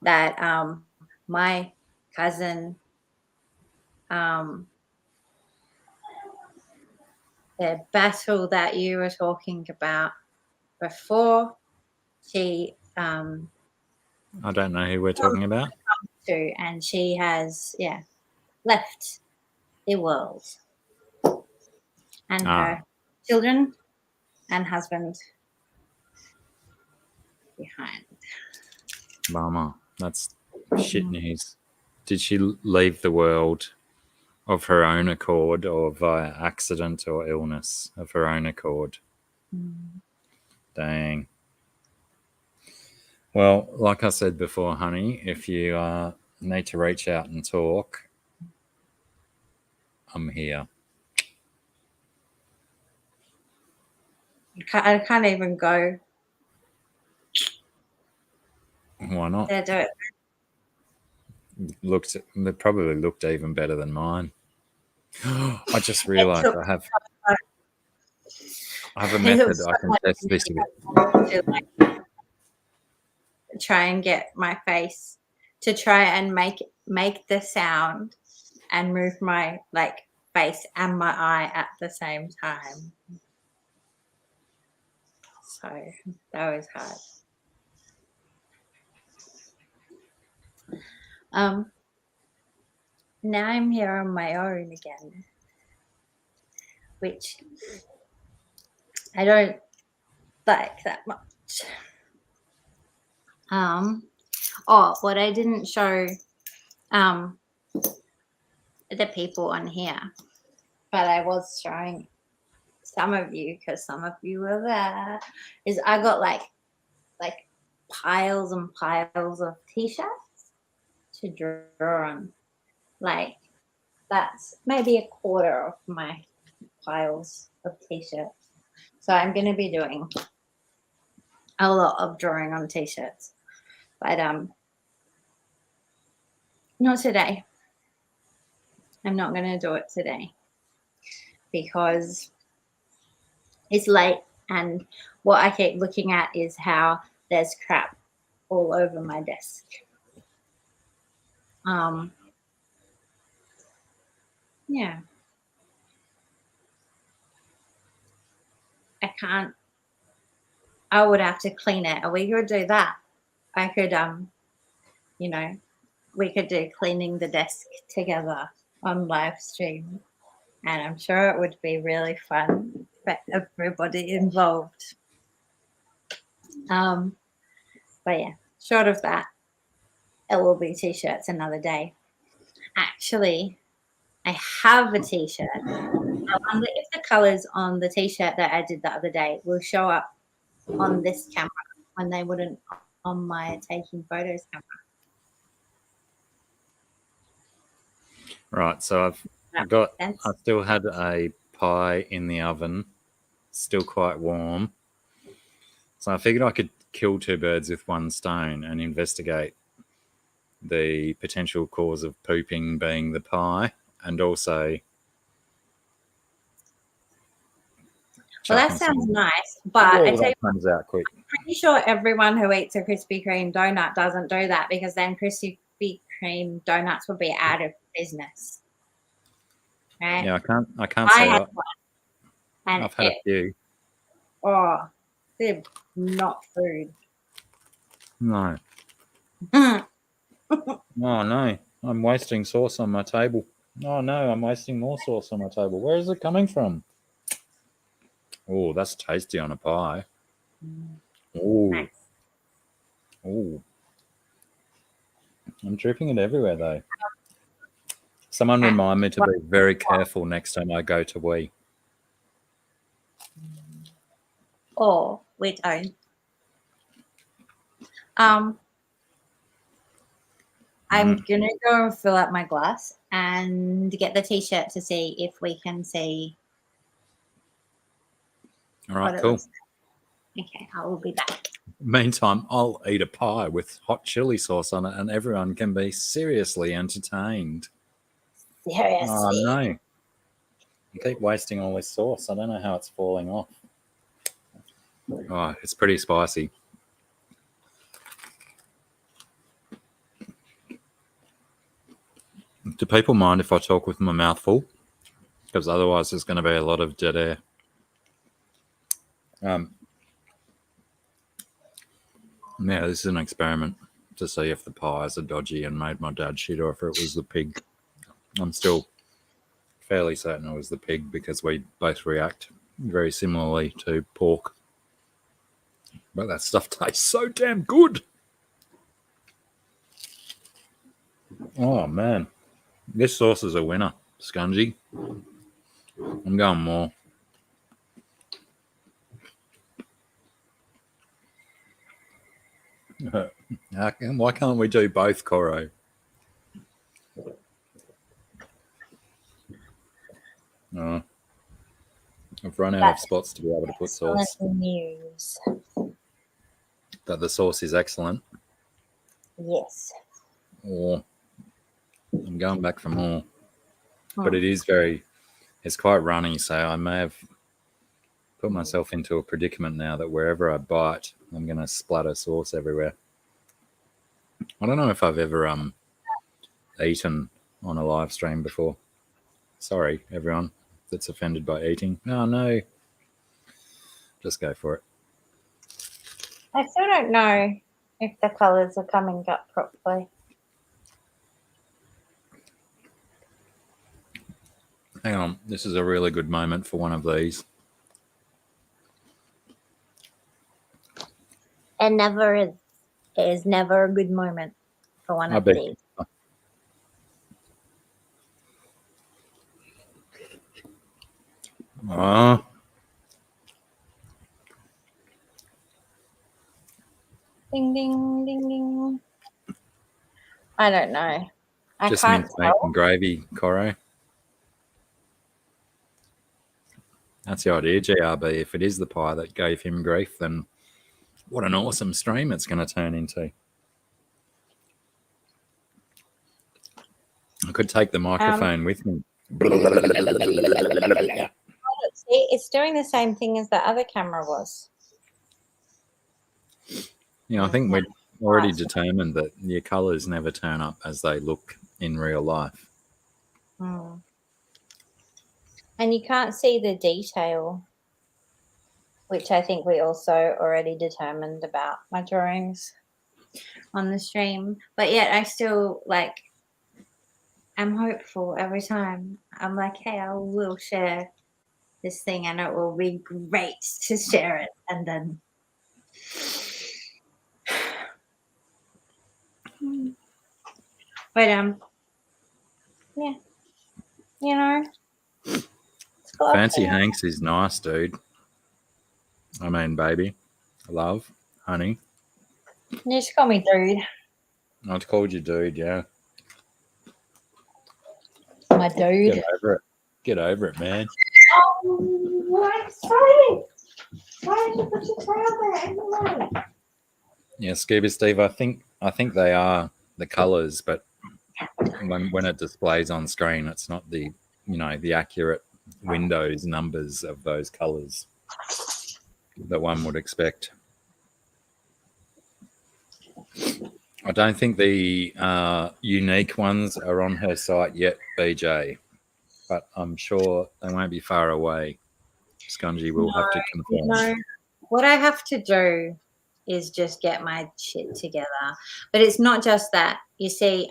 Speaker 5: that my cousin, the battle that you were talking about before, she
Speaker 2: I don't know who we're talking about.
Speaker 5: too, and she has left the world and her children and husband behind.
Speaker 2: Mama, that's shit news. Did she leave the world of her own accord or via accident or illness of her own accord? Dang. Well, like I said before, honey, if you need to reach out and talk, I'm here.
Speaker 5: I can't even go
Speaker 2: Why not?
Speaker 5: there. Do it.
Speaker 2: They probably looked even better than mine. I just realised I have a method I can test this with.
Speaker 5: To try and get my face to try and make the sound and move my face and my eye at the same time. So that was hard. Now I'm here on my own again, which I don't like that much. What I didn't show the people on here, but I was showing some of you because some of you were there, is I got like piles and piles of t-shirts to draw on. Like that's maybe a quarter of my piles of t-shirts. So I'm going to be doing a lot of drawing on t-shirts, but not today. I'm not going to do it today because it's late, and what I keep looking at is how there's crap all over my desk. Yeah. I would have to clean it. Or we could do that. I could, we could do cleaning the desk together on live stream. And I'm sure it would be really fun for everybody involved. But yeah, short of that, it will be t-shirts another day. Actually, I have a t-shirt. I wonder if the colors on the t-shirt that I did the other day will show up on this camera when they wouldn't on my taking photos camera.
Speaker 2: Right, so I still had a pie in the oven, still quite warm. So I figured I could kill two birds with one stone and investigate the potential cause of pooping being the pie, and also
Speaker 5: well, that sounds nice, but I tell you,
Speaker 2: comes out quick.
Speaker 5: I'm pretty sure everyone who eats a Krispy Kreme donut doesn't do that, because then Krispy Kreme donuts would be out of business. Right?
Speaker 2: Yeah, I can't say that.
Speaker 5: I've
Speaker 2: had a few.
Speaker 5: Oh, they're not food.
Speaker 2: No. Oh no, I'm wasting sauce on my table. Oh no, I'm wasting more sauce on my table. Where is it coming from? Oh, that's tasty on a pie. Oh.
Speaker 5: Nice.
Speaker 2: Oh. I'm dripping it everywhere though. Someone remind me to be very careful next time I go to wee.
Speaker 5: Or we don't. I'm gonna go and fill up my glass and get the t-shirt to see if we can see.
Speaker 2: All right, cool.
Speaker 5: Okay, I will be back.
Speaker 2: Meantime, I'll eat a pie with hot chili sauce on it, and everyone can be seriously entertained.
Speaker 5: Seriously.
Speaker 2: Oh no! You keep wasting all this sauce. I don't know how it's falling off. Oh, it's pretty spicy. Do people mind if I talk with my mouth full? Because otherwise there's going to be a lot of dead air. Yeah, this is an experiment. to see if the pies are dodgy and made my dad shit or if it was the pig. I'm still fairly certain it was the pig because we both react very similarly to pork. But that stuff tastes so damn good. Oh, man. This sauce is a winner, Scungy. I'm going more. Why can't we do both, Coro? Oh, I've run out of spots to be able to put sauce.
Speaker 5: News.
Speaker 2: That the sauce is excellent.
Speaker 5: Yes.
Speaker 2: Or I'm going back for more. But it is it's quite runny, so I may have put myself into a predicament now that wherever I bite, I'm going to splatter sauce everywhere. I don't know if I've ever eaten on a live stream before. Sorry, everyone that's offended by eating. Oh, no. Just go for it.
Speaker 5: I still don't know if the colours are coming up properly.
Speaker 2: Hang on. This is a really good moment for one of these.
Speaker 5: It never is. It is never a good moment for one of these. Ding, ding, ding, ding. I don't know. I
Speaker 2: Just
Speaker 5: can't
Speaker 2: mince meat and gravy, Coro. That's the idea, GRB. If it is the pie that gave him grief, then what an awesome stream it's going to turn into. I could take the microphone with me.
Speaker 5: See, it's doing the same thing as the other camera was.
Speaker 2: Yeah, I think we'd already determined that your colours never turn up as they look in real life.
Speaker 5: And you can't see the detail, which I think we also already determined about my drawings on the stream. But yet I still, I'm hopeful every time. I'm like, hey, I will share this thing and it will be great to share it. And then... But, yeah, you know.
Speaker 2: Fancy Hanks is nice, dude. I mean, baby, love, honey.
Speaker 5: You just call me dude.
Speaker 2: I called you dude, yeah.
Speaker 5: My dude.
Speaker 2: Get over it. Get over it, man.
Speaker 5: Oh, I'm sorry. Why did you put your tray on there?
Speaker 2: Yeah, Scuba Steve, I think they are the colours, but when it displays on screen, it's not the accurate Windows numbers of those colours that one would expect. I don't think the unique ones are on her site yet, BJ, but I'm sure they won't be far away. Scungy will have to confirm.
Speaker 5: What I have to do is just get my shit together. But it's not just that. You see,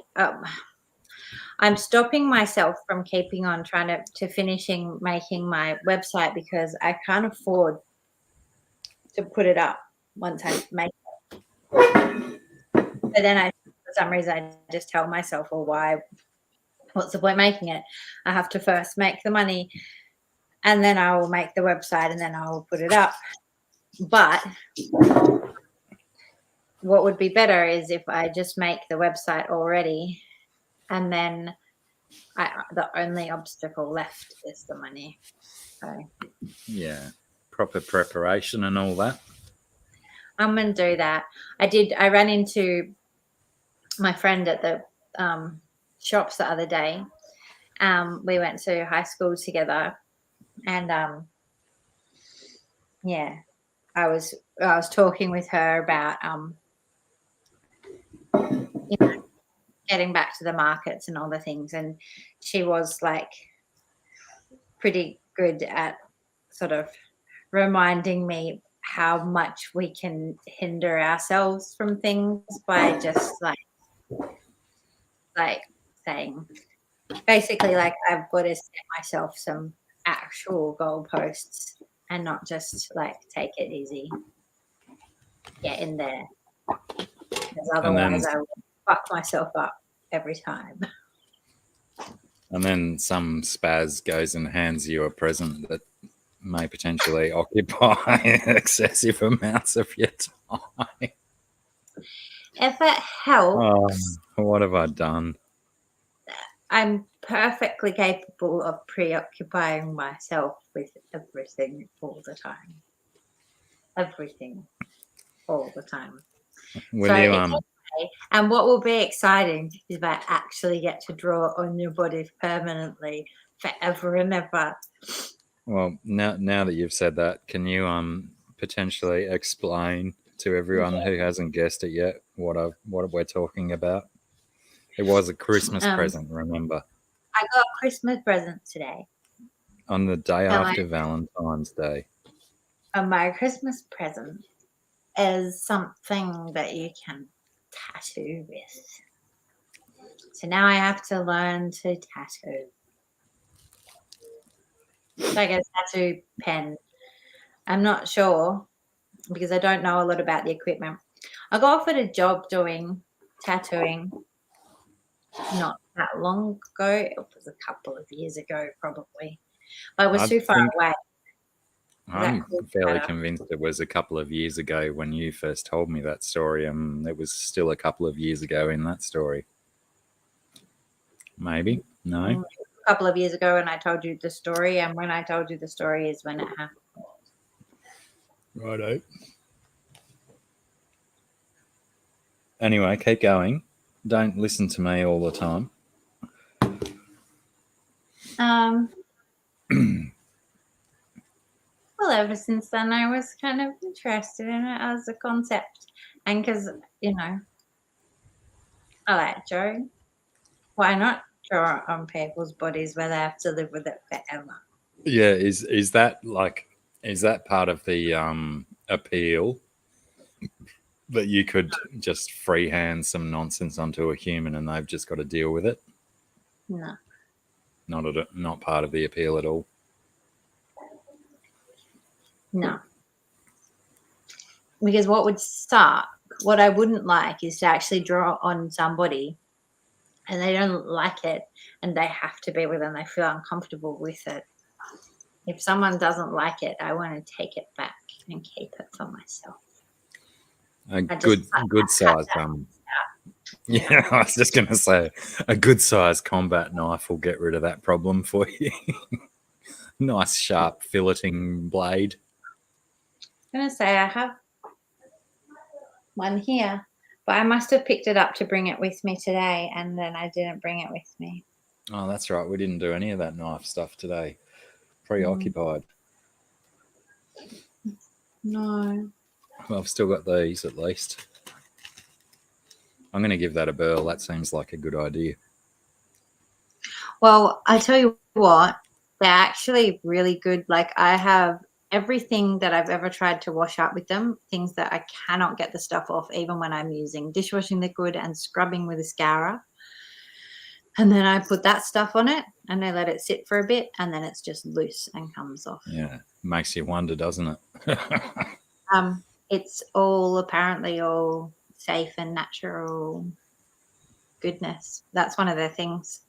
Speaker 5: I'm stopping myself from keeping on trying to finishing making my website because I can't afford to put it up once I make it. But then for some reason, I just tell myself, well, what's the point making it? I have to first make the money and then I will make the website and then I will put it up. But what would be better is if I just make the website already and then the only obstacle left is the money. So
Speaker 2: yeah, proper preparation and all that.
Speaker 5: I'm going to do that. I ran into my friend at the shops the other day. We went to high school together and I was talking with her about getting back to the markets and all the things, and she was pretty good at sort of reminding me how much we can hinder ourselves from things by just like saying, basically, like I've got to set myself some actual goalposts and not just like take it easy, get in there, because otherwise I will fuck myself up every time.
Speaker 2: And then some spaz goes and hands you a present that may potentially occupy excessive amounts of your time.
Speaker 5: If it helps,
Speaker 2: What have I done?
Speaker 5: I'm perfectly capable of preoccupying myself with everything all the time. Everything all the time.
Speaker 2: Will
Speaker 5: So
Speaker 2: you
Speaker 5: it's okay. And what will be exciting is if I actually get to draw on your body permanently forever and ever.
Speaker 2: Well, now that you've said that, can you potentially explain to everyone who hasn't guessed it yet what we're talking about? It was a Christmas present, remember?
Speaker 5: I got a Christmas present today.
Speaker 2: On the day after Valentine's Day.
Speaker 5: And my Christmas present is something that you can tattoo with. So now I have to learn to tattoo. Like a tattoo pen. I'm not sure because I don't know a lot about the equipment. I got offered a job doing tattooing not that long ago. It was a couple of years ago, probably. But it was too far away.
Speaker 2: I'm fairly convinced it was a couple of years ago when you first told me that story, and it was still a couple of years ago in that story. Maybe? No?
Speaker 5: A couple of years ago when I told you the story, and when I told you the story is when it happened.
Speaker 2: Righto. Anyway, keep going. Don't listen to me all the time.
Speaker 5: Well, ever since then, I was kind of interested in it as a concept. And because, I like drawing. Why not draw on people's bodies where they have to live with it forever?
Speaker 2: Yeah, is that part of the appeal that you could just freehand some nonsense onto a human and they've just got to deal with it?
Speaker 5: No.
Speaker 2: Not part of the appeal at all.
Speaker 5: No. Because what would suck, what I wouldn't like is to actually draw on somebody and they don't like it and they have to be with it and they feel uncomfortable with it. If someone doesn't like it, I want to take it back and keep it for myself.
Speaker 2: A good size yeah, I was just going to say a good size combat knife will get rid of that problem for you. Nice sharp filleting blade.
Speaker 5: I'm going to say I have one here, but I must have picked it up to bring it with me today, and then I didn't bring it with me.
Speaker 2: Oh, that's right. We didn't do any of that knife stuff today. Preoccupied.
Speaker 5: No.
Speaker 2: Well, I've still got these at least. I'm going to give that a burl. That seems like a good idea.
Speaker 5: Well, I tell you what, they're actually really good. Like I have everything that I've ever tried to wash up with them, things that I cannot get the stuff off, even when I'm using dishwashing liquid and scrubbing with a scourer. And then I put that stuff on it and I let it sit for a bit and then it's just loose and comes off.
Speaker 2: Yeah, makes you wonder, doesn't it?
Speaker 5: It's all apparently all safe and natural goodness. That's one of the things.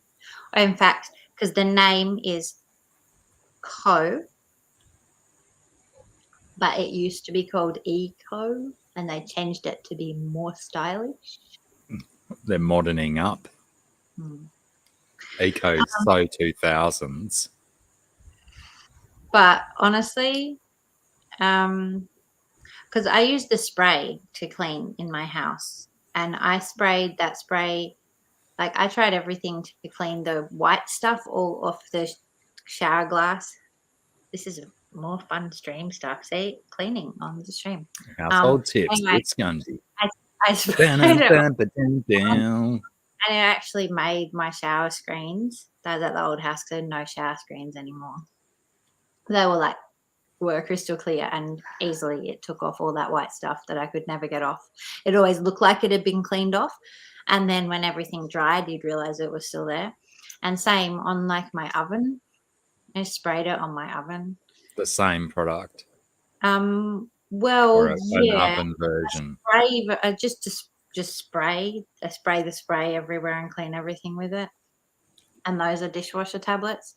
Speaker 5: In fact, because the name is Co, but it used to be called Eco, and they changed it to be more stylish.
Speaker 2: They're moderning up. Eco's so 2000s. But
Speaker 5: honestly, because I use the spray to clean in my house, and I sprayed that spray. Like I tried everything to clean the white stuff all off the shower glass. This is more fun stream stuff. See, cleaning on the stream.
Speaker 2: Household tips.
Speaker 5: Anyway,
Speaker 2: It's Gunji.
Speaker 5: I sprayed it. And it actually made my shower screens. That was at the old house because no shower screens anymore. They were like were crystal clear, and easily it took off all that white stuff that I could never get off. It always looked like it had been cleaned off, and then when everything dried, you'd realize it was still there. And same on like my oven. I sprayed it on my oven.
Speaker 2: The same product
Speaker 5: Well,
Speaker 2: or an
Speaker 5: yeah,
Speaker 2: oven version?
Speaker 5: just spray. I spray the spray everywhere and clean everything with it. And those are dishwasher tablets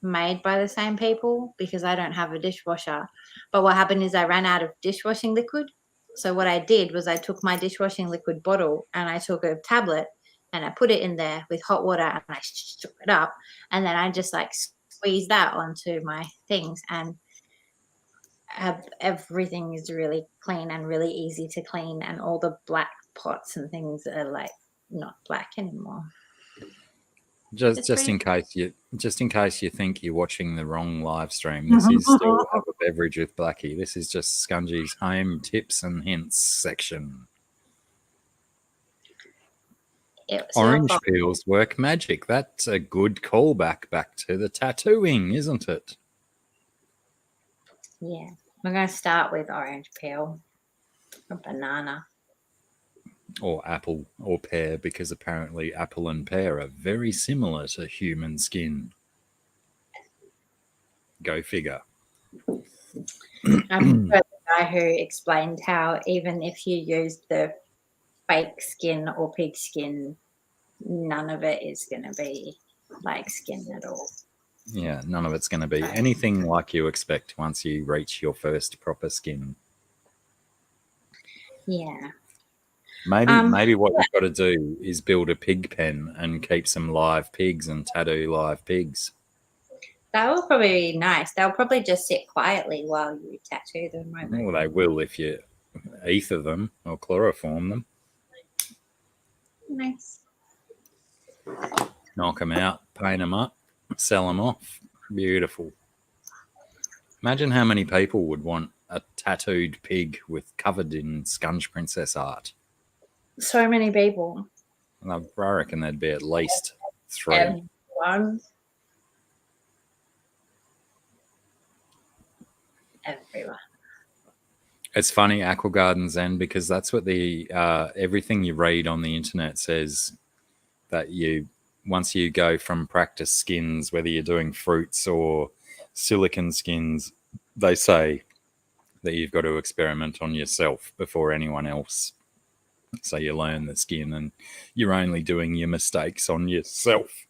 Speaker 5: made by the same people, because I don't have a dishwasher. But what happened is I ran out of dishwashing liquid. So what I did was I took my dishwashing liquid bottle and I took a tablet and I put it in there with hot water and I shook it up, and then I just like squeezed that onto my things, and everything is really clean and really easy to clean, and all the black pots and things are like not black anymore.
Speaker 2: Just in case you think you're watching the wrong live stream, this is still Have a Beverage with Blacky. This is just Scungy's home tips and hints section. Orange peels work magic. That's a good callback back to the tattooing, isn't it?
Speaker 5: Yeah, we're going to start with orange peel or banana.
Speaker 2: Or apple or pear, because apparently apple and pear are very similar to human skin. Go figure.
Speaker 5: I'm the guy who explained how even if you use the fake skin or pig skin, none of it is going to be like skin at all.
Speaker 2: Yeah, none of it's going to be anything like you expect once you reach your first proper skin.
Speaker 5: Yeah.
Speaker 2: Maybe what you've got to do is build a pig pen and keep some live pigs and tattoo live pigs.
Speaker 5: That will probably be nice. They'll probably just sit quietly while you tattoo them, won't they?
Speaker 2: Well, they will if you ether them or chloroform them.
Speaker 5: Nice.
Speaker 2: Knock them out, paint them up, sell them off. Beautiful. Imagine how many people would want a tattooed pig covered in Scunge Princess art.
Speaker 5: So many people.
Speaker 2: I reckon there'd be at least 3.
Speaker 5: Everyone.
Speaker 2: It's funny, Aqua Garden Zen, because that's what the everything you read on the internet says, that once you go from practice skins, whether you're doing fruits or silicon skins, they say that you've got to experiment on yourself before anyone else. So you learn the skin and you're only doing your mistakes on yourself.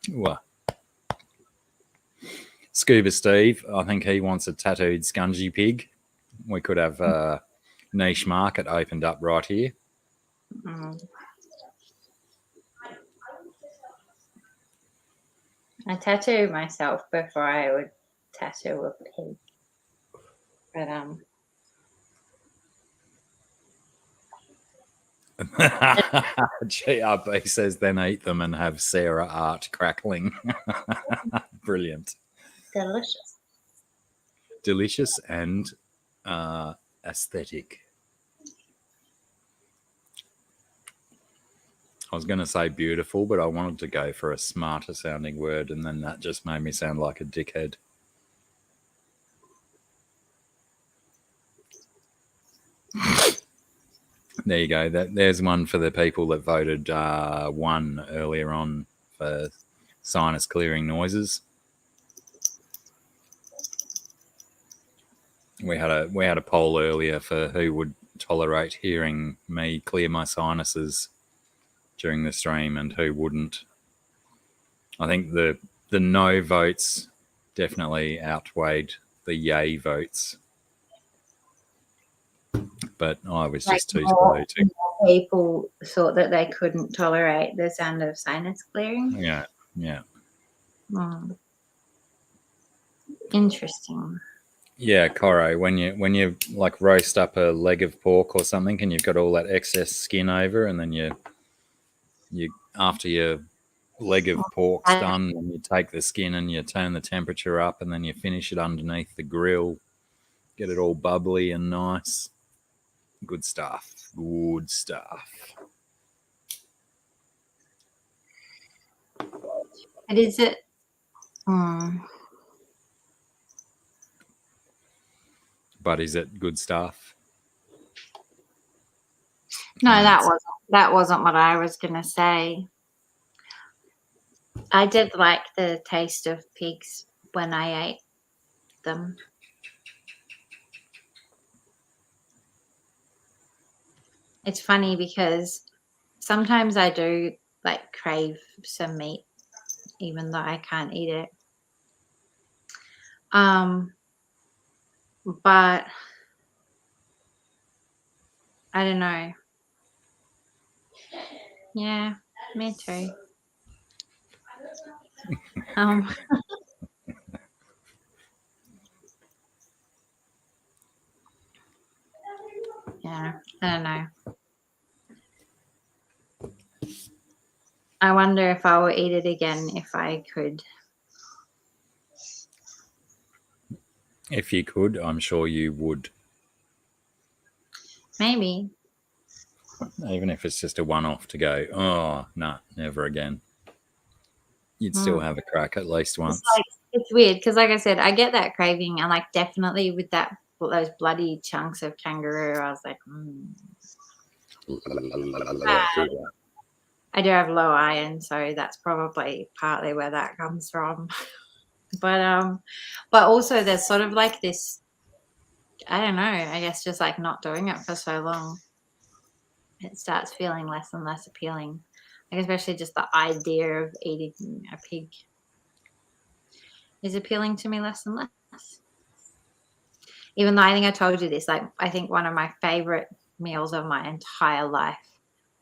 Speaker 2: Ooh. Scuba Steve, I think he wants a tattooed scungy pig. We could have a niche market opened up right here.
Speaker 5: I tattoo myself before I would tattoo a pig. But
Speaker 2: GRB says then eat them and have Sarah art crackling. Brilliant. Delicious and aesthetic. I was going to say beautiful, but I wanted to go for a smarter sounding word, and then that just made me sound like a dickhead. There you go. There's one for the people that voted 1 earlier on for sinus clearing noises. We had a poll earlier for who would tolerate hearing me clear my sinuses during the stream and who wouldn't. I think the no votes definitely outweighed the yay votes. But I was just too slow to.
Speaker 5: People thought that they couldn't tolerate the sound of sinus clearing.
Speaker 2: Yeah.
Speaker 5: Interesting.
Speaker 2: Yeah, Coro, when you like roast up a leg of pork or something and you've got all that excess skin over, and then you after your leg of pork's done, and you take the skin and you turn the temperature up, and then you finish it underneath the grill, get it all bubbly and nice. Good stuff. Good stuff.
Speaker 5: And is it?
Speaker 2: but is it good stuff?
Speaker 5: No, that wasn't what I was gonna say. I did like the taste of pigs when I ate them. It's funny because sometimes I do like crave some meat, even though I can't eat it. But I don't know. Yeah, me too. Yeah, I don't know. I wonder if I will eat it again if I could.
Speaker 2: If you could, I'm sure you would.
Speaker 5: Maybe.
Speaker 2: Even if it's just a one-off to go, oh, no, never again. You'd still have a crack at least once.
Speaker 5: It's weird because, like I said, I get that craving, and like definitely with those bloody chunks of kangaroo, I was like, I do have low iron, so that's probably partly where that comes from. But also there's sort of like this, I don't know, I guess just like not doing it for so long, it starts feeling less and less appealing. Like especially just the idea of eating a pig is appealing to me less and less. Even though I think I told you this, like I think one of my favorite meals of my entire life,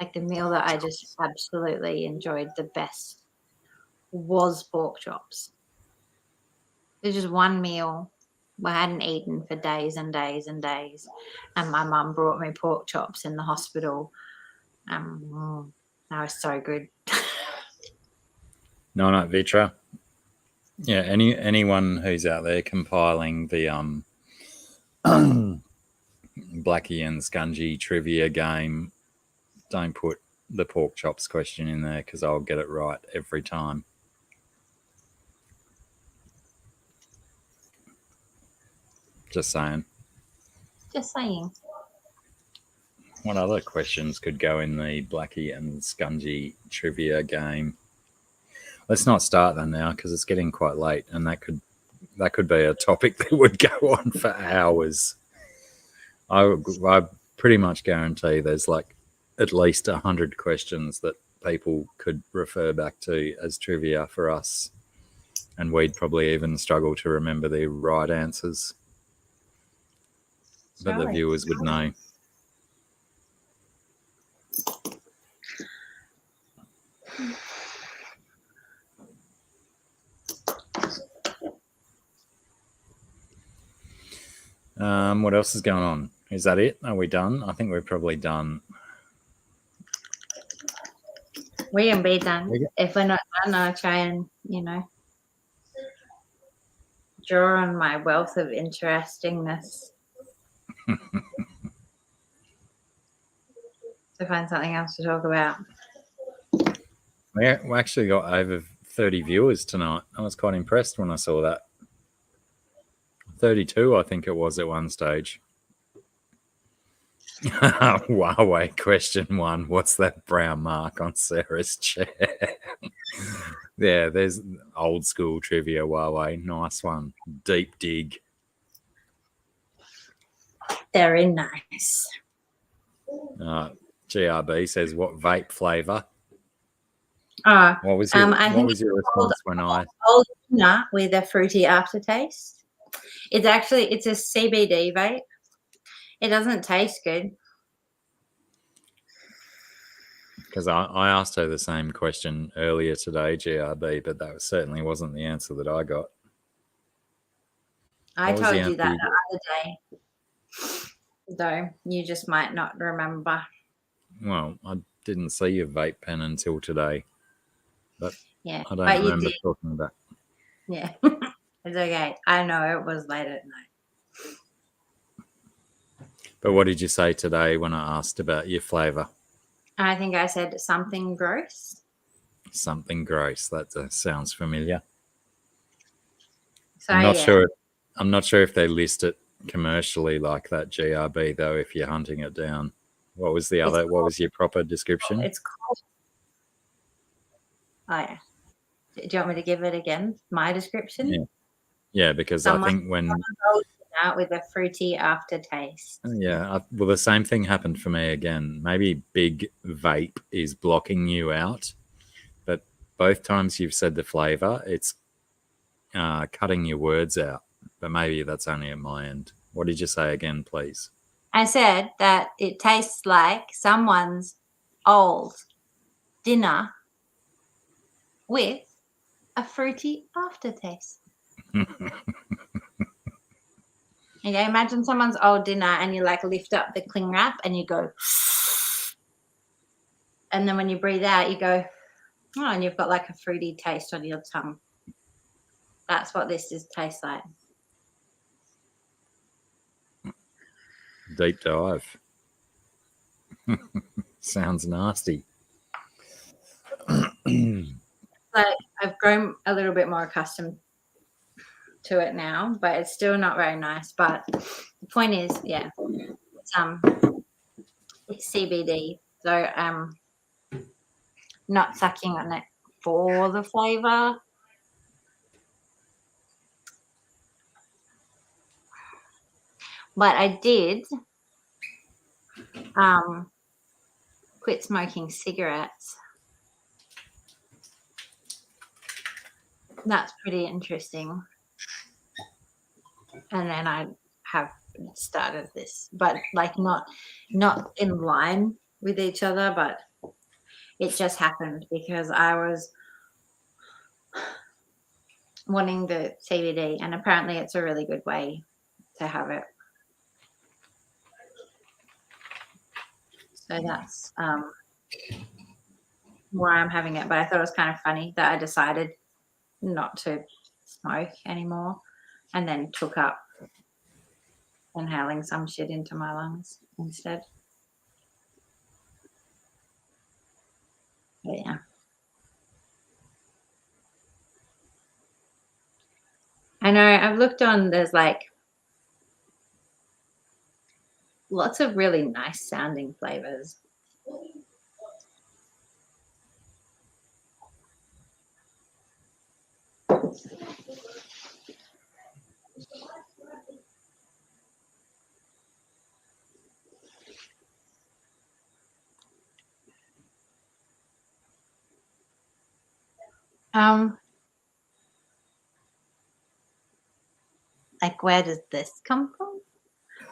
Speaker 5: like the meal that I just absolutely enjoyed the best, was pork chops. There's just one meal I hadn't eaten for days and days and days, and my mum brought me pork chops in the hospital. That was so good.
Speaker 2: No, Vitra. Yeah, anyone who's out there compiling the Blacky and Scungy trivia game, don't put the pork chops question in there because I'll get it right every time. Just saying.
Speaker 5: Just saying.
Speaker 2: What other questions could go in the Blacky and Scungy trivia game? Let's not start them now because it's getting quite late, and that could be a topic that would go on for hours. I pretty much guarantee there's like at least 100 questions that people could refer back to as trivia for us, and we'd probably even struggle to remember the right answers. But the viewers would know. What else is going on? Is that it? Are we done? I think we're probably done.
Speaker 5: We can be done. If we're not done, I'll try and, draw on my wealth of interestingness to find something else to talk about.
Speaker 2: We actually got over 30 viewers tonight. I was quite impressed when I saw that. 32, I think it was at one stage. Huawei question 1. What's that brown mark on Sarah's chair? Yeah, there's old school trivia, Huawei. Nice one. Deep dig.
Speaker 5: Very nice.
Speaker 2: GRB says, what vape flavour?
Speaker 5: What
Speaker 2: was your response when I...
Speaker 5: Old nut with a fruity aftertaste. It's a CBD vape. It doesn't taste good.
Speaker 2: Because I asked her the same question earlier today, GRB, but that certainly wasn't the answer that I got.
Speaker 5: I told you that the other day, though. You just might not remember.
Speaker 2: Well, I didn't see your vape pen until today. But
Speaker 5: yeah,
Speaker 2: I don't remember talking about.
Speaker 5: Yeah, it's okay. I know it was late at night.
Speaker 2: But what did you say today when I asked about your flavour?
Speaker 5: I think I said something gross.
Speaker 2: Something gross. That sounds familiar.
Speaker 5: So,
Speaker 2: I'm not sure if they list it commercially like that GRB though. If you're hunting it down, what was the other? What was your proper description?
Speaker 5: It's called. Oh yeah. Do you want me to give it again? My description.
Speaker 2: Yeah, because I think when
Speaker 5: out with a fruity aftertaste.
Speaker 2: well, the same thing happened for me again. Maybe big vape is blocking you out, but both times you've said the flavor, it's cutting your words out. But maybe that's only at my end. What did you say again, please?
Speaker 5: I said that it tastes like someone's old dinner with a fruity aftertaste. Okay, imagine someone's old dinner and you like lift up the cling wrap and you go, and then when you breathe out, you go, oh, and you've got like a fruity taste on your tongue. That's what this tastes like.
Speaker 2: Deep dive. Sounds nasty.
Speaker 5: Like I've grown a little bit more accustomed to it now, but it's still not very nice. But the point is, yeah, it's CBD, so not sucking on it for the flavor. But I did quit smoking cigarettes. That's pretty interesting. And then I have started this, but like not in line with each other, but it just happened because I was wanting the CBD, and apparently it's a really good way to have it. So that's why I'm having it. But I thought it was kind of funny that I decided not to smoke anymore and then took up inhaling some shit into my lungs instead. But yeah. I know I've looked on, there's like lots of really nice sounding flavors. Like where does this come from?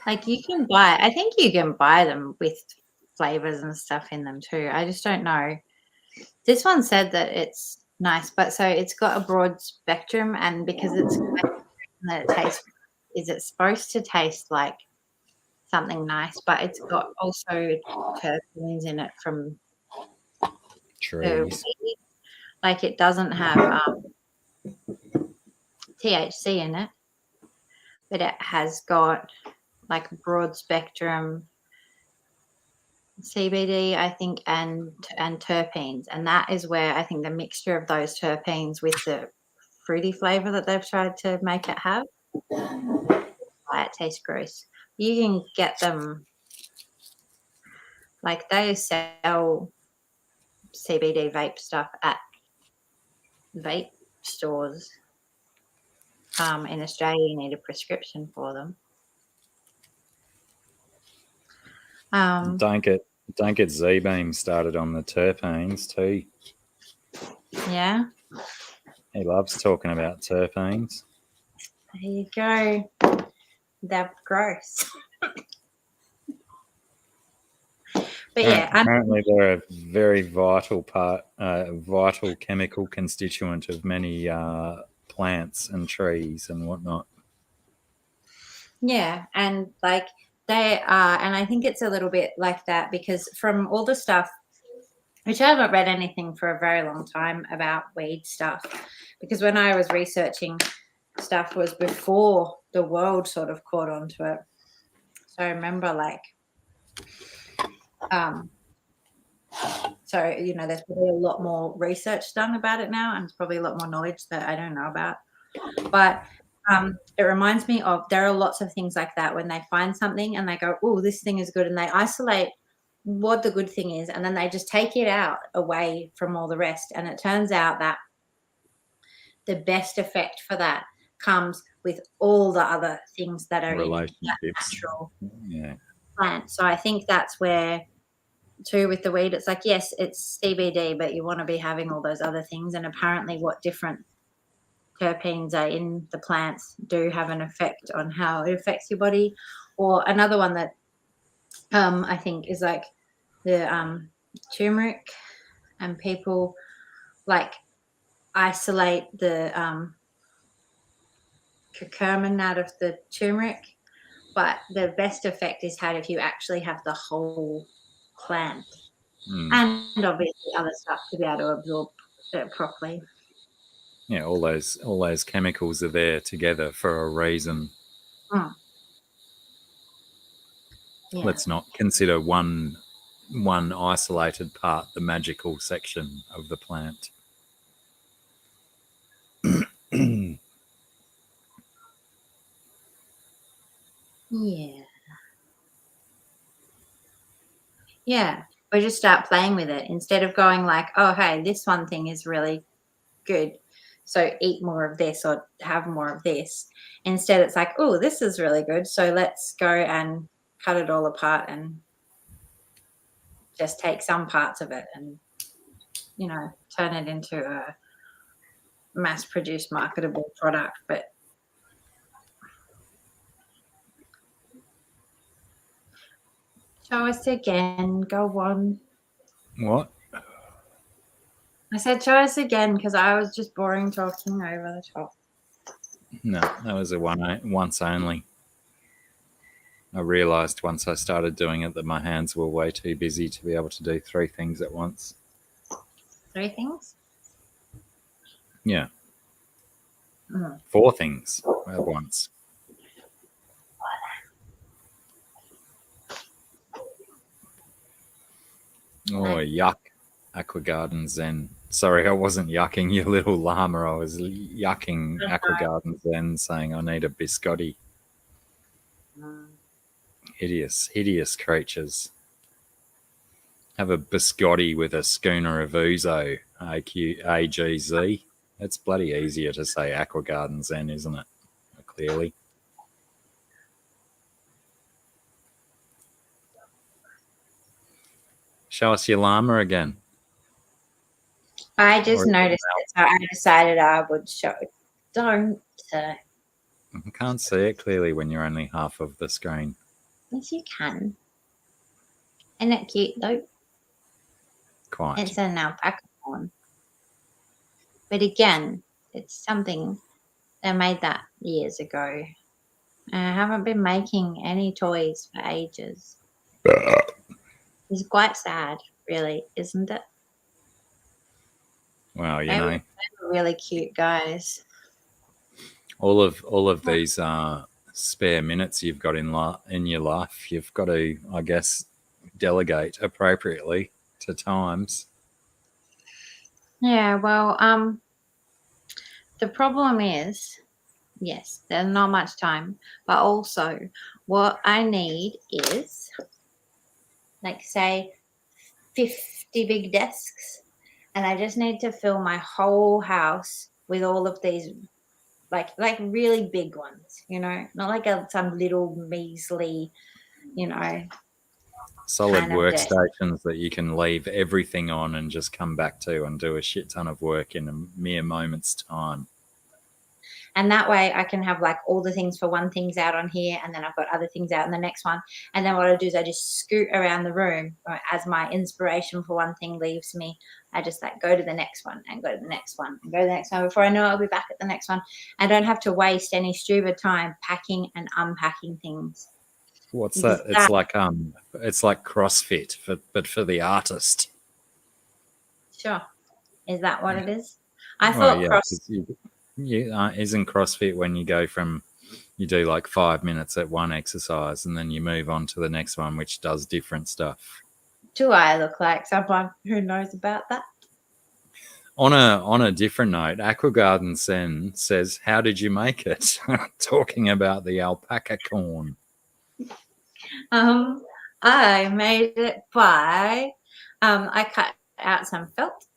Speaker 5: Like I think you can buy them with flavors and stuff in them too. I just don't know. This one said that it's nice, but so it's got a broad spectrum, and because it's that it tastes, is it supposed to taste like something nice, but it's got also terpenes in it from
Speaker 2: Trees.
Speaker 5: Like it doesn't have THC in it, but it has got like broad spectrum CBD, I think, and terpenes, and that is where I think the mixture of those terpenes with the fruity flavor that they've tried to make it have, why it tastes gross. You can get them, like they sell CBD vape stuff at vape stores. In Australia, you need a prescription for them.
Speaker 2: Don't get Z-Beam started on the terpenes too.
Speaker 5: Yeah.
Speaker 2: He loves talking about terpenes.
Speaker 5: There you go. They're gross. But yeah,
Speaker 2: apparently they're a very vital chemical constituent of many plants and trees and whatnot.
Speaker 5: Yeah, and like they are, and I think it's a little bit like that because from all the stuff, which I haven't read anything for a very long time about weed stuff, because when I was researching stuff was before the world sort of caught on to it. So I remember like, so, you know, there's probably a lot more research done about it now, and there's probably a lot more knowledge that I don't know about. But it reminds me of, there are lots of things like that when they find something and they go, oh, this thing is good, and they isolate what the good thing is, and then they just take it out away from all the rest, and it turns out that the best effect for that comes with all the other things that are in that natural plant. So I think that's where too with the weed, it's like, yes, it's CBD, but you want to be having all those other things, and apparently what different terpenes are in the plants do have an effect on how it affects your body. Or another one that I think is like the turmeric, and people like isolate the curcumin out of the turmeric, but the best effect is had if you actually have the whole plant and obviously other stuff to be able to absorb it properly.
Speaker 2: Yeah, all those chemicals are there together for a reason.
Speaker 5: Yeah.
Speaker 2: Let's not consider one isolated part the magical section of the plant.
Speaker 5: Yeah. Yeah. We just start playing with it instead of going like, oh, hey, this one thing is really good, so eat more of this or have more of this. Instead, it's like, oh, this is really good, so let's go and cut it all apart and just take some parts of it and, you know, turn it into a mass-produced marketable product. But show us again. Go on.
Speaker 2: What?
Speaker 5: I said show us again because I was just boring talking over the top.
Speaker 2: No, that was a once only. I realised once I started doing it that my hands were way too busy to be able to do 3 things at once.
Speaker 5: 3 things?
Speaker 2: Yeah. 4 things at once. Oh, yuck. Aqua Garden Zen. Sorry, I wasn't yucking your little llama. I was yucking Aqua Garden Zen, saying I need a biscotti. Hideous creatures. Have a biscotti with a schooner of ouzo, AGZ. It's bloody easier to say Aqua Garden Zen, isn't it? Clearly. Show us your llama again.
Speaker 5: I just noticed it, so I decided I would show it. Don't.
Speaker 2: I can't see it clearly when you're only half of the screen.
Speaker 5: Yes, you can. Isn't it cute, though?
Speaker 2: Quite.
Speaker 5: It's an alpaca one. But again, it's something they made that years ago. And I haven't been making any toys for ages. It's quite sad, really, isn't it?
Speaker 2: Well,
Speaker 5: they were really cute guys.
Speaker 2: All of these spare minutes you've got in your life, you've got to, I guess, delegate appropriately to times.
Speaker 5: Yeah, well, the problem is, yes, there's not much time, but also what I need is, like, say, 50 big desks, and I just need to fill my whole house with all of these, like really big ones, you know, not like some little measly, you know,
Speaker 2: solid workstations that you can leave everything on and just come back to and do a shit ton of work in a mere moment's time.
Speaker 5: And that way I can have like all the things for one thing's out on here, and then I've got other things out in the next one. And then what I do is I just scoot around the room, right, as my inspiration for one thing leaves me. I just like go to the next one and go to the next one and go to the next one. Before I know it, I'll be back at the next one. I don't have to waste any stupid time packing and unpacking things.
Speaker 2: What's that? It's like CrossFit, but for the artist.
Speaker 5: Sure. Is that what it is? I thought CrossFit.
Speaker 2: Isn't CrossFit when you go from, you do like 5 minutes at one exercise and then you move on to the next one, which does different stuff.
Speaker 5: Do I look like someone who knows about that?
Speaker 2: On a different note, Aquagarden Sen says, "How did you make it?" Talking about the alpaca corn.
Speaker 5: I made it by I cut out some felt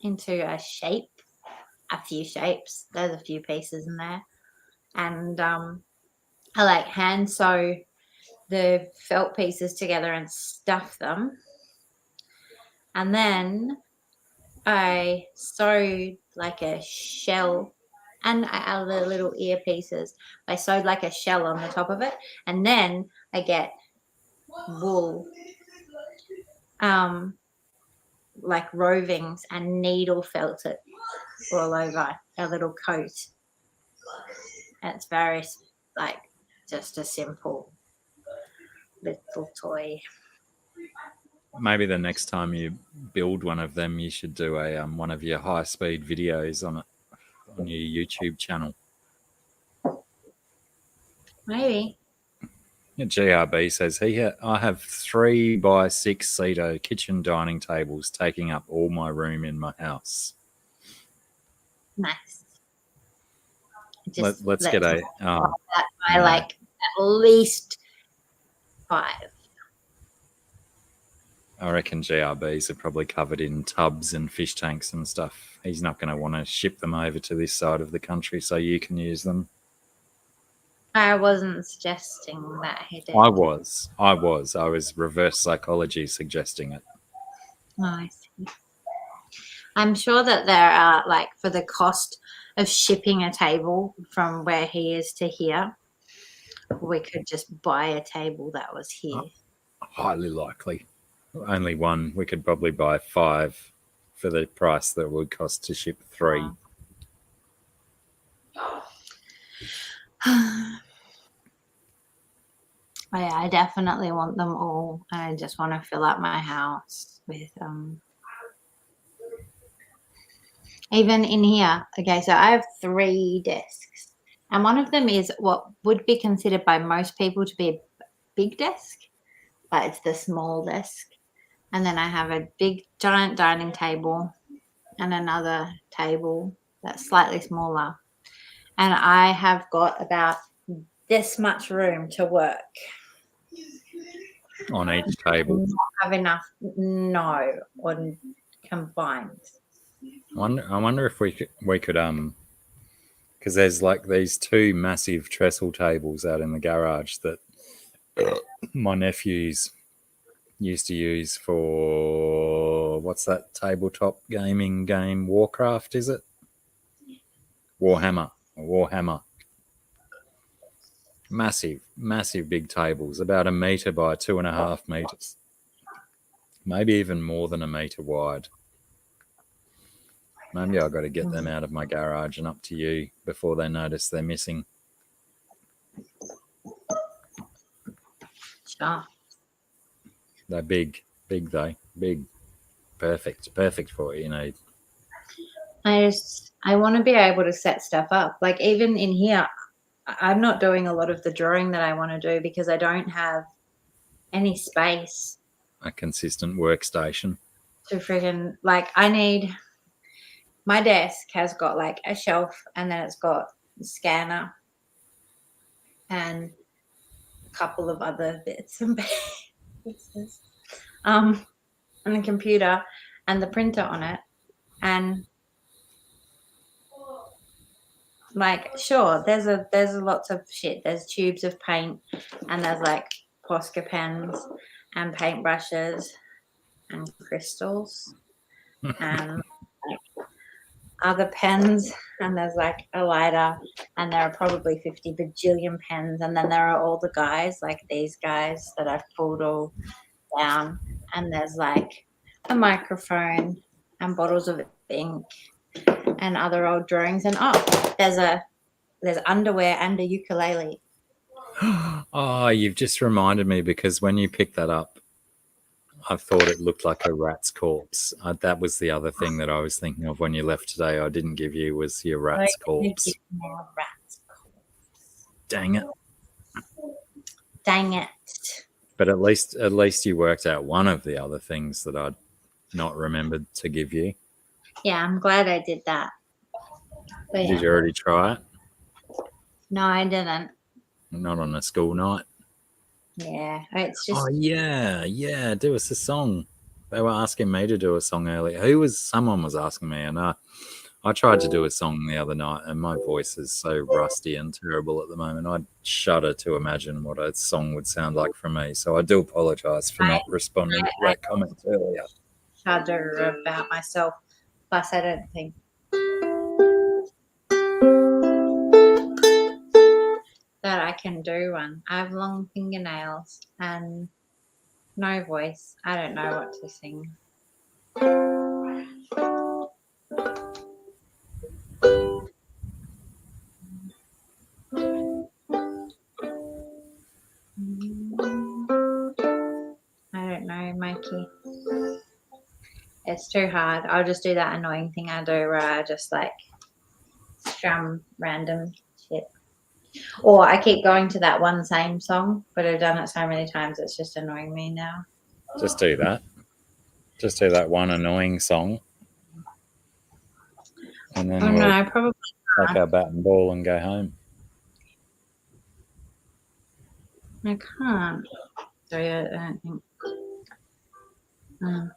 Speaker 5: into a shape, a few shapes. There's a few pieces in there, and I like hand sew the felt pieces together and stuff them, and then I sewed like a shell, and I added the little ear pieces. I sewed like a shell on the top of it, and then I get wool, like rovings, and needle felt it all over a little coat. And it's very like just a simple little toy.
Speaker 2: Maybe the next time you build one of them, you should do a one of your high speed videos on your YouTube channel.
Speaker 5: Maybe.
Speaker 2: GRB says I have 3x6 seater kitchen dining tables taking up all my room in my house.
Speaker 5: Nice.
Speaker 2: Let's get a.
Speaker 5: I like at least 5.
Speaker 2: I reckon GRBs are probably covered in tubs and fish tanks and stuff. He's not going to want to ship them over to this side of the country so you can use them.
Speaker 5: I wasn't suggesting that he did.
Speaker 2: I was reverse psychology suggesting it.
Speaker 5: Oh, I see. I'm sure that there are, like, for the cost of shipping a table from where he is to here, we could just buy a table that was here.
Speaker 2: Highly likely. Only one. We could probably buy 5 for the price that would cost to ship 3.
Speaker 5: Yeah, I definitely want them all. I just want to fill up my house with even in here. Okay, so I have 3 desks, and one of them is what would be considered by most people to be a big desk, but it's the small desk. And then I have a big giant dining table and another table that's slightly smaller, and I have got about this much room to work
Speaker 2: On each table.
Speaker 5: not have enough, no, on combined.
Speaker 2: I wonder if we could because there's like these 2 massive trestle tables out in the garage that my nephews used to use for what's that tabletop gaming game? Warcraft, is it? Warhammer. Massive big tables, about 1 meter by 2.5 meters, maybe even more than 1 meter wide. Maybe I've got to get them out of my garage and up to you before they notice they're missing.
Speaker 5: Sure.
Speaker 2: They're big though, big, perfect for what you need.
Speaker 5: I want to be able to set stuff up. Like even in here, I'm not doing a lot of the drawing that I want to do because I don't have any space.
Speaker 2: A consistent workstation.
Speaker 5: To friggin' like I need. My desk has got like a shelf, and then it's got a scanner and a couple of other bits and pieces, and a computer and the printer on it, and like sure, there's lots of shit. There's tubes of paint, and there's like Posca pens and paintbrushes and crystals and like other pens, and there's like a lighter, and there are probably 50 bajillion pens, and then there are all the guys like these guys that I've pulled all down, and there's like a microphone and bottles of ink and other old drawings, and there's underwear and a ukulele.
Speaker 2: Oh, you've just reminded me, because when you picked that up, I thought it looked like a rat's corpse. That was the other thing that I was thinking of when you left today. I didn't give you was your rat's corpse. Dang it!
Speaker 5: Dang it!
Speaker 2: But at least you worked out one of the other things that I'd not remembered to give you.
Speaker 5: Yeah, I'm glad I did that. But
Speaker 2: Did you already try it?
Speaker 5: No, I didn't.
Speaker 2: Not on a school night.
Speaker 5: Yeah, it's just
Speaker 2: Oh yeah. Do us a song. They were asking me to do a song earlier. Someone was asking me, and I tried to do a song the other night, and my voice is so rusty and terrible at the moment. I shudder to imagine what a song would sound like from me. So I do apologise for not responding to that comment earlier.
Speaker 5: shudder about myself. Plus, I don't think that I can do one. I have long fingernails and no voice. I don't know what to sing. I don't know, Mikey. It's too hard. I'll just do that annoying thing I do where I just like strum random shit. Or I keep going to that one same song, but I've done it so many times it's just annoying me now.
Speaker 2: Just do that. Just do that one annoying song. And then
Speaker 5: Oh
Speaker 2: we'll
Speaker 5: no, probably
Speaker 2: take our bat and ball and go home.
Speaker 5: I can't do it, I don't think. I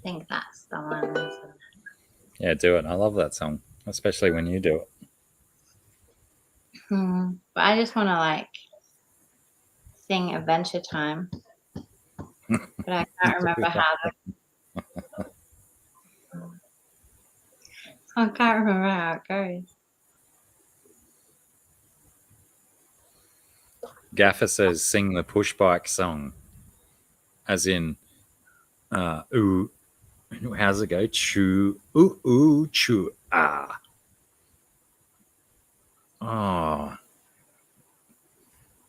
Speaker 5: think that's the one.
Speaker 2: Yeah, do it. I love that song, especially when you do it.
Speaker 5: But I just want to like sing Adventure Time, but I can't remember how I can't remember how it goes.
Speaker 2: Gaffer says, sing the push bike song. As in, ooh, how's it go? Choo, ooh, choo, ah. Oh.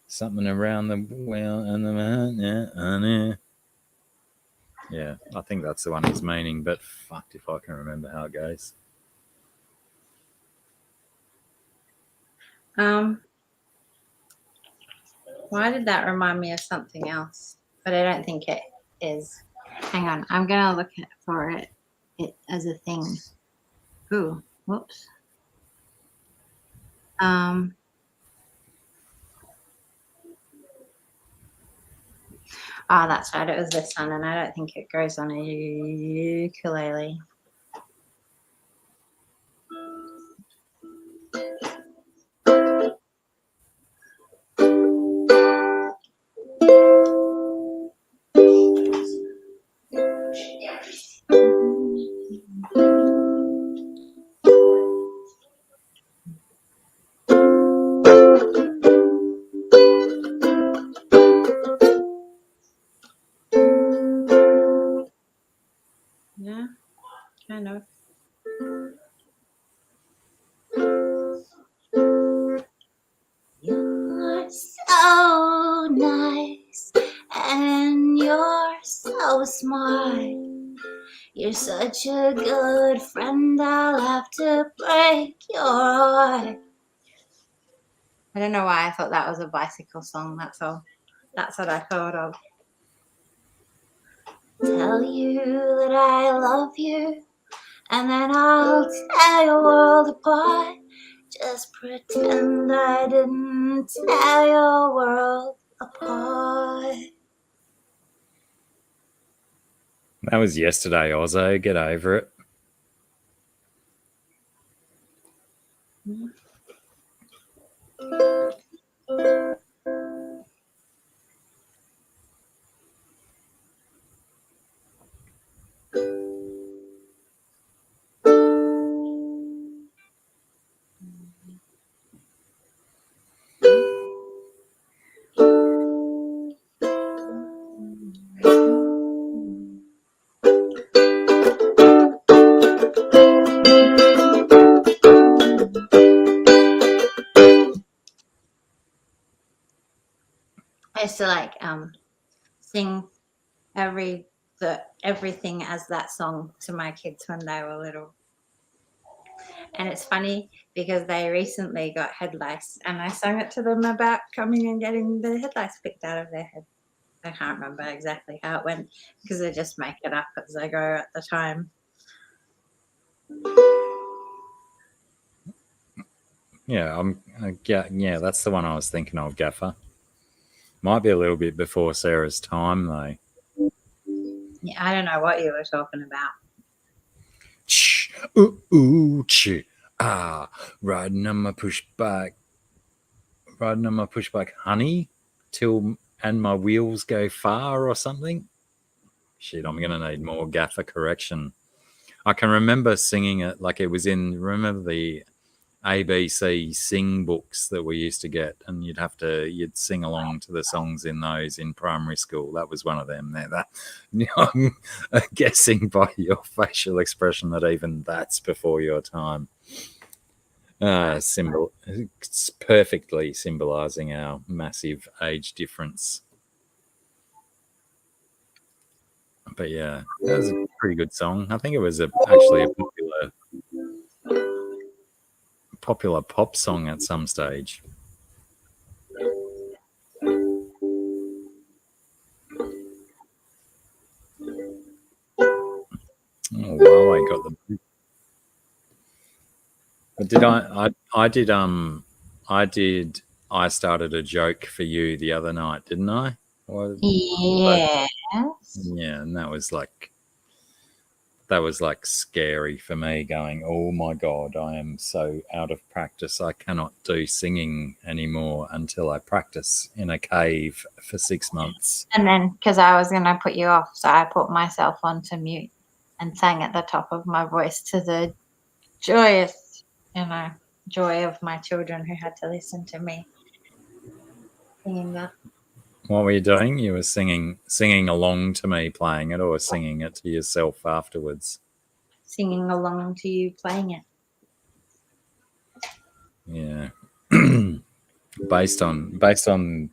Speaker 2: Something around the wheel and the man. Yeah, I think that's the one he's meaning, but fucked if I can remember how it goes.
Speaker 5: Why did that remind me of something else? But I don't think it is. Hang on, I'm gonna look for it as a thing. Ooh, whoops. That's right. It was this one, and I don't think it goes on a ukulele. Yeah, kind of. You're so nice and you're so smart. You're such a good friend, I'll have to break your heart. I don't know why I thought that was a bicycle song, that's all. That's what I thought of. Tell you that I love you, and then I'll tear your world apart. Just pretend I didn't tear your world apart.
Speaker 2: That was yesterday, Ozzo. Get over it.
Speaker 5: I used to like sing everything as that song to my kids when they were little. And it's funny because they recently got head lice, and I sang it to them about coming and getting the head lice picked out of their head. I can't remember exactly how it went because I just make it up as I go at the time.
Speaker 2: Yeah, yeah, that's the one I was thinking of, Gaffer. Might be a little bit before Sarah's time, though.
Speaker 5: Yeah, I don't know what you were talking about.
Speaker 2: Ch, ooh, ooh, ch, ah, riding on my pushback, honey, till and my wheels go far or something. Shit, I'm gonna need more Gaffer correction. I can remember singing it like it was in. Remember the ABC sing books that we used to get, and you'd sing along to the songs in those in primary school. That was one of them. There, that I'm guessing by your facial expression that even that's before your time. It's perfectly symbolising our massive age difference. But yeah, that was a pretty good song. I think it was actually a popular pop song at some stage. Oh wow, I got the. But did I started a joke for you the other night, didn't I?
Speaker 5: Yes.
Speaker 2: Yeah, and that was like scary for me, going, oh my God, I am so out of practice. I cannot do singing anymore until I practice in a cave for 6 months.
Speaker 5: And then, because I was going to put you off, so I put myself onto mute and sang at the top of my voice to the joyous, joy of my children who had to listen to me singing that.
Speaker 2: What were you doing? You were singing along to me playing it, or singing it to yourself afterwards?
Speaker 5: Singing along to you playing it.
Speaker 2: Yeah. Based on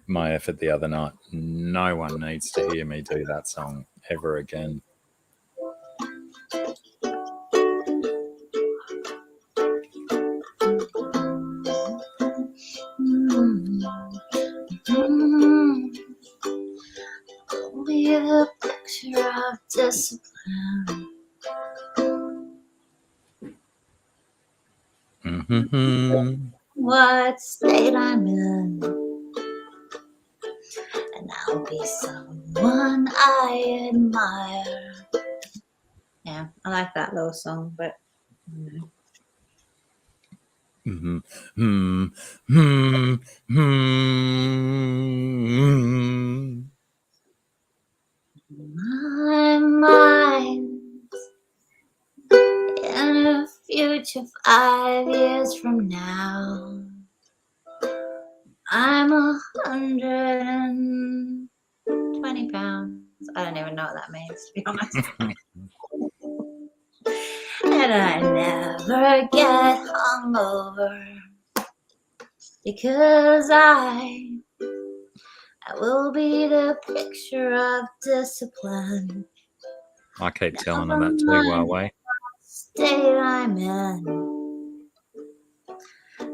Speaker 2: my effort the other night, no one needs to hear me do that song ever again.
Speaker 5: Be a picture of discipline.
Speaker 2: Mm-hmm.
Speaker 5: What state I'm in, and I'll be someone I admire. Yeah, I like that little song, but
Speaker 2: Mm-hmm. Hmm. Hmm.
Speaker 5: my mind's in a future 5 years from now. I'm 120 pounds. I don't even know what that means, to be honest. And I never get hungover because I will be the picture of discipline.
Speaker 2: I keep telling her that too, Huawei.
Speaker 5: State I'm in,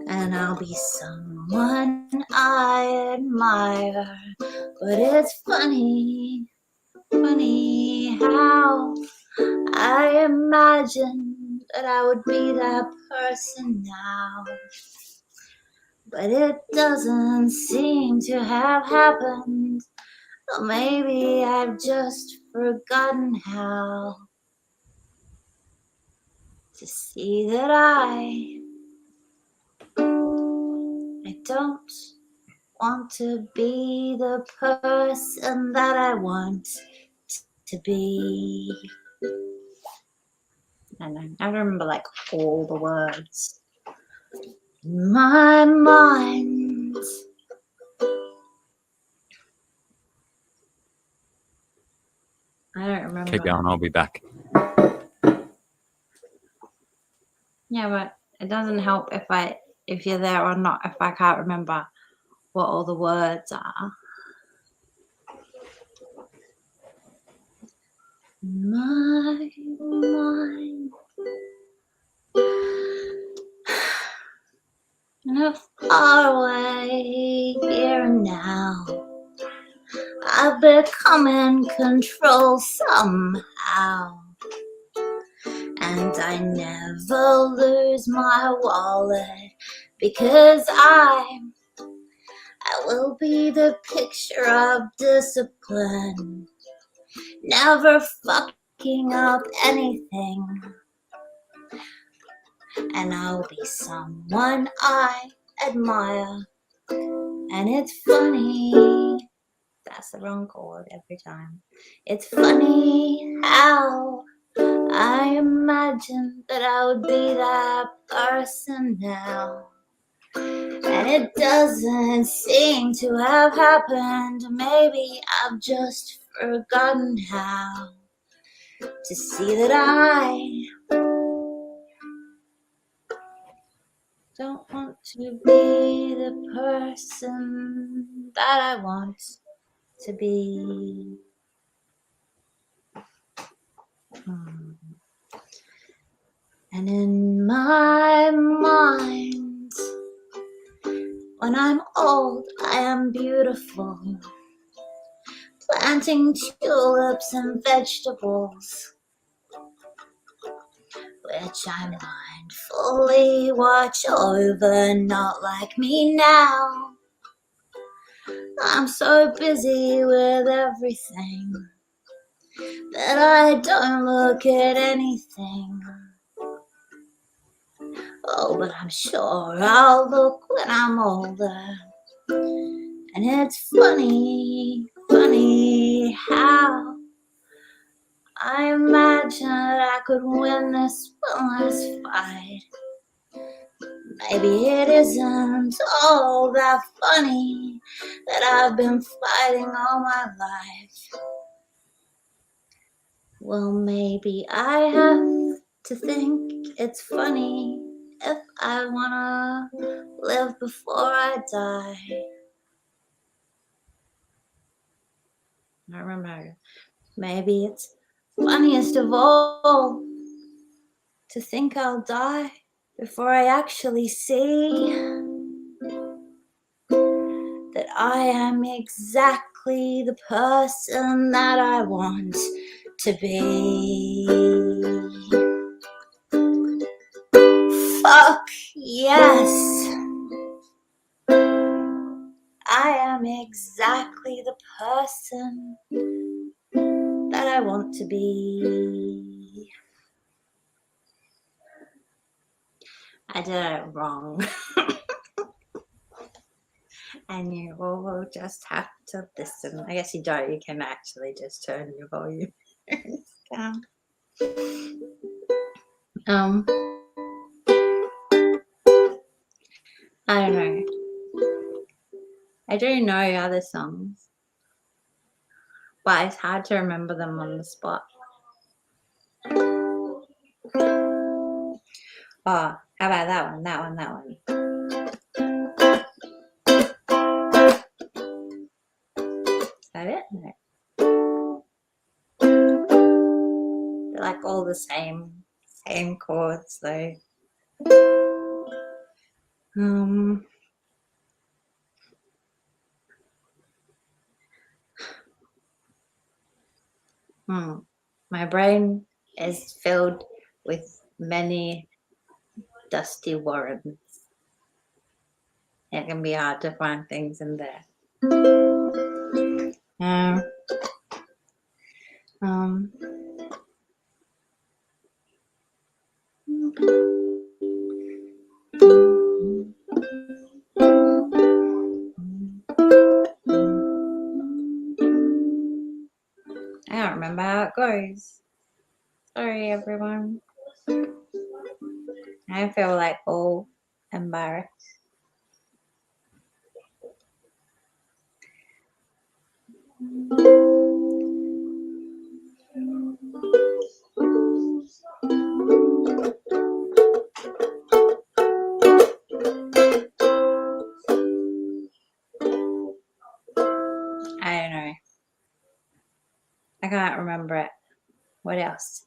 Speaker 5: and I'll be someone I admire. But it's funny how I imagined that I would be that person now. But it doesn't seem to have happened. Or maybe I've just forgotten how to see that I don't want to be the person that I want to be. And I remember like all the words. My mind. I don't remember.
Speaker 2: Keep going, I'll be back.
Speaker 5: Yeah, but it doesn't help if you're there or not if I can't remember what all the words are. My mind to come and control somehow. And I never lose my wallet because I will be the picture of discipline, never fucking up anything. And I'll be someone I admire. And it's funny, that's the wrong chord every time. It's funny how I imagined that I would be that person now. And it doesn't seem to have happened. Maybe I've just forgotten how to see that I don't want to be the person that I want to be. And in my mind, when I'm old, I am beautiful, planting tulips and vegetables, which I mindfully watch over, not like me now. I'm so busy with everything that I don't look at anything. Oh, but I'm sure I'll look when I'm older. And it's funny, funny how I imagine that I could win this wellness fight. Maybe it isn't all that funny that I've been fighting all my life. Well, maybe I have to think it's funny if I wanna live before I die. I remember, maybe it's funniest of all to think I'll die before I actually see that I am exactly the person that I want to be. Fuck yes. I am exactly the person that I want to be. I did it wrong. And you will just have to listen. I guess you don't. You can actually just turn your volume down. I don't know. I do know other songs, but it's hard to remember them on the spot. Oh, how about that one? That one. Is that it? No. They're like all the same chords though. My brain is filled with many dusty warrens. It can be hard to find things in there. I don't remember how it goes. Sorry, everyone. I feel like all embarrassed. I don't know. I can't remember it. What else?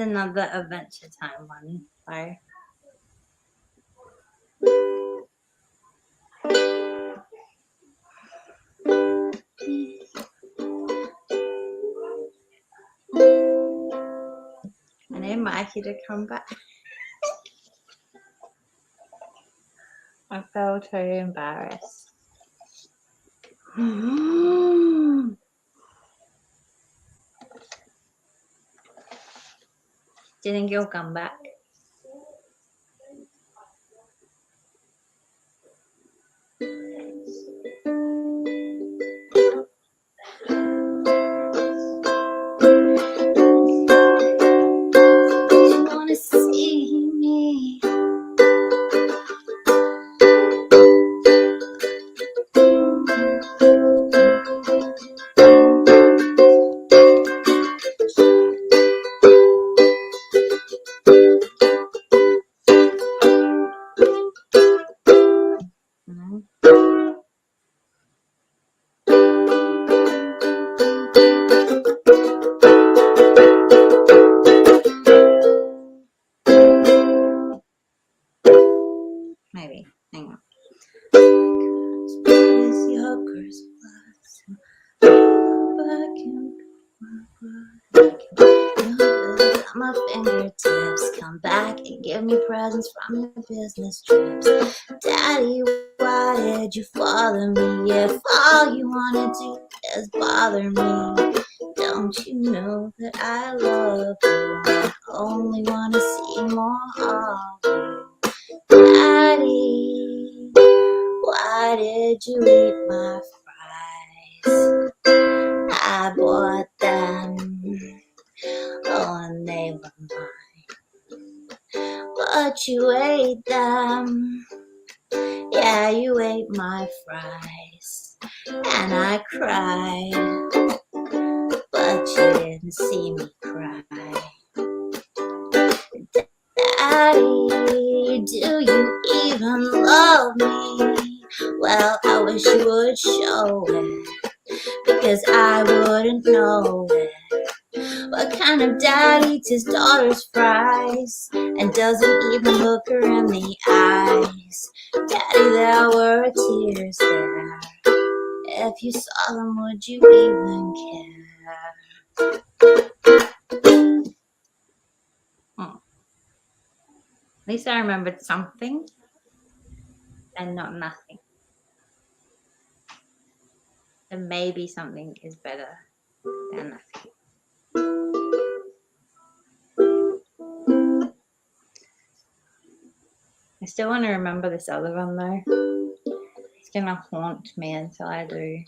Speaker 5: another Adventure Time one, though. I need Mikey to come back. I felt too embarrassed. Do you think he'll come back? You wanna see me? Maybe. Hang on. My fingertips come back and give me presents from your business trips. Daddy, why did you follow me if all you wanna do is bother me? Don't you know that I love you? I only wanna see more of you. Daddy, why did you eat my fries? I bought them, oh, and they were mine. But you ate them, yeah, you ate my fries. And I cried, but you didn't see me cry. Daddy, do you even love me? Well, I wish you would show it, because I wouldn't know it. What kind of daddy eats his daughter's fries and doesn't even look her in the eyes? Daddy, there were tears there. If you saw them, would you even care? At least I remembered something and not nothing. And maybe something is better than nothing. I still want to remember this other one though. It's gonna haunt me until I do.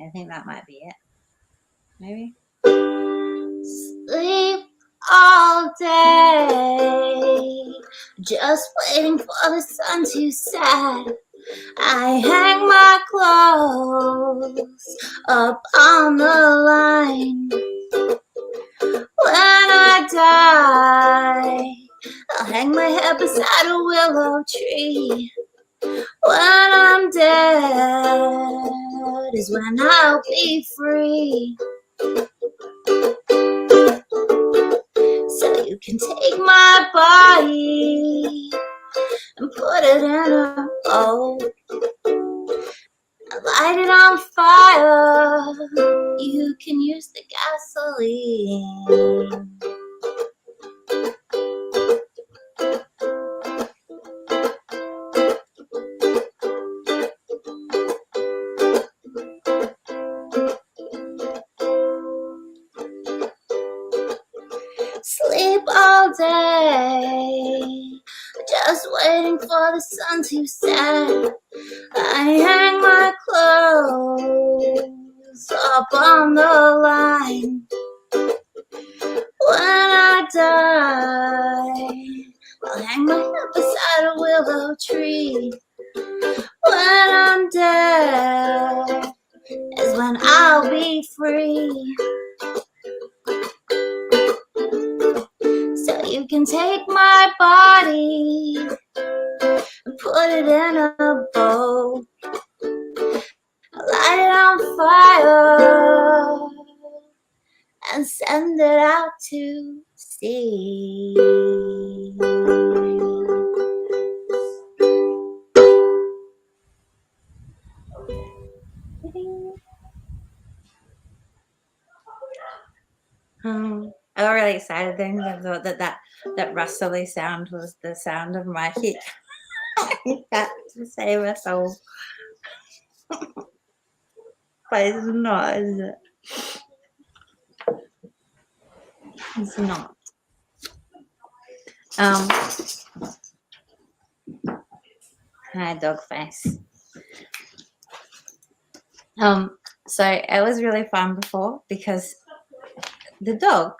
Speaker 5: I think that might be it. Maybe. Sleep all day, just waiting for the sun to set. I hang my clothes up on the line. When I die, I'll hang my head beside a willow tree. When I'm dead is when I'll be free. So you can take my body and put it in a boat. Light it on fire. You can use the gasoline. Sleep all day, just waiting for the sun to set. I hang my clothes up on the line. When I die, I'll hang my head beside a willow tree. under is when I'll be free. So you can take my body and put it in a bowl, light it on fire, and send it out to sea. I got really excited then. I thought that rustly sound was the sound of my hit. Cat to save us all. But it's not, is it? It's not. Hi, dog face. So it was really fun before because the dog,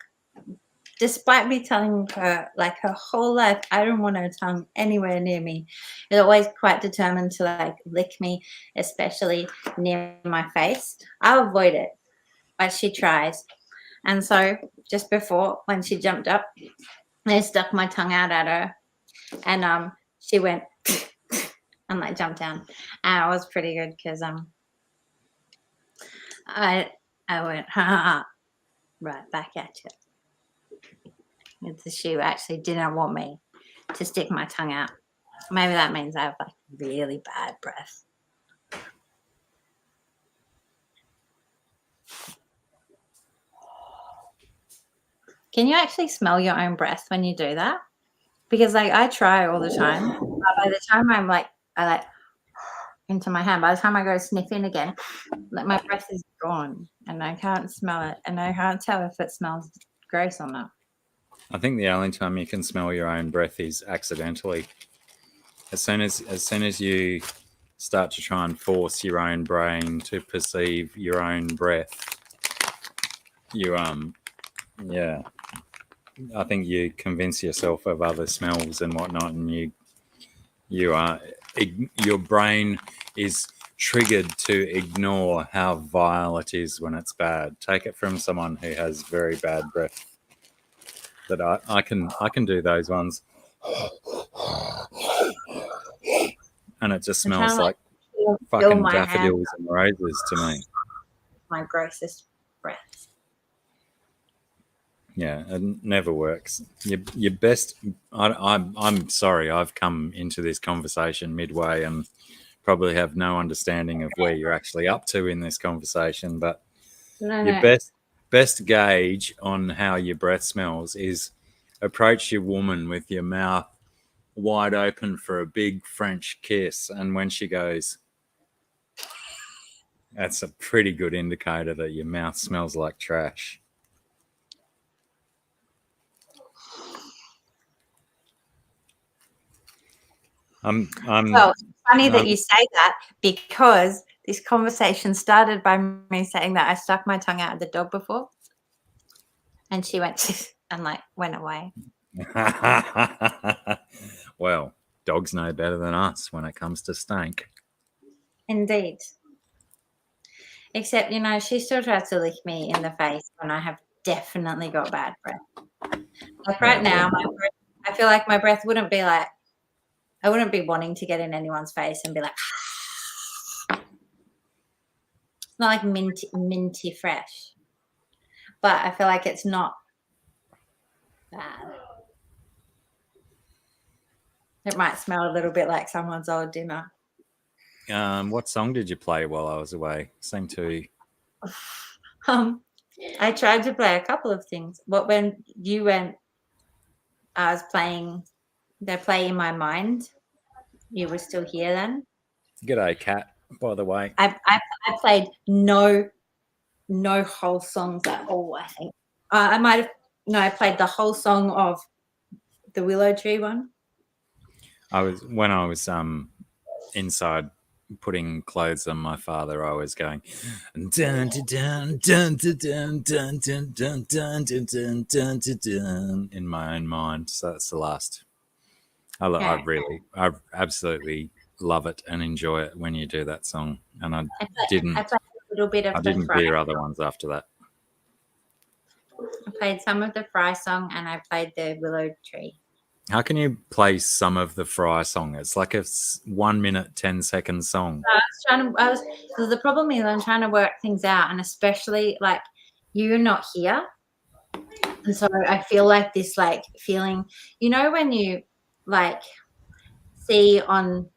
Speaker 5: despite me telling her like her whole life, I don't want her tongue anywhere near me, is always quite determined to like lick me, especially near my face. I'll avoid it, but she tries. And so just before, when she jumped up, I stuck my tongue out at her, and she went and like jumped down, and it was pretty good because I went ha right back at you. She actually didn't want me to stick my tongue out. Maybe that means I have like really bad breath. Can you actually smell your own breath when you do that? Because like I try all the time. But by the time I like into my hand, by the time I go sniff in again, like my breath is gone and I can't smell it, and I can't tell if it smells gross or not.
Speaker 2: I think the only time you can smell your own breath is accidentally. As soon as you start to try and force your own brain to perceive your own breath, you I think you convince yourself of other smells and whatnot, and your brain is triggered to ignore how vile it is when it's bad. Take it from someone who has very bad breath. That I can do those ones, and it just smells like fucking daffodils and roses to me.
Speaker 5: My grossest breath.
Speaker 2: Yeah, it never works. Your best. I'm sorry. I've come into this conversation midway and probably have no understanding of where you're actually up to in this conversation. But your best gauge on how your breath smells is approach your woman with your mouth wide open for a big French kiss, and when she goes, that's a pretty good indicator that your mouth smells like trash.
Speaker 5: Well, it's funny that you say that, because this conversation started by me saying that I stuck my tongue out at the dog before, and she went and like went away.
Speaker 2: Well, dogs know better than us when it comes to stank.
Speaker 5: Indeed. Except, she still tries to lick me in the face when I have definitely got bad breath. Like right now, I feel like my breath wouldn't be like, I wouldn't be wanting to get in anyone's face and be like, it's not like minty fresh, but I feel like it's not bad. It might smell a little bit like someone's old dinner.
Speaker 2: What song did you play while I was away? Seemed to.
Speaker 5: I tried to play a couple of things. But when you went, I was playing the Play in My Mind. You were still here then.
Speaker 2: G'day, Cat. By the way,
Speaker 5: I played no whole songs at all. I think I played the whole song of the Willow Tree one.
Speaker 2: I was inside putting clothes on my father. I was going dun dun dun dun dun dun dun dun dun dun dun dun in my own mind. So that's the last. I absolutely love it and enjoy it when you do that song. And I
Speaker 5: I
Speaker 2: didn't
Speaker 5: played a little bit of
Speaker 2: I
Speaker 5: the
Speaker 2: didn't
Speaker 5: Fry.
Speaker 2: hear other ones after that.
Speaker 5: I played some of the Fry song, and I played the Willow Tree.
Speaker 2: How can you play some of the Fry song? It's like a 1 minute, 10-second song.
Speaker 5: So the problem is I'm trying to work things out, and especially like you're not here. And so I feel like this like feeling, when you like see on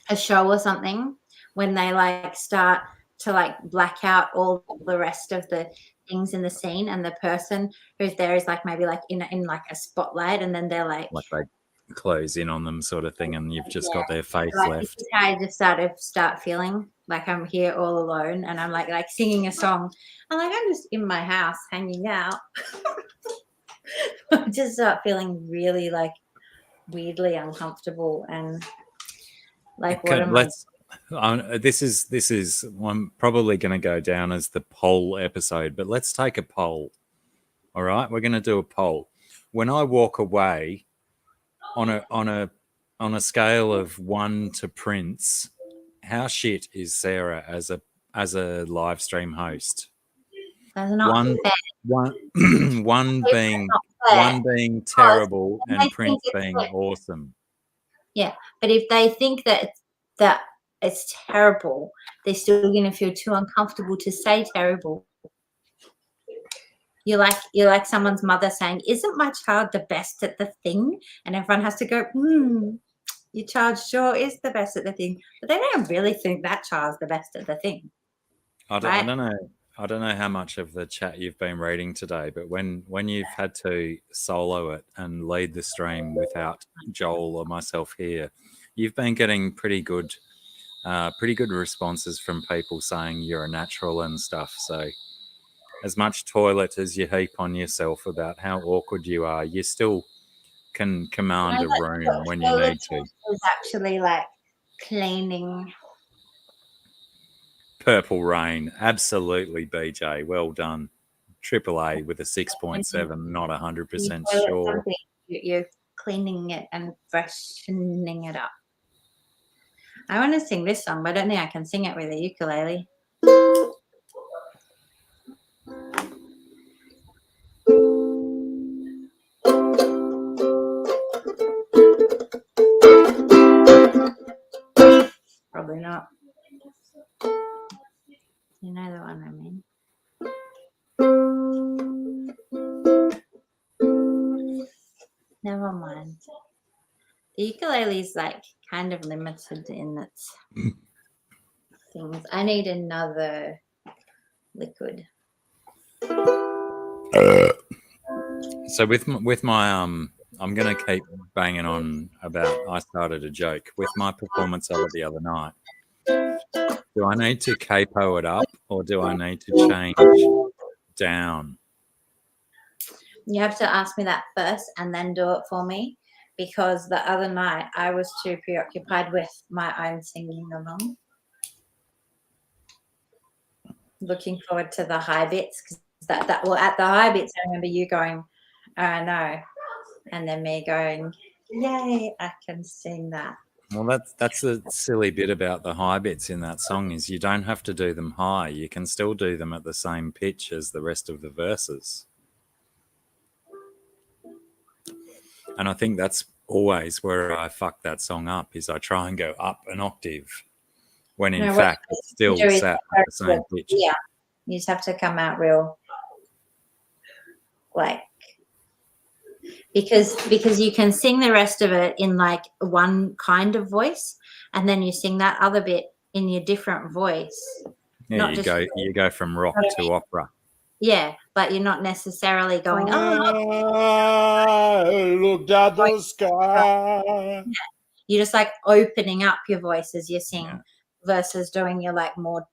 Speaker 5: a show or something, when they like start to like black out all the rest of the things in the scene, and the person who's there is like maybe like in like a spotlight, and then they're like
Speaker 2: Like they close in on them sort of thing, and you've just got their face
Speaker 5: like, this
Speaker 2: left.
Speaker 5: is how I just start feeling like I'm here all alone, and I'm like singing a song. I'm just in my house hanging out. I just start feeling really like weirdly uncomfortable, and like what am I?
Speaker 2: This is I'm probably going to go down as the poll episode, but let's take a poll. All right, we're going to do a poll. When I walk away on a scale of 1 to Prince, how shit is Sarah as a live stream host?
Speaker 5: That's not
Speaker 2: One
Speaker 5: fair.
Speaker 2: one being terrible and Prince being awesome.
Speaker 5: Yeah, but if they think that it's terrible, they're still going to feel too uncomfortable to say terrible. You're like someone's mother saying, "Isn't my child the best at the thing?" And everyone has to go, "Your child sure is the best at the thing," but they don't really think that child's the best at the thing.
Speaker 2: I don't know how much of the chat you've been reading today, but when you've had to solo it and lead the stream without Joel or myself here, you've been getting pretty good responses from people saying you're a natural and stuff. So as much toilet as you heap on yourself about how awkward you are, you still can command a room when you need to.
Speaker 5: Is actually like cleaning.
Speaker 2: Purple Rain, absolutely, BJ. Well done. AAA with a 6.7, not 100% sure.
Speaker 5: You're cleaning it and freshening it up. I want to sing this song, but I don't think I can sing it with a ukulele. Probably not. You know the one I mean. Never mind. The ukulele is like kind of limited in its things. I need another liquid.
Speaker 2: So with my I'm gonna keep banging on about I started a joke with my performance over the other night. Do I need to capo it up or do I need to change down?
Speaker 5: You have to ask me that first and then do it for me, because the other night I was too preoccupied with my own singing along. Looking forward to the high bits, because at the high bits I remember you going, "Oh no," and then me going, "Yay, I can sing that."
Speaker 2: Well, that's the silly bit about the high bits in that song is you don't have to do them high. You can still do them at the same pitch as the rest of the verses. And I think that's always where I fuck that song up, is I try and go up an octave when in fact it's still sat at the same pitch.
Speaker 5: Yeah, you just have to come out real, like, because you can sing the rest of it in like one kind of voice, and then you sing that other bit in your different voice.
Speaker 2: Yeah, you go from rock to opera.
Speaker 5: Yeah, but you're not necessarily going,
Speaker 4: I looked at the sky.
Speaker 5: You're just like opening up your voice as you sing, versus doing your like more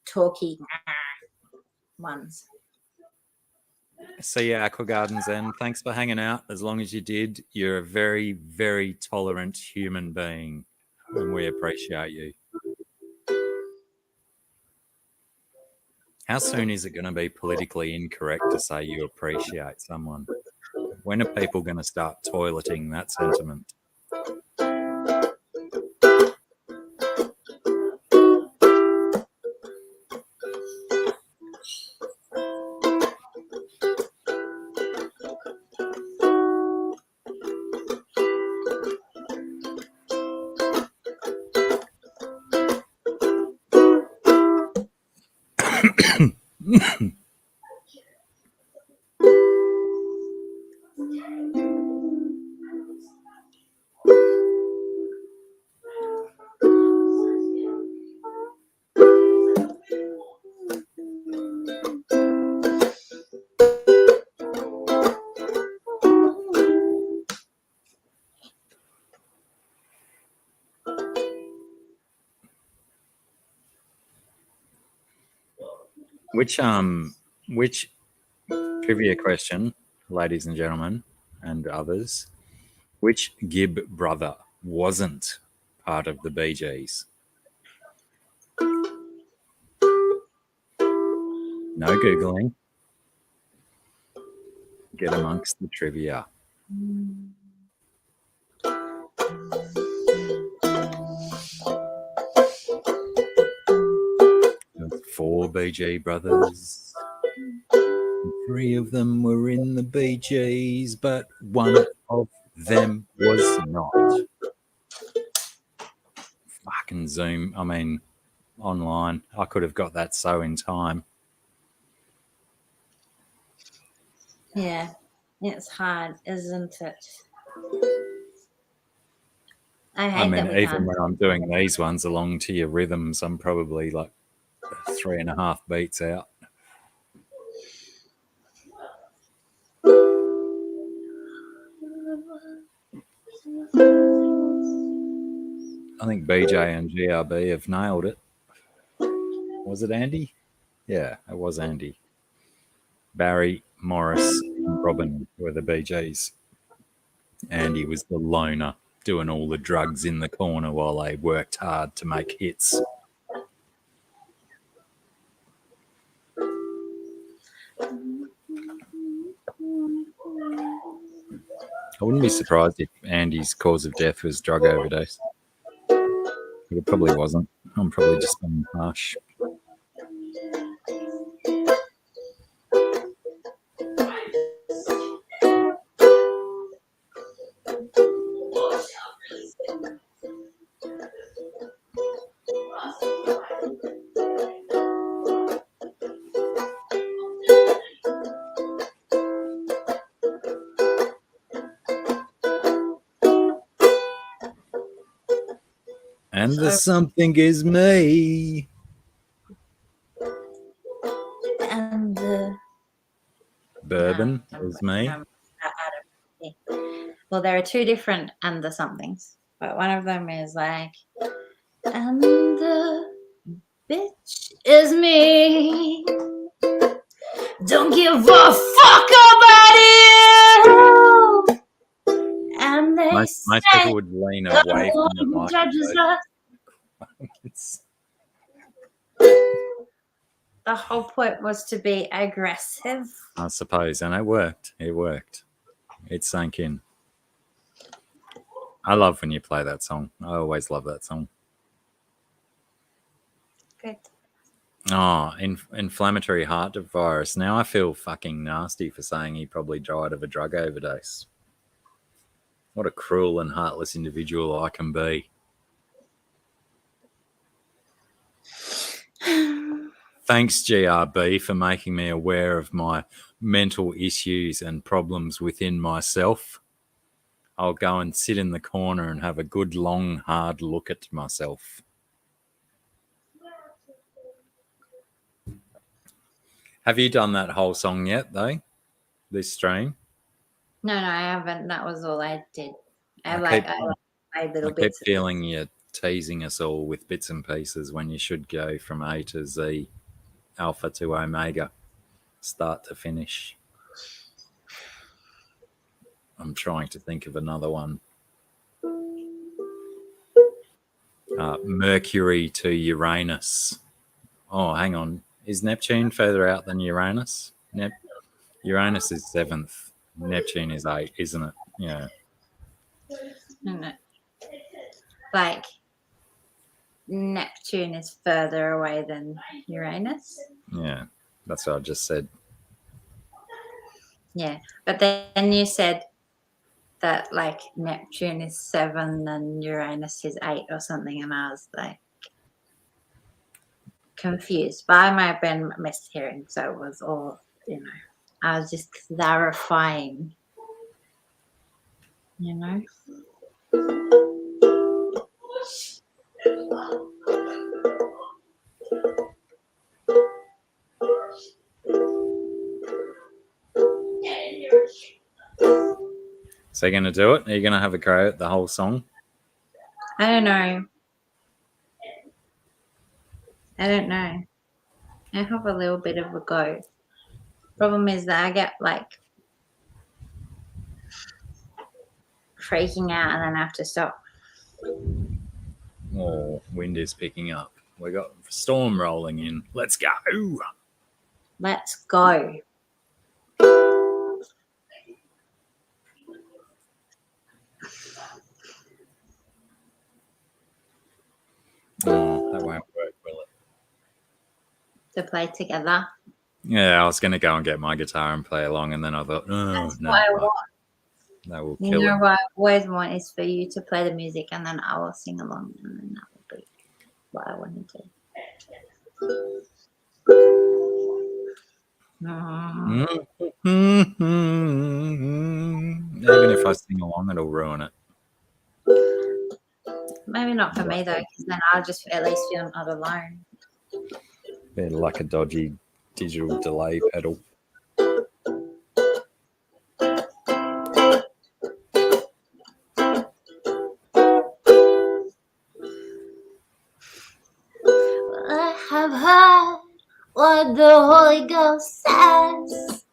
Speaker 5: talky ones.
Speaker 2: See you, Aqua Gardens, and thanks for hanging out. As long as you did, you're a very, very tolerant human being, and we appreciate you. How soon is it going to be politically incorrect to say you appreciate someone? When are people going to start toileting that sentiment? Which trivia question, ladies and gentlemen, and others, which Gibb brother wasn't part of the Bee Gees? No Googling. Get amongst the trivia. There's 4 Bee Gee brothers. 3 of them were in the Bee Gees, but one of them was not. Fucking Zoom. I mean, online. I could have got that so in time.
Speaker 5: Yeah, it's hard, isn't it? I
Speaker 2: mean,
Speaker 5: that we
Speaker 2: even
Speaker 5: can't.
Speaker 2: when I'm doing these ones along to your rhythms, I'm probably like 3.5 beats out. I think BJ and GRB have nailed it. Was it Andy? Yeah, it was Andy. Barry, Morris, and Robin were the BJs. Andy was the loner doing all the drugs in the corner while they worked hard to make hits. I wouldn't be surprised if Andy's cause of death was drug overdose. But it probably wasn't. I'm probably just being harsh. And the something is me.
Speaker 5: And the
Speaker 2: Bourbon is me.
Speaker 5: Well, there are 2 different and the somethings, but one of them is like, and the bitch is me. Don't give a fuck about you. And they
Speaker 2: Most people would lean away from the mic.
Speaker 5: judges us. The whole point was to be aggressive.
Speaker 2: I suppose, and it worked. It worked. It sank in. I love when you play that song. I always love that song.
Speaker 5: Good.
Speaker 2: Oh, inflammatory heart virus. Now I feel fucking nasty for saying he probably died of a drug overdose. What a cruel and heartless individual I can be. Thanks, GRB, for making me aware of my mental issues and problems within myself. I'll go and sit in the corner and have a good, long, hard look at myself. Have you done that whole song yet, though? This stream?
Speaker 5: No, I haven't. That was all I did. I
Speaker 2: keep feeling you're teasing us all with bits and pieces when you should go from A to Z, Alpha to Omega, start to finish. I'm trying to think of another one. Mercury to Uranus. Oh, hang on. Is Neptune further out than Uranus? Uranus is 7th. Neptune is 8, isn't it? Yeah.
Speaker 5: No. Like, Neptune is further away than Uranus.
Speaker 2: Yeah, that's what I just said.
Speaker 5: Yeah, but then you said that, like, Neptune is 7 and Uranus is 8 or something, and I was like... confused, but I might have been mishearing. So it was all, I was just clarifying,
Speaker 2: So you're going to do it? Are you going to have a go at the whole song?
Speaker 5: I don't know. I have a little bit of a go. Problem is that I get like freaking out and then I have to stop.
Speaker 2: Oh, wind is picking up. We got storm rolling in. Let's go.
Speaker 5: Let's go.
Speaker 2: Oh, that won't work, will it?
Speaker 5: To play together.
Speaker 2: Yeah, I was going to go and get my guitar and play along, and then I thought, oh,
Speaker 5: That's
Speaker 2: no.
Speaker 5: what I want.
Speaker 2: That will
Speaker 5: You
Speaker 2: kill
Speaker 5: know
Speaker 2: it.
Speaker 5: what I always want is for you to play the music and then I will sing along, and then that will be what I want to do.
Speaker 2: Even if I sing along, it'll ruin it.
Speaker 5: Maybe not for me though, because then I'll just at least feel not alone.
Speaker 2: Bit like a dodgy digital delay pedal.
Speaker 5: I have heard what the Holy Ghost says,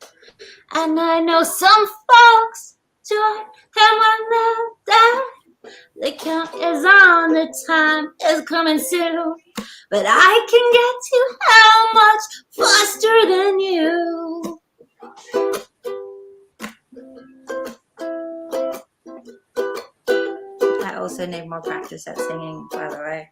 Speaker 5: and I know some folks join him on the death. The count is on, the time is coming soon, but I can get to how much faster than you. I also need more practice at singing, by the way.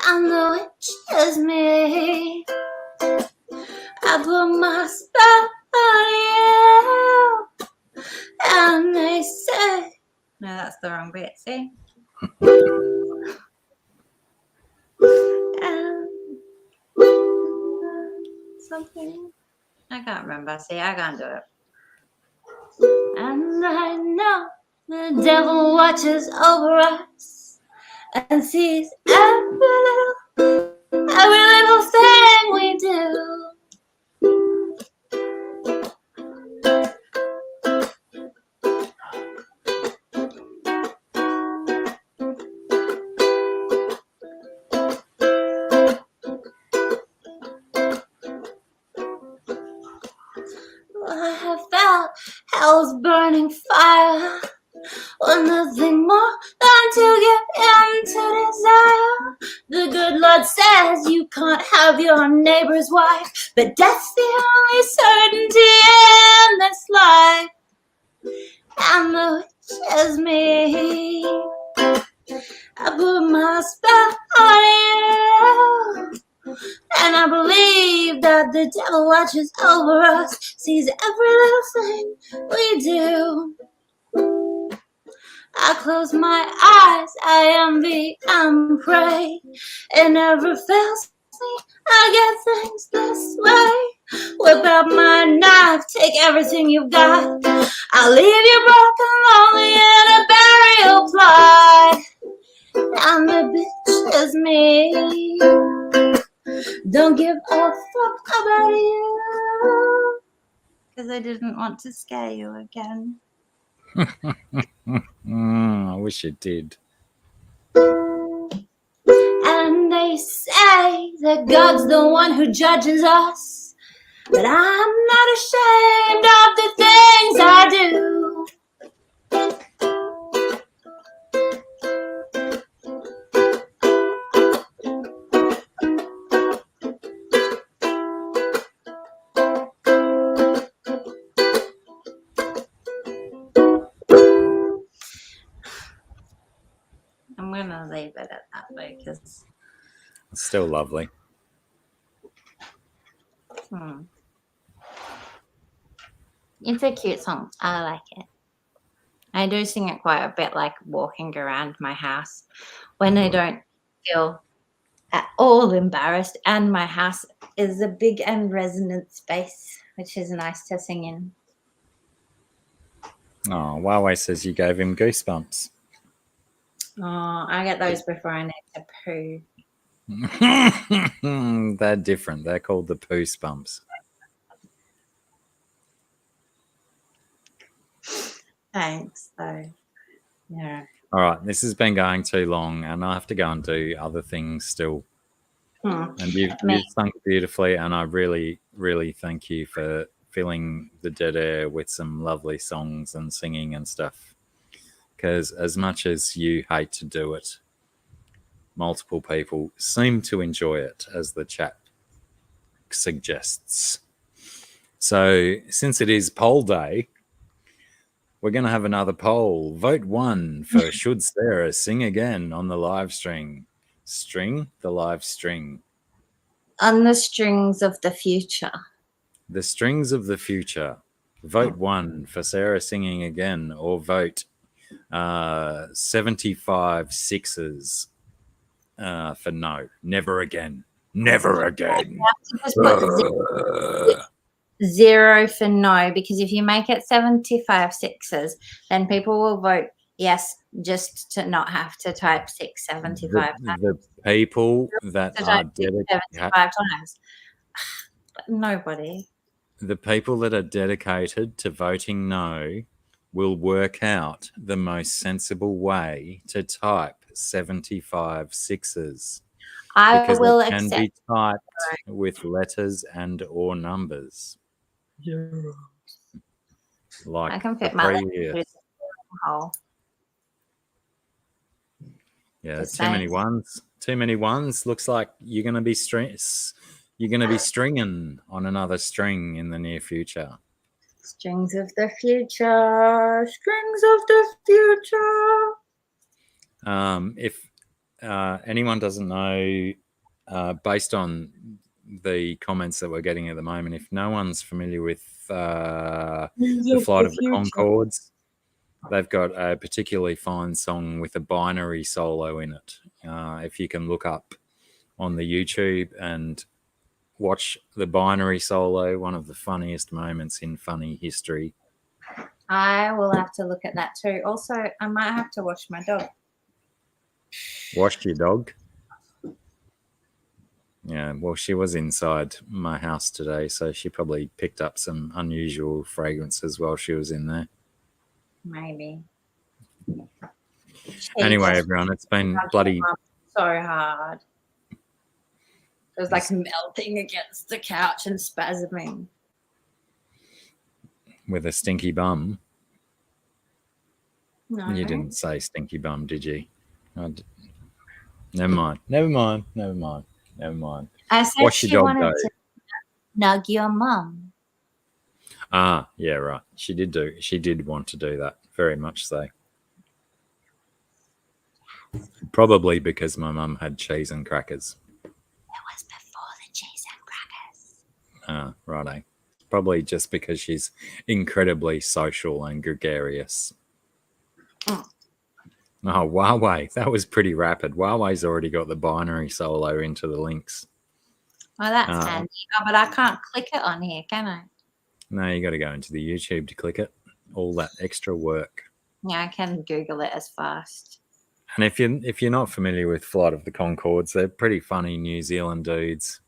Speaker 5: And the witch is me. I put my spell on you, and they say, no, that's the wrong bit, see? Something, I can't remember, see, I can't do it. And I know the devil watches over us and sees every little thing we do. I have felt hell's burning fire, want nothing more than to give in to desire. The good Lord says you can't have your neighbor's wife, but death's the only certainty in this life. And the witch is me. I put my spell on you, and I believe that the devil watches over us, sees every little thing we do. I close my eyes, I envy and pray. It never fails me, I get things this way. Whip out my knife, take everything you've got. I'll leave you broken, lonely in a burial plot. And the bitch is me. Don't give a fuck about you, 'cause I didn't want to scare you again.
Speaker 2: I wish it did.
Speaker 5: And they say that God's the one who judges us, but I'm not ashamed of the things I do. I'm gonna leave it at that because
Speaker 2: It's still lovely.
Speaker 5: it's a cute song. I like it. I do sing it quite a bit, like walking around my house when I don't feel at all embarrassed. And my house is a big and resonant space, which is nice to sing in.
Speaker 2: Oh, Huawei says you gave him goosebumps.
Speaker 5: Oh, I get those before I need to poo.
Speaker 2: They're different. They're called the poos bumps.
Speaker 5: Thanks, though. Yeah.
Speaker 2: All right, this has been going too long, and I have to go and do other things still. And you've sung beautifully, and I really, really thank you for filling the dead air with some lovely songs and singing and stuff. Because as much as you hate to do it, multiple people seem to enjoy it, as the chat suggests. So since it is poll day, we're going to have another poll. Vote 1 for should Sarah sing again on the live string. The live string.
Speaker 5: On the strings of the future.
Speaker 2: The strings of the future. Vote 1 for Sarah singing again, or vote 75 sixes for no. Never again. Never again.
Speaker 5: Just put 0 for no, because if you make it 75 sixes, then people will vote yes just to not have to type 675 times.
Speaker 2: The people that are dedicated.
Speaker 5: 75 times. Nobody.
Speaker 2: The people that are dedicated to voting no will work out the most sensible way to type 75 sixes. Because
Speaker 5: will
Speaker 2: it can
Speaker 5: accept.
Speaker 2: be typed with letters and or numbers. Like
Speaker 5: I can fit my letters
Speaker 2: previous.
Speaker 5: through the hole.
Speaker 2: Yeah,
Speaker 5: Just
Speaker 2: too many
Speaker 5: saying.
Speaker 2: ones. Too many ones. Looks like you're going to be stringing on another string in the near future.
Speaker 5: Strings of the future. Strings of the future.
Speaker 2: If anyone doesn't know, based on the comments that we're getting at the moment, if no one's familiar with the Flight of the Conchords, they've got a particularly fine song with a binary solo in it. If you can look up on the YouTube and watch the binary solo, one of the funniest moments in funny history.
Speaker 5: I will have to look at that too. Also, I might have to wash my dog.
Speaker 2: Washed your dog? Yeah, well, she was inside my house today, so she probably picked up some unusual fragrances while she was in there.
Speaker 5: Maybe.
Speaker 2: Anyway, everyone, it's been bloody...
Speaker 5: So hard. It was like melting against the couch and spasming.
Speaker 2: With a stinky bum.
Speaker 5: No.
Speaker 2: You didn't say stinky bum, did you? Never mind.
Speaker 5: I said
Speaker 2: Wash
Speaker 5: she
Speaker 2: your dog,
Speaker 5: wanted
Speaker 2: though.
Speaker 5: to nug your mum.
Speaker 2: Ah, yeah, right. She did want to do that, very much so. Probably because my mum had cheese and crackers.
Speaker 5: It was before the cheese and crackers.
Speaker 2: Ah, righto. Probably just because she's incredibly social and gregarious.
Speaker 5: Mm.
Speaker 2: Oh, Huawei. That was pretty rapid. Huawei's already got the binary solo into the links.
Speaker 5: Oh, that's handy. Oh, but I can't click it on here, can I?
Speaker 2: No, you got to go into the YouTube to click it. All that extra work.
Speaker 5: Yeah, I can Google it as fast.
Speaker 2: And if you're not familiar with Flight of the Conchords, they're pretty funny New Zealand dudes.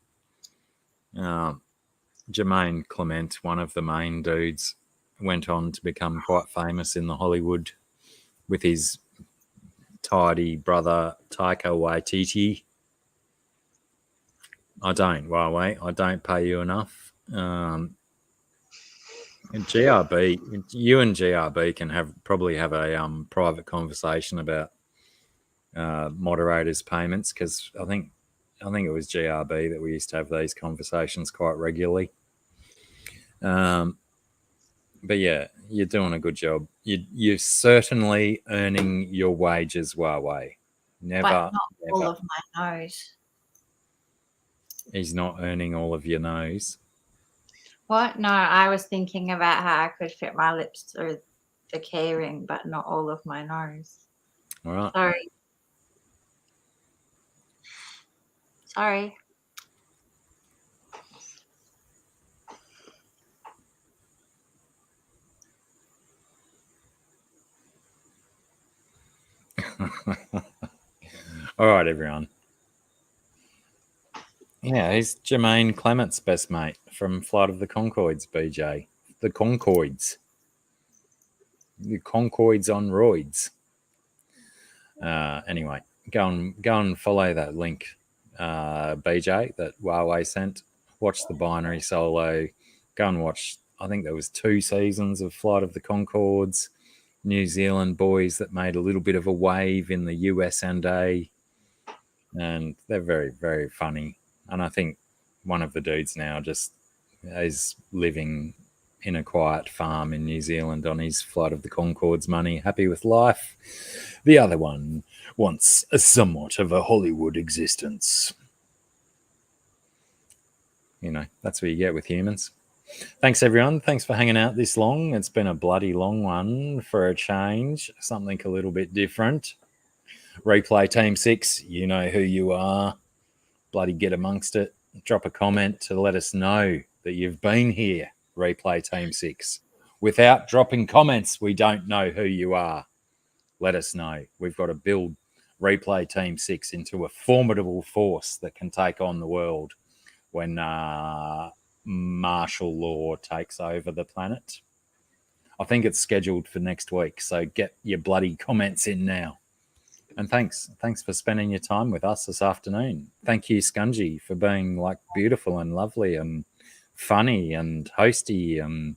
Speaker 2: Jermaine Clement, one of the main dudes, went on to become quite famous in the Hollywood with his tidy brother Taika Waititi. I don't pay you enough. And GRB, you and GRB can probably have a private conversation about moderators' payments, because I think it was GRB that we used to have these conversations quite regularly. But yeah, you're doing a good job. You're certainly earning your wages, Huawei.
Speaker 5: But not all of my nose.
Speaker 2: He's not earning all of your nose.
Speaker 5: What? No, I was thinking about how I could fit my lips through the key ring, but not all of my nose.
Speaker 2: All right.
Speaker 5: Sorry.
Speaker 2: All right, everyone. Yeah, he's Jermaine Clement's best mate from Flight of the Conchords, BJ. The Conchords. The Conchords on roids. Anyway, go and follow that link, BJ, that Huawei sent. Watch the binary solo. Go and watch, I think there was 2 seasons of Flight of the Conchords. New Zealand boys that made a little bit of a wave in the US and they're very, very funny. And I think one of the dudes now just is living in a quiet farm in New Zealand on his Flight of the Conchords money, happy with life. The other one wants a somewhat of a Hollywood existence. You know, that's what you get with humans. Thanks, everyone. Thanks for hanging out this long. It's been a bloody long one for a change, something a little bit different. Replay Team 6, you know who you are. Bloody get amongst it. Drop a comment to let us know that you've been here, Replay Team 6. Without dropping comments, we don't know who you are. Let us know. We've got to build Replay Team 6 into a formidable force that can take on the world when martial law takes over the planet. I think it's scheduled for next week, so get your bloody comments in now. And thanks for spending your time with us this afternoon. Thank you, Scungy, for being like beautiful and lovely and funny and hosty and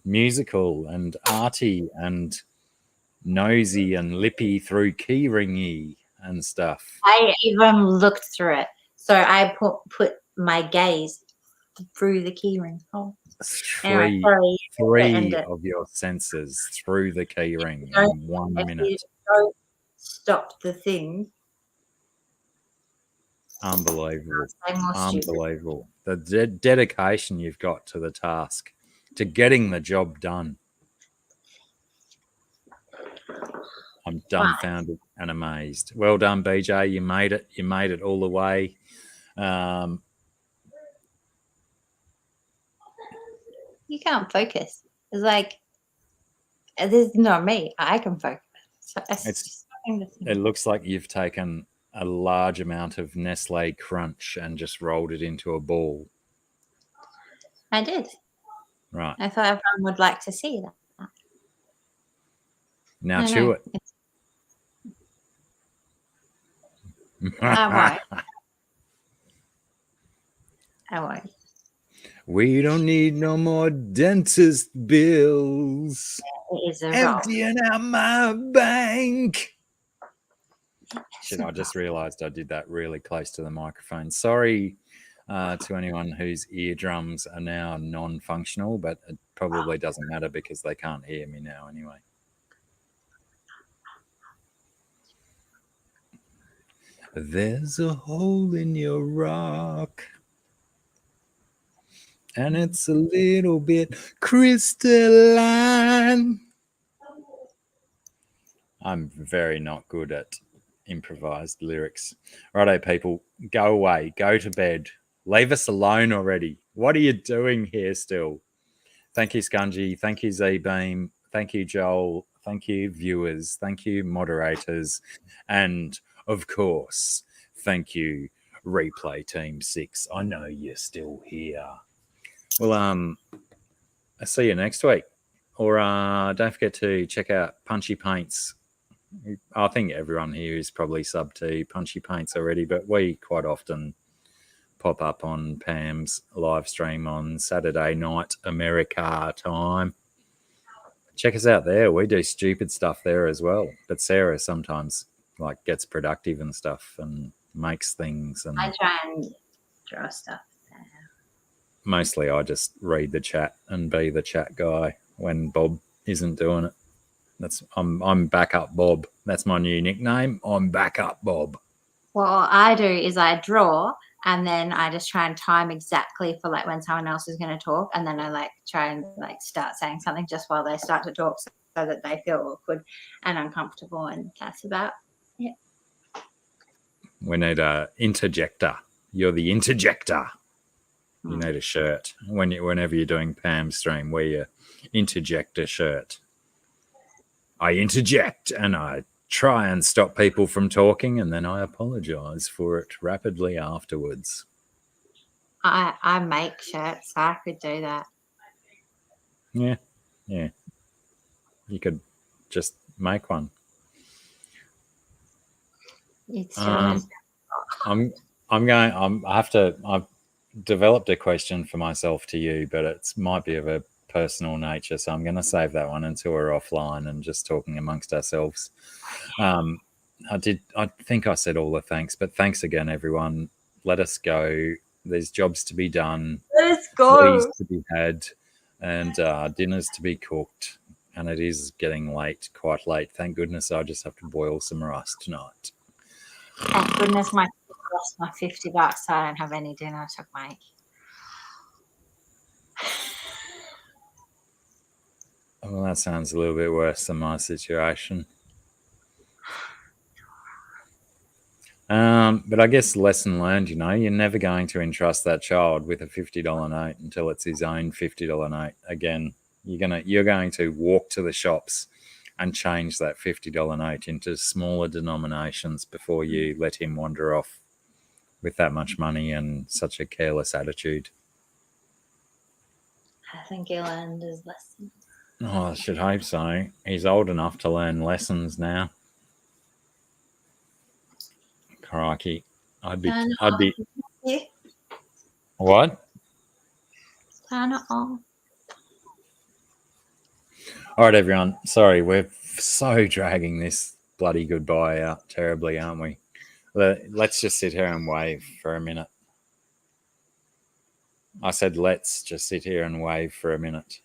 Speaker 2: musical and arty and nosy and lippy through keyringy and stuff.
Speaker 5: I even looked through it. So I put my gaze through the keyring. Oh,
Speaker 2: Three of your senses through the keyring in 1 minute.
Speaker 5: You don't stop the thing.
Speaker 2: Unbelievable. Unbelievable. The dedication you've got to the task, to getting the job done. I'm dumbfounded and amazed. Well done, BJ. You made it. You made it all the way.
Speaker 5: You can't focus. It's like, this is not me. I can focus. So
Speaker 2: it looks like you've taken a large amount of Nestle Crunch and just rolled it into a ball.
Speaker 5: I did.
Speaker 2: Right.
Speaker 5: I thought everyone would like to see that.
Speaker 2: Now chew it.
Speaker 5: I won't.
Speaker 2: We don't need no more dentist bills.
Speaker 5: It is a
Speaker 2: emptying out my bank. Shit, I just realized I did that really close to the microphone. Sorry to anyone whose eardrums are now non-functional, but it probably doesn't matter because they can't hear me now anyway. There's a hole in your rock, and it's a little bit crystalline. I'm very not good at improvised lyrics. Righto, people, go away, go to bed. Leave us alone already. What are you doing here still? Thank you, Scungy. Thank you, Z-Beam. Thank you, Joel. Thank you, viewers. Thank you, moderators. And, of course, thank you, Replay Team 6. I know you're still here. Well, I'll see you next week. Or don't forget to check out Punchy Paints. I think everyone here is probably sub to Punchy Paints already, but we quite often pop up on Pam's live stream on Saturday night America time. Check us out there. We do stupid stuff there as well. But Sarah sometimes like gets productive and stuff and makes things. And
Speaker 5: I try and draw stuff.
Speaker 2: Mostly I just read the chat and be the chat guy when Bob isn't doing it. I'm Backup Bob. That's my new nickname. I'm Backup Bob.
Speaker 5: What I do is I draw And then I just try and time exactly for like when someone else is going to talk, and then I like try and like start saying something just while they start to talk, so that they feel awkward and uncomfortable, and that's about it.
Speaker 2: We need a interjector. You're the interjector. You need a shirt whenever you're doing Pam's stream. Wear your interjector shirt. I interject and I try and stop people from talking, and then I apologize for it rapidly afterwards.
Speaker 5: I make shirts, so I could do that.
Speaker 2: Yeah. You could just make one.
Speaker 5: It's just
Speaker 2: I've developed a question for myself to you, but it might be of a personal nature, so I'm going to save that one until we're offline and just talking amongst ourselves. I think I said all the thanks, but thanks again, everyone. Let us go. There's jobs to be done.
Speaker 5: let's go.
Speaker 2: Teas to be had, and dinners to be cooked. And it is getting late, quite late. Thank goodness I just have to boil some rice tonight.
Speaker 5: Thank goodness my lost my $50, so I don't have any dinner to make.
Speaker 2: Well, that sounds a little bit worse than my situation. But I guess lesson learned, you're never going to entrust that child with a $50 note until it's his own $50 note. Again, you're going to walk to the shops and change that $50 note into smaller denominations before you let him wander off with that much money and such a careless attitude.
Speaker 5: I think he learned his lesson.
Speaker 2: Oh, I should hope so. He's old enough to learn lessons now. Crikey. I'd be
Speaker 5: Yeah.
Speaker 2: What?
Speaker 5: Turn it on.
Speaker 2: All right, everyone. Sorry, we're so dragging this bloody goodbye out terribly, aren't we? Let's just sit here and wave for a minute. I said let's just sit here and wave for a minute.